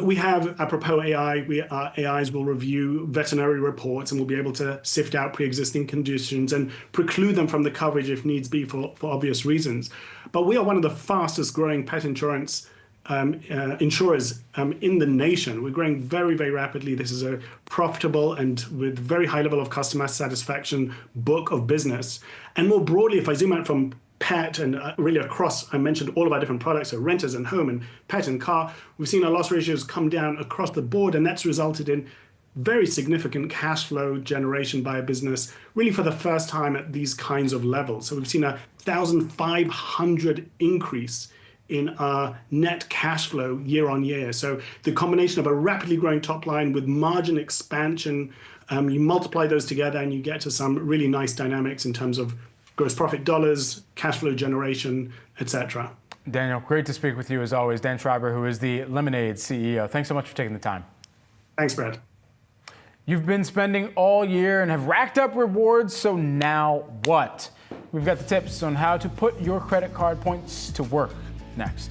We have, apropos AI, our AIs will review veterinary reports and we'll be able to sift out pre-existing conditions and preclude them from the coverage if needs be for obvious reasons. But we are one of the fastest growing pet insurance insurers in the nation. We're growing very, very rapidly. This is a profitable and with very high level of customer satisfaction book of business. And more broadly, if I zoom out from pet and really across, I mentioned all of our different products, so renters and home and pet and car, we've seen our loss ratios come down across the board, and that's resulted in very significant cash flow generation by a business, really for the first time at these kinds of levels. So we've seen a 1,500 increase in our net cash flow year on year. So the combination of a rapidly growing top line with margin expansion, you multiply those together and you get to some really nice dynamics in terms of gross profit dollars, cash flow generation, etc. Daniel, great to speak with you as always. Dan Schreiber, who is the Lemonade CEO. Thanks so much for taking the time. Thanks, Brad. You've been spending all year and have racked up rewards, so now what? We've got the tips on how to put your credit card points to work next.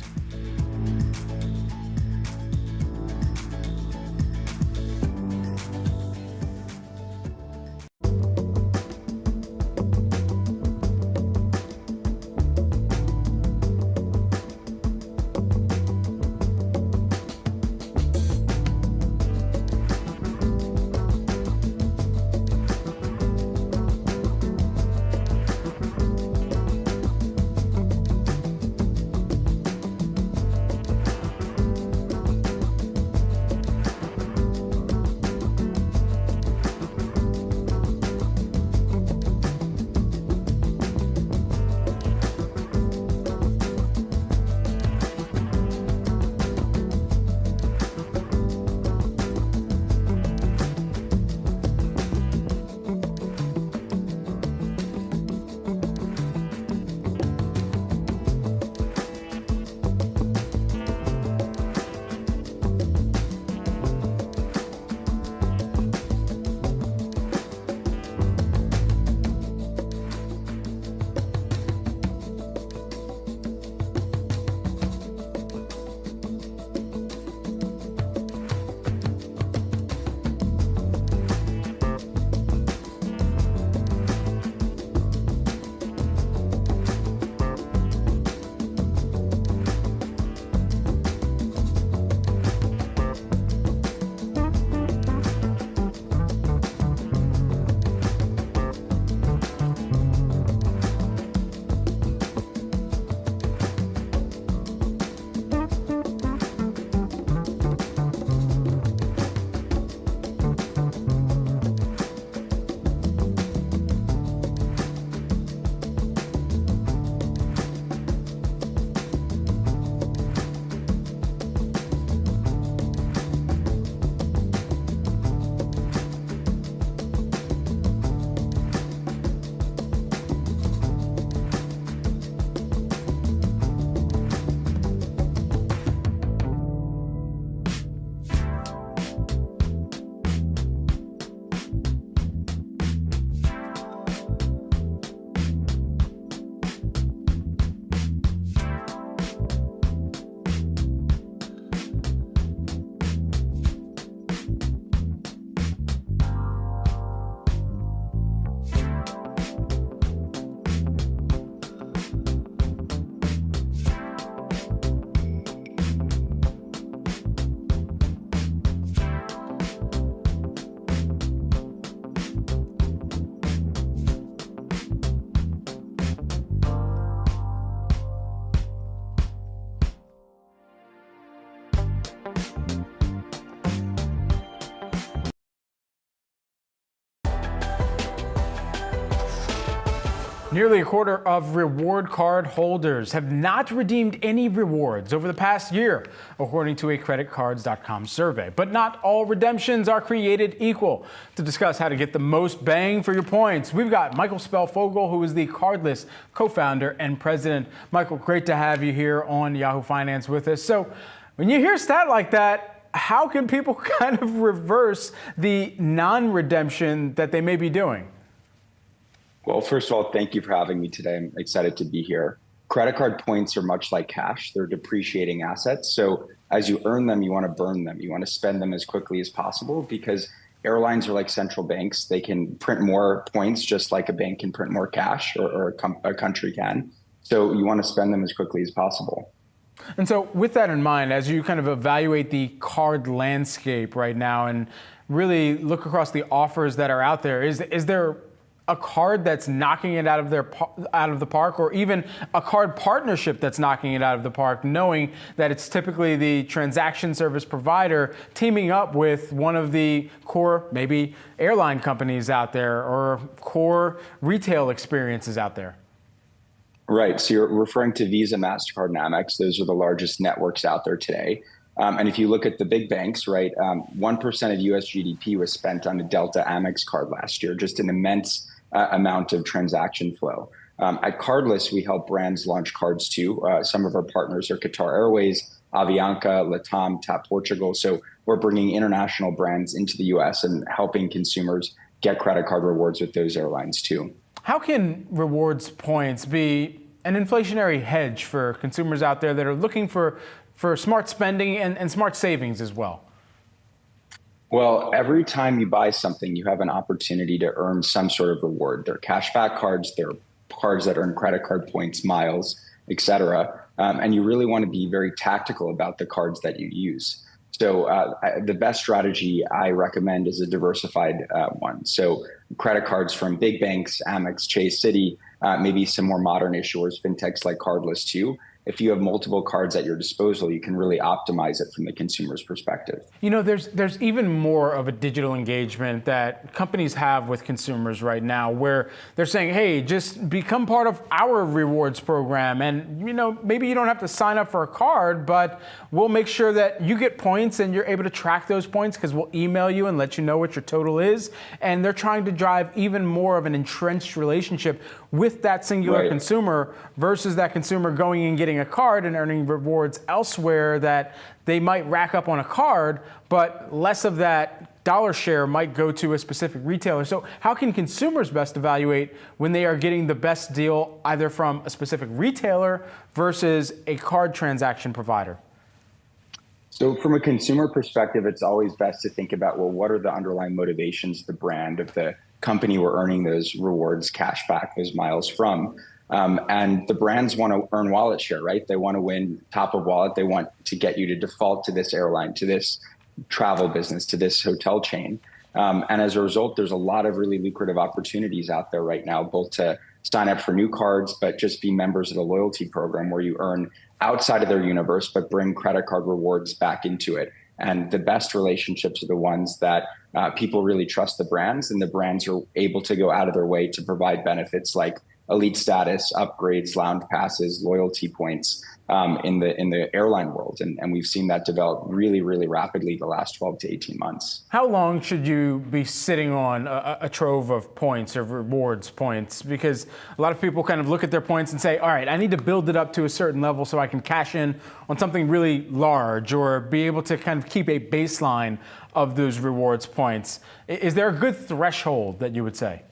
Nearly a quarter of reward card holders have not redeemed any rewards over the past year, according to a creditcards.com survey. But not all redemptions are created equal. To discuss how to get the most bang for your points, we've got Michael Spellfogel, who is the Cardless co-founder and president. Michael, great to have you here on Yahoo Finance with us. So when you hear a stat like that, how can people kind of reverse the non-redemption that they may be doing? Well, first of all, thank you for having me today. I'm excited to be here. Credit card points are much like cash. They're depreciating assets. So as you earn them, you want to burn them. You want to spend them as quickly as possible because airlines are like central banks. They can print more points just like a bank can print more cash or a country can. So you want to spend them as quickly as possible. And so with that in mind, as you kind of evaluate the card landscape right now and really look across the offers that are out there, is there a card that's knocking it out of the park, or even a card partnership that's knocking it out of the park, knowing that it's typically the transaction service provider teaming up with one of the core, maybe airline companies out there or core retail experiences out there? Right. So you're referring to Visa, MasterCard, and Amex. Those are the largest networks out there today. And if you look at the big banks, right, 1% of US GDP was spent on a Delta Amex card last year, just an immense amount of transaction flow. At Cardless, we help brands launch cards too. Some of our partners are Qatar Airways, Avianca, Latam, TAP Portugal. So we're bringing international brands into the US and helping consumers get credit card rewards with those airlines too. How can rewards points be an inflationary hedge for consumers out there that are looking for smart spending and smart savings as well? Well, every time you buy something, you have an opportunity to earn some sort of reward. They're cashback cards, they're cards that earn credit card points, miles, et cetera. And you really want to be very tactical about the cards that you use. So the best strategy I recommend is a diversified one. So credit cards from big banks, Amex, Chase, Citi, maybe some more modern issuers, fintechs like Cardless too. If you have multiple cards at your disposal, you can really optimize it from the consumer's perspective. You know, there's even more of a digital engagement that companies have with consumers right now where they're saying, hey, just become part of our rewards program. And, you know, maybe you don't have to sign up for a card, but we'll make sure that you get points and you're able to track those points because we'll email you and let you know what your total is. And they're trying to drive even more of an entrenched relationship with that singular consumer versus that consumer going and getting a card and earning rewards elsewhere that they might rack up on a card, but less of that dollar share might go to a specific retailer. So how can consumers best evaluate when they are getting the best deal either from a specific retailer versus a card transaction provider? So from a consumer perspective, it's always best to think about, well, what are the underlying motivations, the brand of the company we're earning those rewards, cash back, those miles from. And the brands want to earn wallet share, right? They want to win top of wallet. They want to get you to default to this airline, to this travel business, to this hotel chain. And as a result, there's a lot of really lucrative opportunities out there right now, both to sign up for new cards, but just be members of the loyalty program where you earn outside of their universe, but bring credit card rewards back into it. And the best relationships are the ones that people really trust the brands, and the brands are able to go out of their way to provide benefits like elite status, upgrades, lounge passes, loyalty points in the airline world. And we've seen that develop really, really rapidly the last 12 to 18 months. How long should you be sitting on a trove of points or rewards points? Because a lot of people kind of look at their points and say, all right, I need to build it up to a certain level so I can cash in on something really large or be able to kind of keep a baseline of those rewards points. Is there a good threshold that you would say?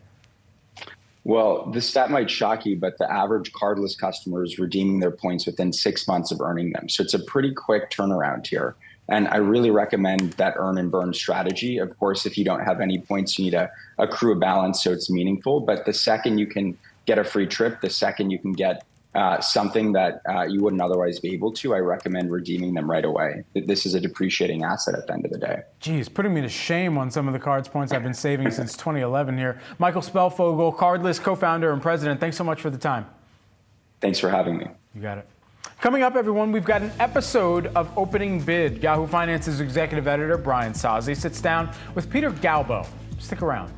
Well, this stat might shock you, but the average cardless customer is redeeming their points within 6 months of earning them. So it's a pretty quick turnaround here. And I really recommend that earn and burn strategy. Of course, if you don't have any points, you need to accrue a balance so it's meaningful. But the second you can get a free trip, the second you can get something that you wouldn't otherwise be able to, I recommend redeeming them right away. This is a depreciating asset at the end of the day. Geez, putting me to shame on some of the cards points I've been saving since 2011 here. Michael Spellfogel, Cardless co-founder and president. Thanks so much for the time. Thanks for having me. You got it. Coming up, everyone, we've got an episode of Opening Bid. Yahoo Finance's executive editor, Brian Sozzi, sits down with Peter Galbo. Stick around.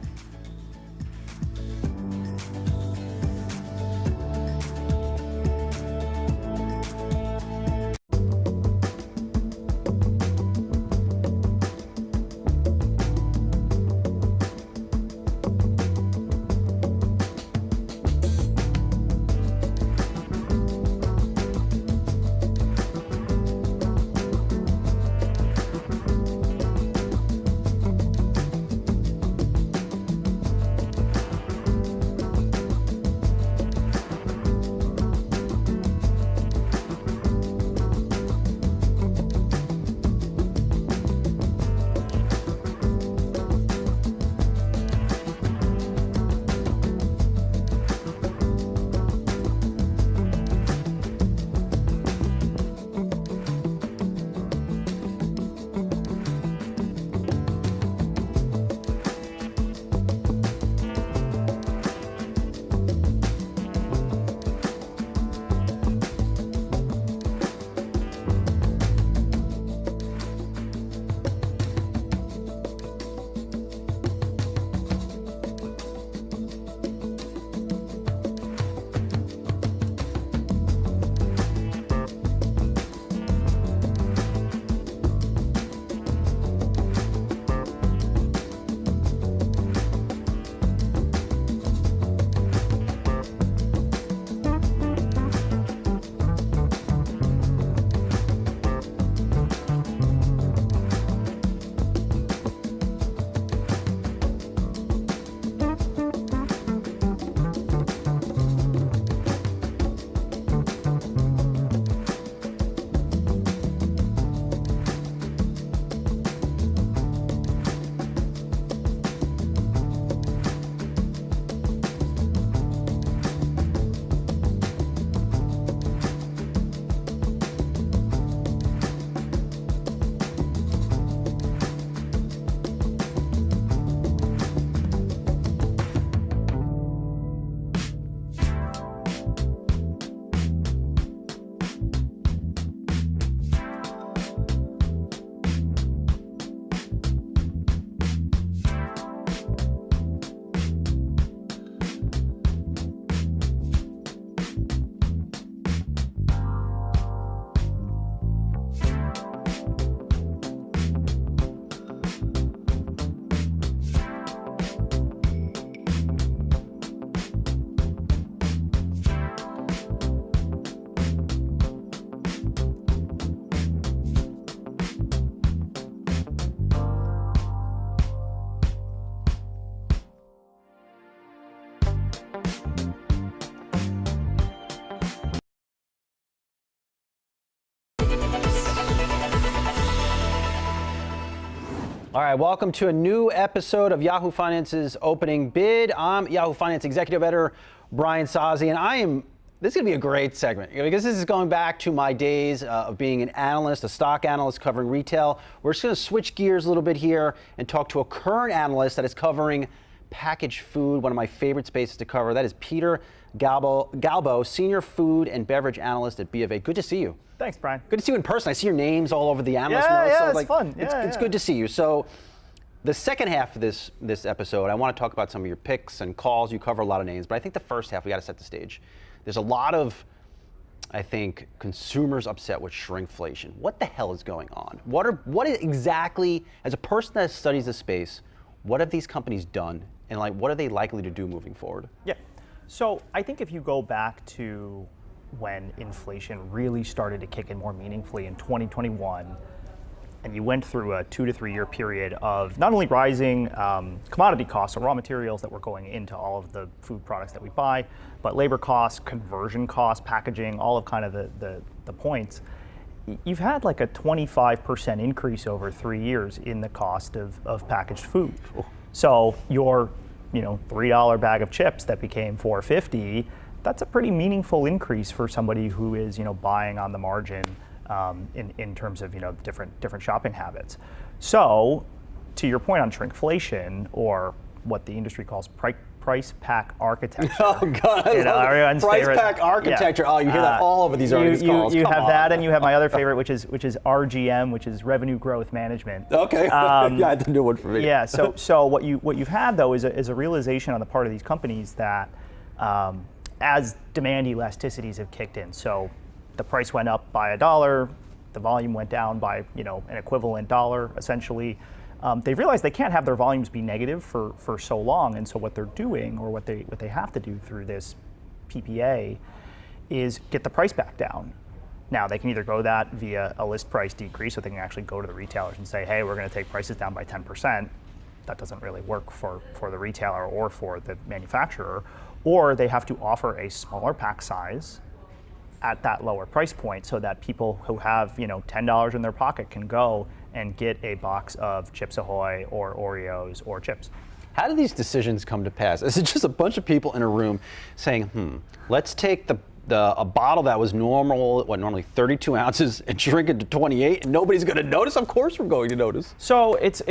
All right, welcome to a new episode of Yahoo Finance's Opening Bid. I'm Yahoo Finance Executive Editor Brian Sozzi, and this is going to be a great segment because this is going back to my days of being an analyst, a stock analyst covering retail. We're just going to switch gears a little bit here and talk to a current analyst that is covering packaged food, one of my favorite spaces to cover. That is Peter Galbo, Senior Food and Beverage Analyst at BofA. Good to see you. Thanks, Brian. Good to see you in person. I see your names all over the analyst notes. Yeah, So it's fun. It's good to see you. So the second half of this episode, I want to talk about some of your picks and calls. You cover a lot of names, but I think the first half, we got to set the stage. There's a lot of, I think, consumers upset with shrinkflation. What the hell is going on? What exactly, as a person that studies the space, what have these companies done, and what are they likely to do moving forward? Yeah. So I think if you go back to when inflation really started to kick in more meaningfully in 2021, and you went through a 2 to 3 year period of not only rising commodity costs or raw materials that were going into all of the food products that we buy, but labor costs, conversion costs, packaging, all of kind of the points. You've had like a 25% increase over 3 years in the cost of packaged food. So your $3 bag of chips that became $4.50, that's a pretty meaningful increase for somebody who is buying on the margin in terms of different shopping habits. So to your point on shrinkflation, or what the industry calls price pack architecture. Oh God, everyone's price favorite. pack architecture. Yeah. Oh, you hear that all over these earnings calls. You have that, and you have my other favorite, which is RGM, which is revenue growth management. Okay, yeah, it's a new one for me. Yeah. So what you've had though is a realization on the part of these companies that as demand elasticities have kicked in, so the price went up by $1, the volume went down by an equivalent dollar essentially. They realize they can't have their volumes be negative for so long, and so what they're doing, or what they have to do through this PPA, is get the price back down. Now they can either go that via a list price decrease, so they can actually go to the retailers and say, hey, we're going to take prices down by 10%. That doesn't really work for the retailer or for the manufacturer. Or they have to offer a smaller pack size at that lower price point, so that people who have $10 in their pocket can go and get a box of Chips Ahoy or Oreos or chips. How do these decisions come to pass? Is it just a bunch of people in a room saying, let's take a bottle that was normally 32 ounces and shrink it to 28, and nobody's going to notice? Of course we're going to notice. So it's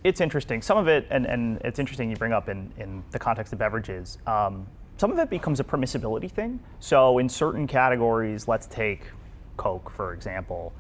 interesting. Some of it, and it's interesting you bring up in the context of beverages, some of it becomes a permissibility thing. So in certain categories, let's take Coke, for example,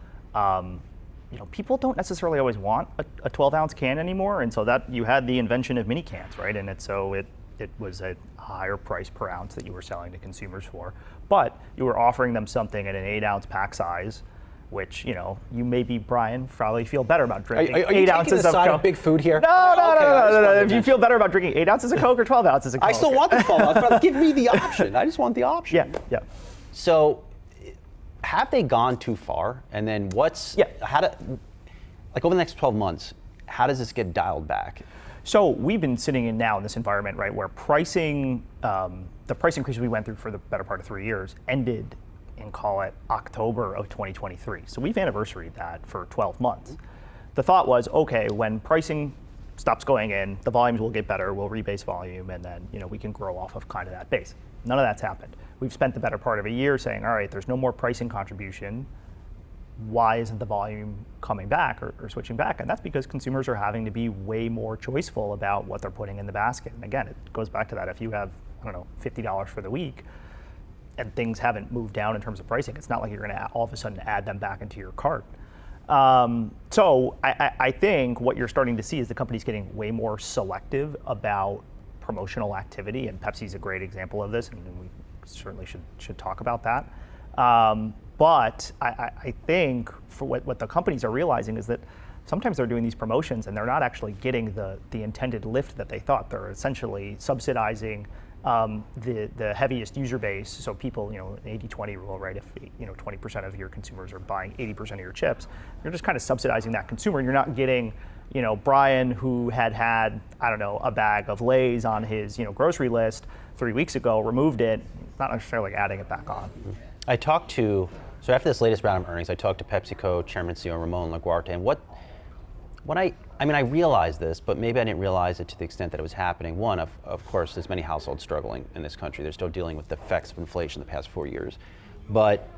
people don't necessarily always want a 12-ounce can anymore, and so that you had the invention of mini cans, right? And it was a higher price per ounce that you were selling to consumers for, but you were offering them something at an 8-ounce pack size, which you maybe, Brian, probably feel better about drinking. Are you 8 ounces the of side Coke. of big food here? No. If you feel better about drinking 8 ounces of Coke or 12 ounces of Coke. I still want the 12 ounces, but give me the option. I just want the option. Yeah. So, have they gone too far? And then over the next 12 months, how does this get dialed back? So we've been sitting in this environment, right, where pricing, the price increase we went through for the better part of 3 years ended in, call it, October of 2023. So we've anniversaried that for 12 months. The thought was, okay, when pricing stops going in, the volumes will get better, we'll rebase volume, and then we can grow off of kind of that base. None of that's happened. We've spent the better part of a year saying, all right, there's no more pricing contribution. Why isn't the volume coming back or switching back? And that's because consumers are having to be way more choiceful about what they're putting in the basket. And again, it goes back to that. If you have, $50 for the week, and things haven't moved down in terms of pricing, it's not like you're going to all of a sudden add them back into your cart. So I think what you're starting to see is the companies getting way more selective about promotional activity, and Pepsi's a great example of this, and we certainly should talk about that. But I think for what the companies are realizing is that sometimes they're doing these promotions and they're not actually getting the intended lift that they thought. They're essentially subsidizing the heaviest user base. So people, an 80-20 rule, right? If 20% of your consumers are buying 80% of your chips, you're just kind of subsidizing that consumer, and you're not getting Brian, who had a bag of Lay's on his grocery list 3 weeks ago, removed it, not necessarily adding it back on. So after this latest round of earnings, I talked to PepsiCo Chairman CEO Ramon Laguarta, and what I mean, I realize this, but maybe I didn't realize it to the extent that it was happening. One, of course, there's many households struggling in this country. They're still dealing with the effects of inflation the past 4 years. But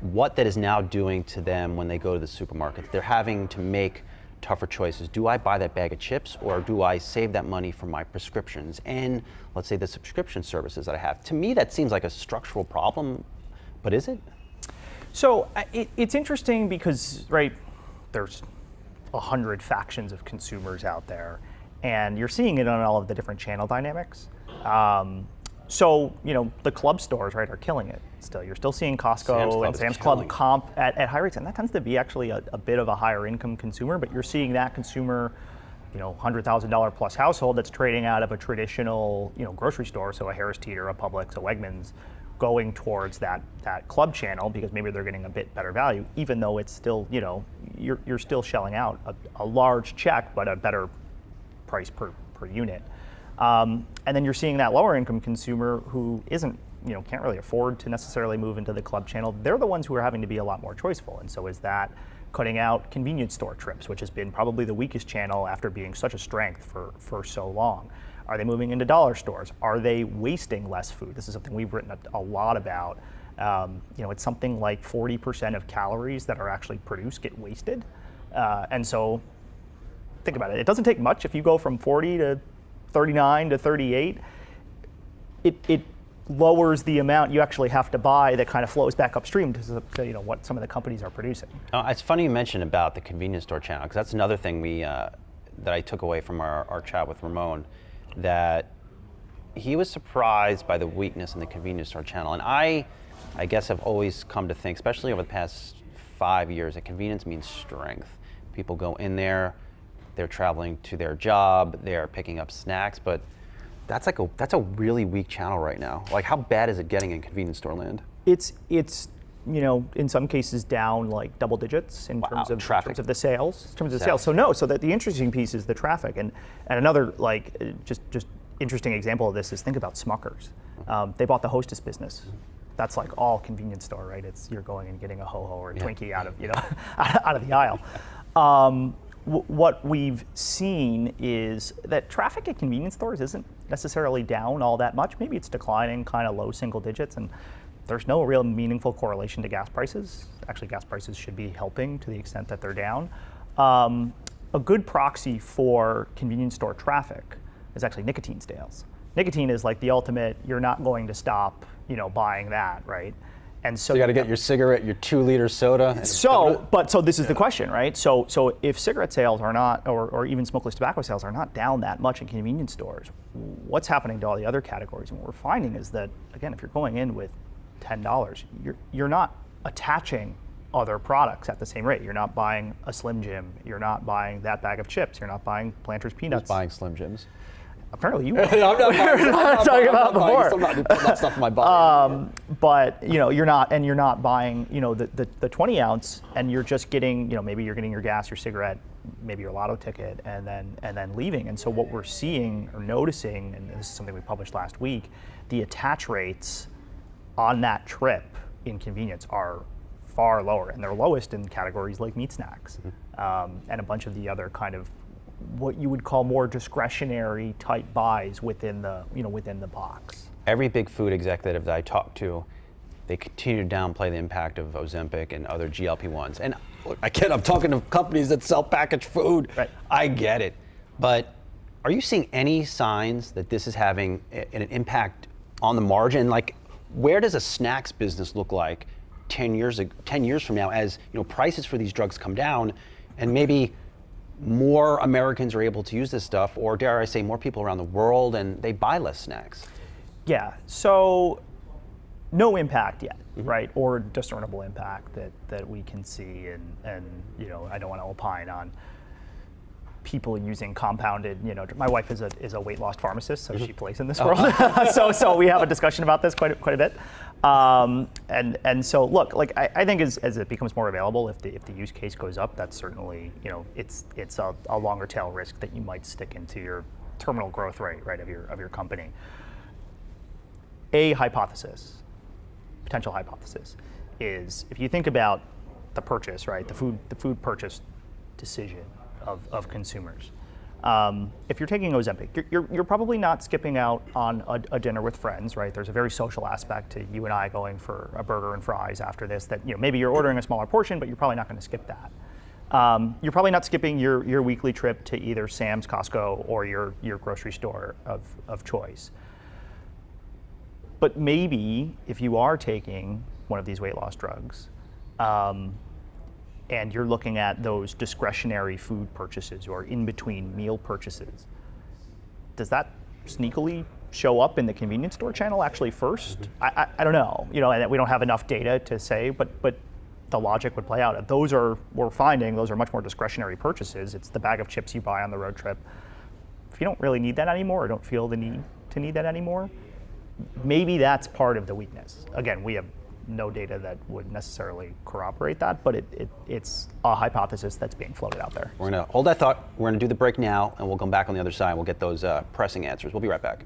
what that is now doing to them when they go to the supermarket, they're having to make tougher choices. Do I buy that bag of chips, or do I save that money for my prescriptions and, let's say, the subscription services that I have? To me, that seems like a structural problem, but is it? So it's interesting because, right, there's 100 factions of consumers out there, and you're seeing it on all of the different channel dynamics. So, the club stores, right, are killing it still. You're still seeing Costco and Sam's Club comp at high rates, and that tends to be actually a bit of a higher income consumer, but you're seeing that consumer, $100,000 plus household that's trading out of a traditional, grocery store, so a Harris Teeter, a Publix, a Wegmans, going towards that club channel because maybe they're getting a bit better value, even though it's still, you're still shelling out a large check, but a better price per unit. And then you're seeing that lower income consumer who isn't, can't really afford to necessarily move into the club channel. They're the ones who are having to be a lot more choiceful. And so is that cutting out convenience store trips, which has been probably the weakest channel after being such a strength for so long. Are they moving into dollar stores? Are they wasting less food? This is something we've written a lot about. It's something like 40% of calories that are actually produced get wasted. And so think about it. It doesn't take much. If you go from 40 to 39 to 38, it lowers the amount you actually have to buy that kind of flows back upstream to what some of the companies are producing. It's funny you mentioned about the convenience store channel, because that's another thing that I took away from our chat with Ramon, that he was surprised by the weakness in the convenience store channel. And I guess I've always come to think, especially over the past 5 years, that convenience means strength. People go in there, they're traveling to their job, they're picking up snacks, but that's a really weak channel right now. Like, how bad is it getting in convenience store land? It's in some cases down like double digits in terms of traffic, in terms of the sales. So that the interesting piece is the traffic, and another just interesting example of this is, think about Smuckers. They bought the Hostess business. That's like all convenience store, right? You're going and getting a Ho-Ho or a Twinkie out of out of the aisle. What we've seen is that traffic at convenience stores isn't necessarily down all that much. Maybe it's declining kind of low single digits, and there's no real meaningful correlation to gas prices. Actually, gas prices should be helping to the extent that they're down. A good proxy for convenience store traffic is actually nicotine sales. Nicotine is like the ultimate, you're not going to stop, buying that, right? And so you got to get your cigarette, your 2-liter soda. So this is the question, right? So if cigarette sales are not, or even smokeless tobacco sales are not down that much in convenience stores, what's happening to all the other categories? And what we're finding is that, again, if you're going in with $10, you're not attaching other products at the same rate. You're not buying a Slim Jim. You're not buying that bag of chips. You're not buying Planters peanuts. Who's buying Slim Jims? Apparently you are. I'm not talking about before. I'm not putting that stuff in my body. But you're not buying the 20 ounce, and you're just getting maybe you're getting your gas, your cigarette, maybe your lotto ticket, and then leaving. And so what we're seeing or noticing, and this is something we published last week, the attach rates on that trip in convenience are far lower, and they're lowest in categories like meat snacks, and a bunch of the other kind of what you would call more discretionary type buys within the box. Every big food executive that I talk to, they continue to downplay the impact of Ozempic and other GLP-1s. And again, I'm talking to companies that sell packaged food. Right. I get it. But are you seeing any signs that this is having an impact on the margin? Like, where does a snacks business look like 10 years from now, as prices for these drugs come down, and maybe more Americans are able to use this stuff, or dare I say more people around the world, and they buy less snacks? Yeah, so no impact yet, right? Or discernible impact that we can see, and I don't want to opine on people using compounded, my wife is a weight loss pharmacist, so she plays in this world. So we have a discussion about this quite a bit. And so look, like I think as it becomes more available, if the use case goes up, that's certainly, it's a longer tail risk that you might stick into your terminal growth rate, right, of your company. A potential hypothesis is, if you think about the purchase, right, the food purchase decision, of consumers. If you're taking Ozempic, you're probably not skipping out on a dinner with friends, right? There's a very social aspect to you and I going for a burger and fries after this that, maybe you're ordering a smaller portion, but you're probably not going to skip that. You're probably not skipping your weekly trip to either Sam's, Costco, or your grocery store of choice. But maybe if you are taking one of these weight loss drugs, and you're looking at those discretionary food purchases or in-between meal purchases, does that sneakily show up in the convenience store channel actually first? I don't know, and we don't have enough data to say, but the logic would play out. We're finding those are much more discretionary purchases. It's the bag of chips you buy on the road trip. If you don't really need that anymore or don't feel the need to need that anymore, maybe that's part of the weakness. Again, we have no data that would necessarily corroborate that, but it's a hypothesis that's being floated out there. We're going to hold that thought. We're going to do the break now, and we'll come back on the other side. We'll get those pressing answers. We'll be right back.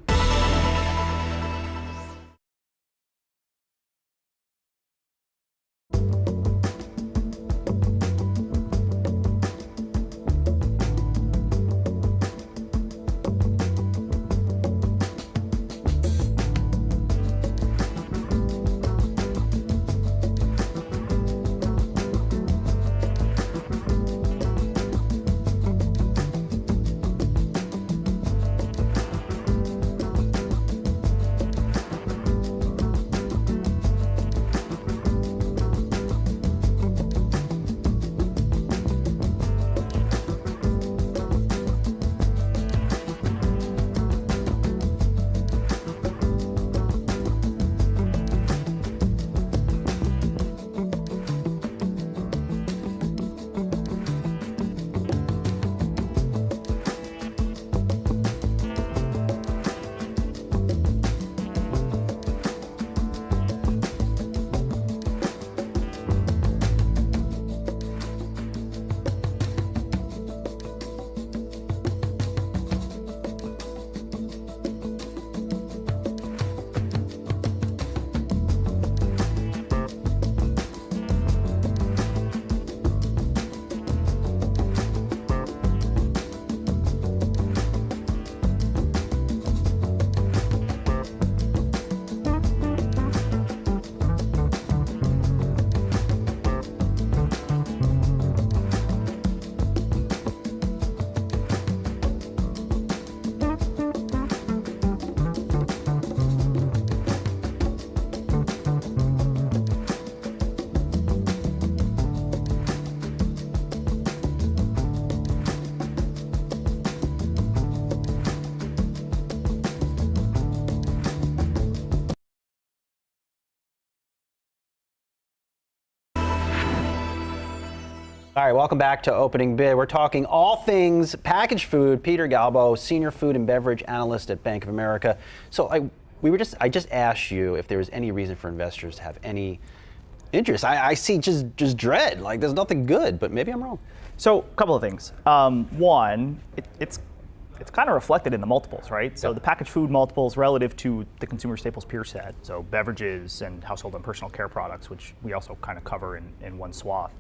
All right, welcome back to Opening Bid. We're talking all things packaged food. Peter Galbo, Senior Food and Beverage Analyst at Bank of America. So I just asked you if there was any reason for investors to have any interest. I see just dread, like there's nothing good, but maybe I'm wrong. So a couple of things. One, it's kind of reflected in the multiples, right? So the packaged food multiples relative to the consumer staples peer set, so beverages and household and personal care products, which we also kind of cover in one swath.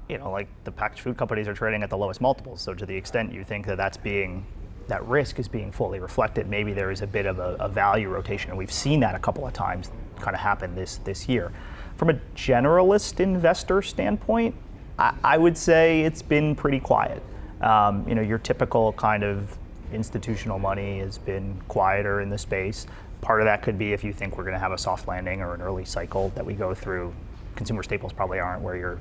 Like the packaged food companies are trading at the lowest multiples. So to the extent you think that risk is being fully reflected, maybe there is a bit of a value rotation. And we've seen that a couple of times kind of happen this year. From a generalist investor standpoint, I would say it's been pretty quiet. Your typical kind of institutional money has been quieter in the space. Part of that could be if you think we're going to have a soft landing or an early cycle that we go through. Consumer staples probably aren't where you're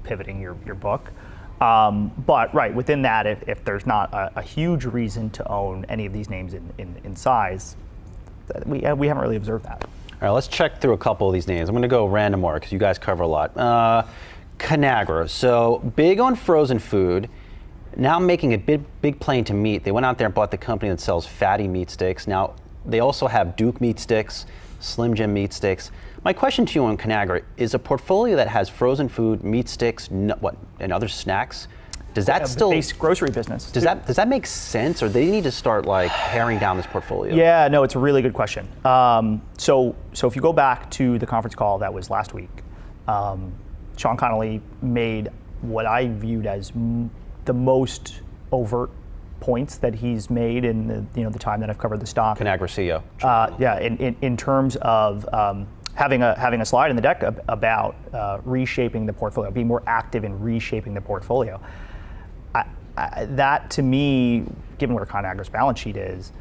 pivoting your book. But right, within that, if there's not a huge reason to own any of these names in size, we haven't really observed that. All right, let's check through a couple of these names. I'm going to go random order because you guys cover a lot. Conagra, so big on frozen food, now making a big play into meat. They went out there and bought the company that sells fatty meat sticks. Now, they also have Duke meat sticks, Slim Jim meat sticks. My question to you on Conagra is a portfolio that has frozen food, meat sticks, and other snacks. Does that still base grocery business? Does that make sense, or they need to start like paring down this portfolio? Yeah, no, it's a really good question. So if you go back to the conference call that was last week, Sean Connolly made what I viewed as the most overt points that he's made in the time that I've covered the stock. Conagra CEO. Yeah, in terms of having a slide in the deck about reshaping the portfolio, being more active in reshaping the portfolio. That to me, given where Conagra's balance sheet is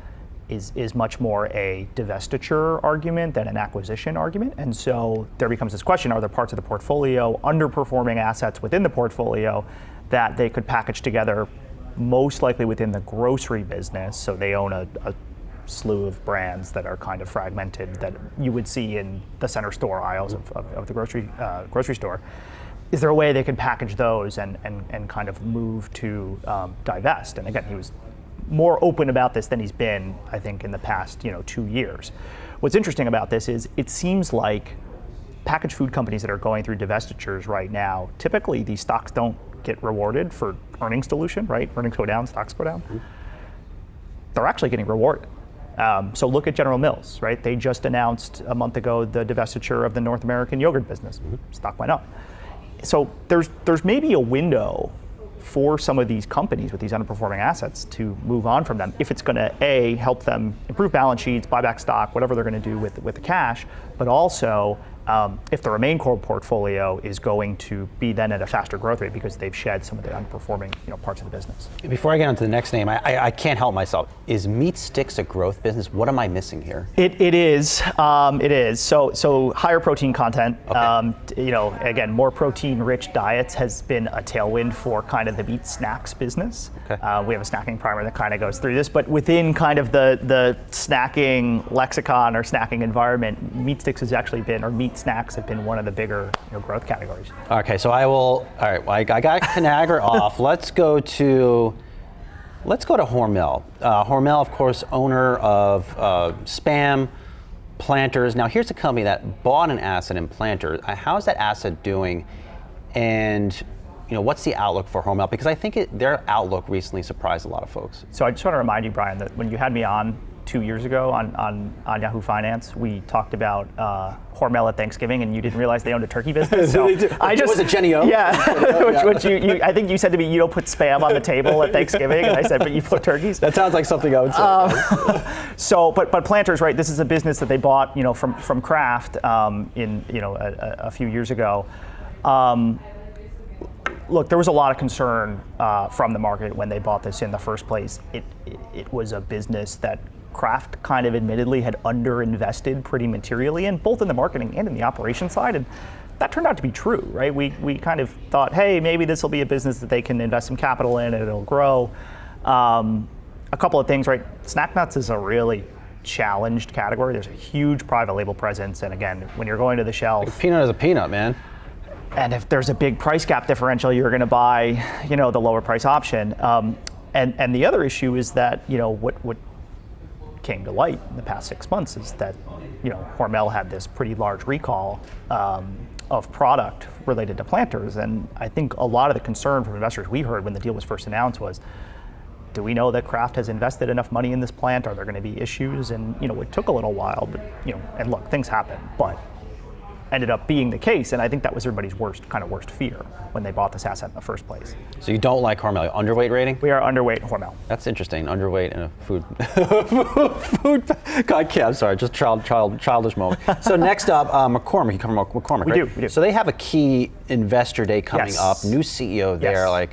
much more a divestiture argument than an acquisition argument. And so there becomes this question, are there parts of the portfolio, underperforming assets within the portfolio that they could package together, most likely within the grocery business? So they own a slew of brands that are kind of fragmented that you would see in the center store aisles of the grocery store. Is there a way they could package those and kind of move to divest? And again, he was more open about this than he's been, I think, in the past 2 years. What's interesting about this is it seems like packaged food companies that are going through divestitures right now, typically these stocks don't get rewarded for earnings dilution, right? Earnings go down, stocks go down. Mm-hmm. They're actually getting rewarded. So look at General Mills, right? They just announced a month ago the divestiture of the North American yogurt business. Mm-hmm. Stock went up. So there's maybe a window for some of these companies with these underperforming assets to move on from them if it's going to help them improve balance sheets, buy back stock, whatever they're going to do with the cash, but also if the remain core portfolio is going to be then at a faster growth rate because they've shed some of the underperforming parts of the business. Before I get on to the next name, I can't help myself. Is meat sticks a growth business? What am I missing here? It is. It is. So higher protein content. Okay. Again, more protein-rich diets has been a tailwind for kind of the meat snacks business. Okay. We have a snacking primer that kind of goes through this, but within kind of the snacking lexicon or snacking environment, meat sticks has actually been, or meat snacks have been one of the bigger growth categories. Okay, so all right, well, I got Conagra off. Let's go to Hormel. Hormel, of course, owner of Spam, Planters. Now, here's a company that bought an asset in Planters. How's that asset doing? And what's the outlook for Hormel? Because I think their outlook recently surprised a lot of folks. So I just want to remind you, Brian, that when you had me on 2 years ago on Yahoo Finance, we talked about Hormel at Thanksgiving, and you didn't realize they owned a turkey business. So was it Jenny O? Yeah, which you I think you said to me, you don't put Spam on the table at Thanksgiving, and I said, but you put turkeys. That sounds like something I would say. But Planters, right? This is a business that they bought, from Kraft a few years ago. Look, there was a lot of concern from the market when they bought this in the first place. It was a business that Kraft kind of admittedly had underinvested pretty materially in, both in the marketing and in the operations side, and that turned out to be true, right? We kind of thought, hey, maybe this will be a business that they can invest some capital in and it'll grow. A couple of things, right? Snack nuts is a really challenged category. There's a huge private label presence, and again, when you're going to the shelf, peanut is a peanut, man. And if there's a big price gap differential, you're going to buy, the lower price option. And the other issue is that, what came to light in the past 6 months is that, Hormel had this pretty large recall of product related to Planters. And I think a lot of the concern from investors we heard when the deal was first announced was, do we know that Kraft has invested enough money in this plant? Are there going to be issues? And, it took a little while, but, and look, things happen, but ended up being the case, and I think that was everybody's worst fear when they bought this asset in the first place. So you don't like Hormel? Underweight rating? We are underweight Hormel. That's interesting. Underweight in a food. God, I'm sorry, just childish moment. So next up, McCormick. You cover McCormick, right? We do. So they have a key investor day coming up. New CEO there. Yes.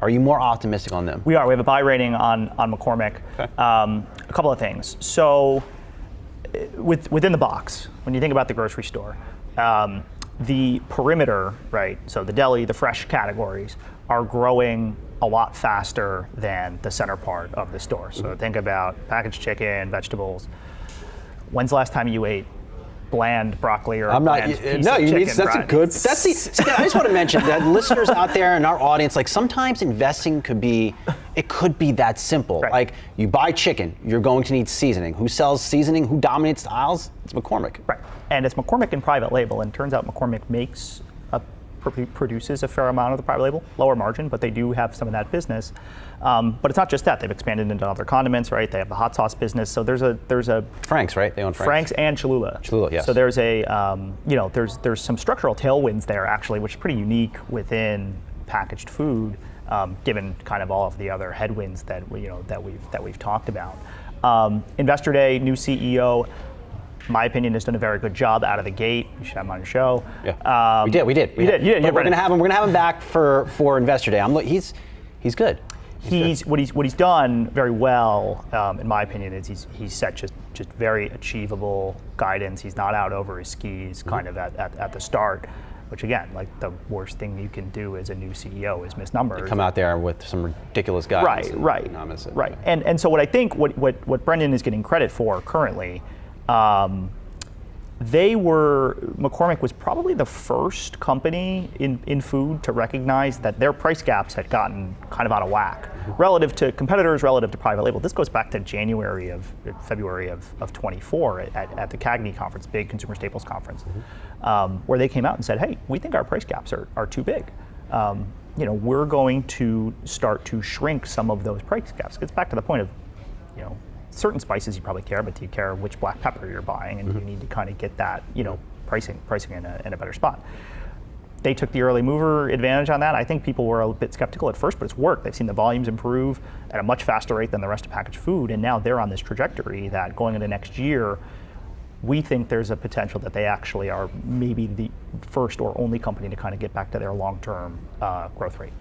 Are you more optimistic on them? We are. We have a buy rating on McCormick. Okay. A couple of things. So within the box, when you think about the grocery store, the perimeter, right, so the deli, the fresh categories are growing a lot faster than the center part of the store. So think about packaged chicken, vegetables. When's the last time you ate bland broccoli or bland piece of chicken? That's a good. I just want to mention that listeners out there in our audience, sometimes investing could be that simple. Right. Like you buy chicken, you're going to need seasoning. Who sells seasoning? Who dominates the aisles? It's McCormick. Right. And it's McCormick in private label, and it turns out McCormick produces a fair amount of the private label, lower margin, but they do have some of that business. But it's not just that; they've expanded into other condiments, right? They have the hot sauce business. So there's a Frank's, right? They own Frank's and Cholula. Cholula, yes. So there's there's some structural tailwinds there actually, which is pretty unique within packaged food. given kind of all of the other headwinds that we've talked about. Investor Day, new CEO. My opinion, has done a very good job out of the gate. You should have him on your show. Yeah, we did. You did. But we're gonna have him back for Investor Day. He's good. What he's done very well, in my opinion, is he's set just very achievable guidance. He's not out over his skis, kind of at the start. Which again, like the worst thing you can do as a new CEO is miss numbers. You come out there with some ridiculous guidance. Right. And so what I think what Brendan is getting credit for currently, McCormick was probably the first company in food to recognize that their price gaps had gotten kind of out of whack relative to competitors, relative to private label. This goes back to February of 24 at the CAGNY conference, big consumer staples conference, where they came out and said, hey, we think our price gaps are too big. We're going to start to shrink some of those price gaps. It gets back to the point of, certain spices you probably care, but do you care which black pepper you're buying, and you need to kind of get that, pricing in a better spot. They took the early mover advantage on that. I think people were a bit skeptical at first, but it's worked. They've seen the volumes improve at a much faster rate than the rest of packaged food, and now they're on this trajectory that going into next year, we think there's a potential that they actually are maybe the first or only company to kind of get back to their long-term growth rate.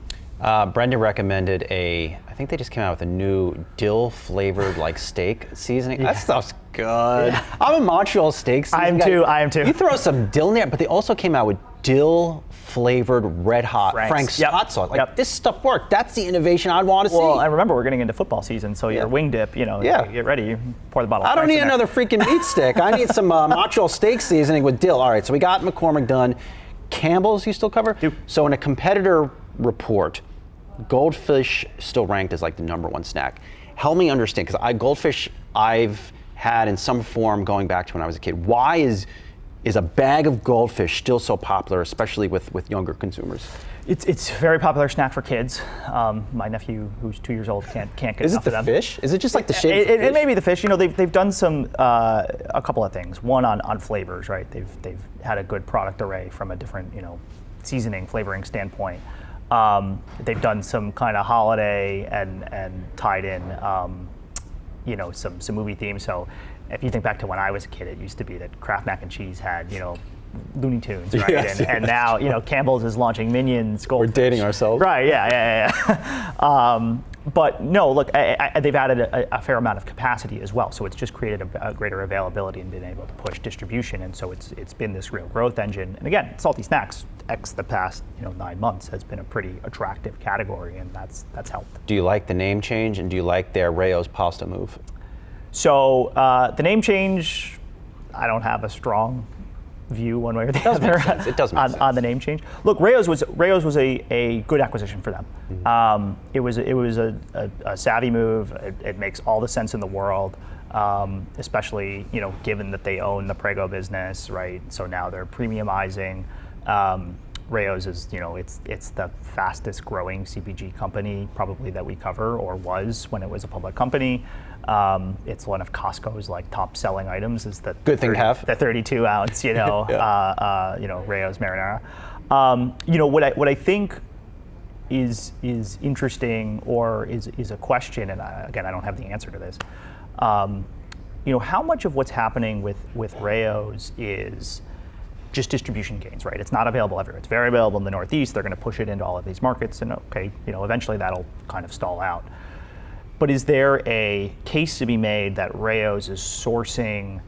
Brendan recommended I think they just came out with a new dill-flavored steak seasoning. That stuff's good. Yeah. I'm a Montreal steak seasoning guy. I am too. You throw some dill in there, but they also came out with dill-flavored red hot Frank's hot sauce. This stuff worked. That's the innovation I'd want to see. Well, I remember we're getting into football season, so your wing dip, you get ready, you pour the bottle. I don't need another freaking meat stick. I need some Montreal steak seasoning with dill. All right, so we got McCormick done. Campbell's you still cover? So in a competitor report, Goldfish still ranked as the #1 snack. Help me understand, because Goldfish I've had in some form going back to when I was a kid. Why is a bag of Goldfish still so popular, especially with younger consumers? It's a very popular snack for kids. My nephew, who's 2 years old, can't get enough of them. Is it the fish? Is it just the shape of the fish? It may be the fish. They've done a couple of things. One on flavors, right? They've had a good product array from a different seasoning, flavoring standpoint. They've done some kind of holiday and tied in, some movie themes. So if you think back to when I was a kid, it used to be that Kraft Mac and Cheese had, Looney Tunes, right? Yes, and now, Campbell's is launching Minions. Goldfish. We're dating ourselves. Right, yeah. But no, look, they've added a fair amount of capacity as well. So it's just created a greater availability and been able to push distribution. And so it's been this real growth engine. And again, salty snacks, the past 9 months, has been a pretty attractive category, and that's helped. Do you like the name change, and do you like their Rayo's pasta move? So the name change, I don't have a strong view one way or the other it does make sense. On the name change. Look, Rayo's was a good acquisition for them. Mm-hmm. It was a savvy move. It makes all the sense in the world, especially given that they own the Prego business, right? So now they're premiumizing. Rayo's is it's the fastest growing CPG company probably that we cover, or was when it was a public company. It's one of Costco's top selling items is the good thing to have the 32 ounce Rayo's marinara. What I think is interesting, or is a question, and again I don't have the answer to this. How much of what's happening with Rayo's is just distribution gains, right? It's not available everywhere. It's very available in the Northeast. They're going to push it into all of these markets, and eventually that'll kind of stall out. But is there a case to be made that Rayo's is sourcing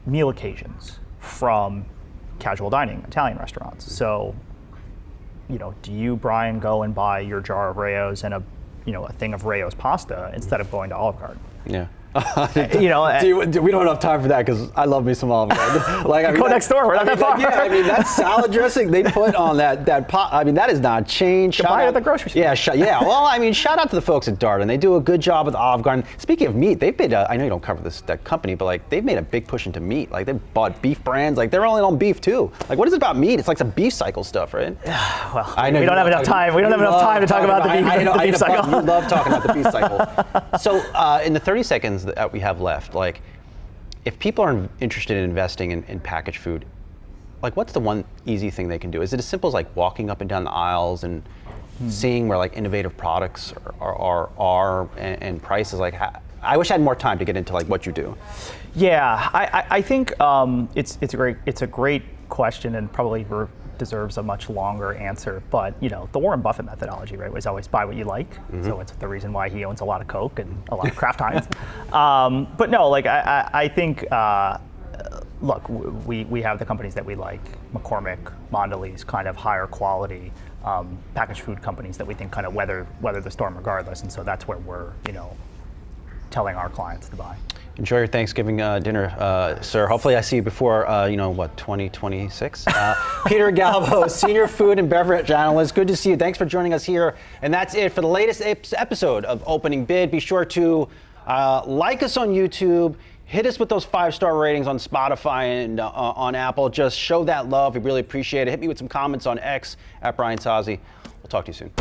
meal occasions from casual dining, Italian restaurants? So, do you, Brian, go and buy your jar of Rayo's and a thing of Rayo's pasta instead of going to Olive Garden? Yeah. We don't have enough time for that because I love me some Olive Garden. Go next door. We're not that far. Yeah, that salad dressing they put on that pot. That is not changed. Buy it at the grocery store. Yeah. Well, shout out to the folks at Darden. They do a good job with Olive Garden. Speaking of meat, they've made I know you don't cover that company, but they've made a big push into meat. They bought beef brands. They're only on beef too. What is it about meat? It's some beef cycle stuff, right? Well, we don't have enough time. We don't have enough time to talk about the beef cycle. You love talking about the beef cycle. So in the 30 seconds that we have left, if people are interested in investing in packaged food, what's the one easy thing they can do? Is it as simple as walking up and down the aisles and seeing where like innovative products are and prices? Like, I wish I had more time to get into like what you do. Yeah, I think it's a great question and probably deserves a much longer answer. But the Warren Buffett methodology, right, was always buy what you like. So it's the reason why he owns a lot of Coke and a lot of Kraft Heinz. But no, like I think. Look, we have the companies that we like, McCormick, Mondelez, kind of higher quality packaged food companies that we think kind of weather the storm regardless, and so that's where we're telling our clients to buy. Enjoy your Thanksgiving dinner, sir. Hopefully I see you before 2026. Peter Galbo, Senior Food and Beverage Analyst. Good to see you. Thanks for joining us here. And that's it for the latest episode of Opening Bid. Be sure to like us on YouTube. Hit us with those 5-star ratings on Spotify and on Apple. Just show that love. We really appreciate it. Hit me with some comments on X at Brian Sozzi. We'll talk to you soon.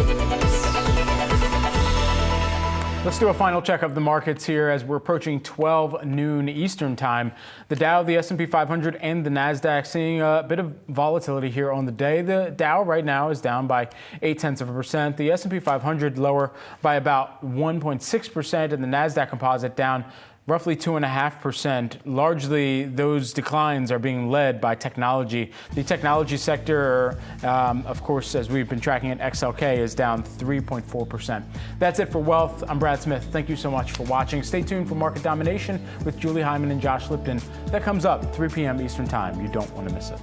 Let's do a final check of the markets here as we're approaching 12 noon Eastern time. The Dow, the S&P 500, and the NASDAQ seeing a bit of volatility here on the day. The Dow right now is down by 0.8%. The S&P 500 lower by about 1.6%, and the NASDAQ composite down roughly 2.5%. Largely, those declines are being led by technology. The technology sector, of course, as we've been tracking it, XLK is down 3.4%. That's it for Wealth. I'm Brad Smith. Thank you so much for watching. Stay tuned for Market Domination with Julie Hyman and Josh Lipton. That comes up 3 p.m. Eastern Time. You don't want to miss it.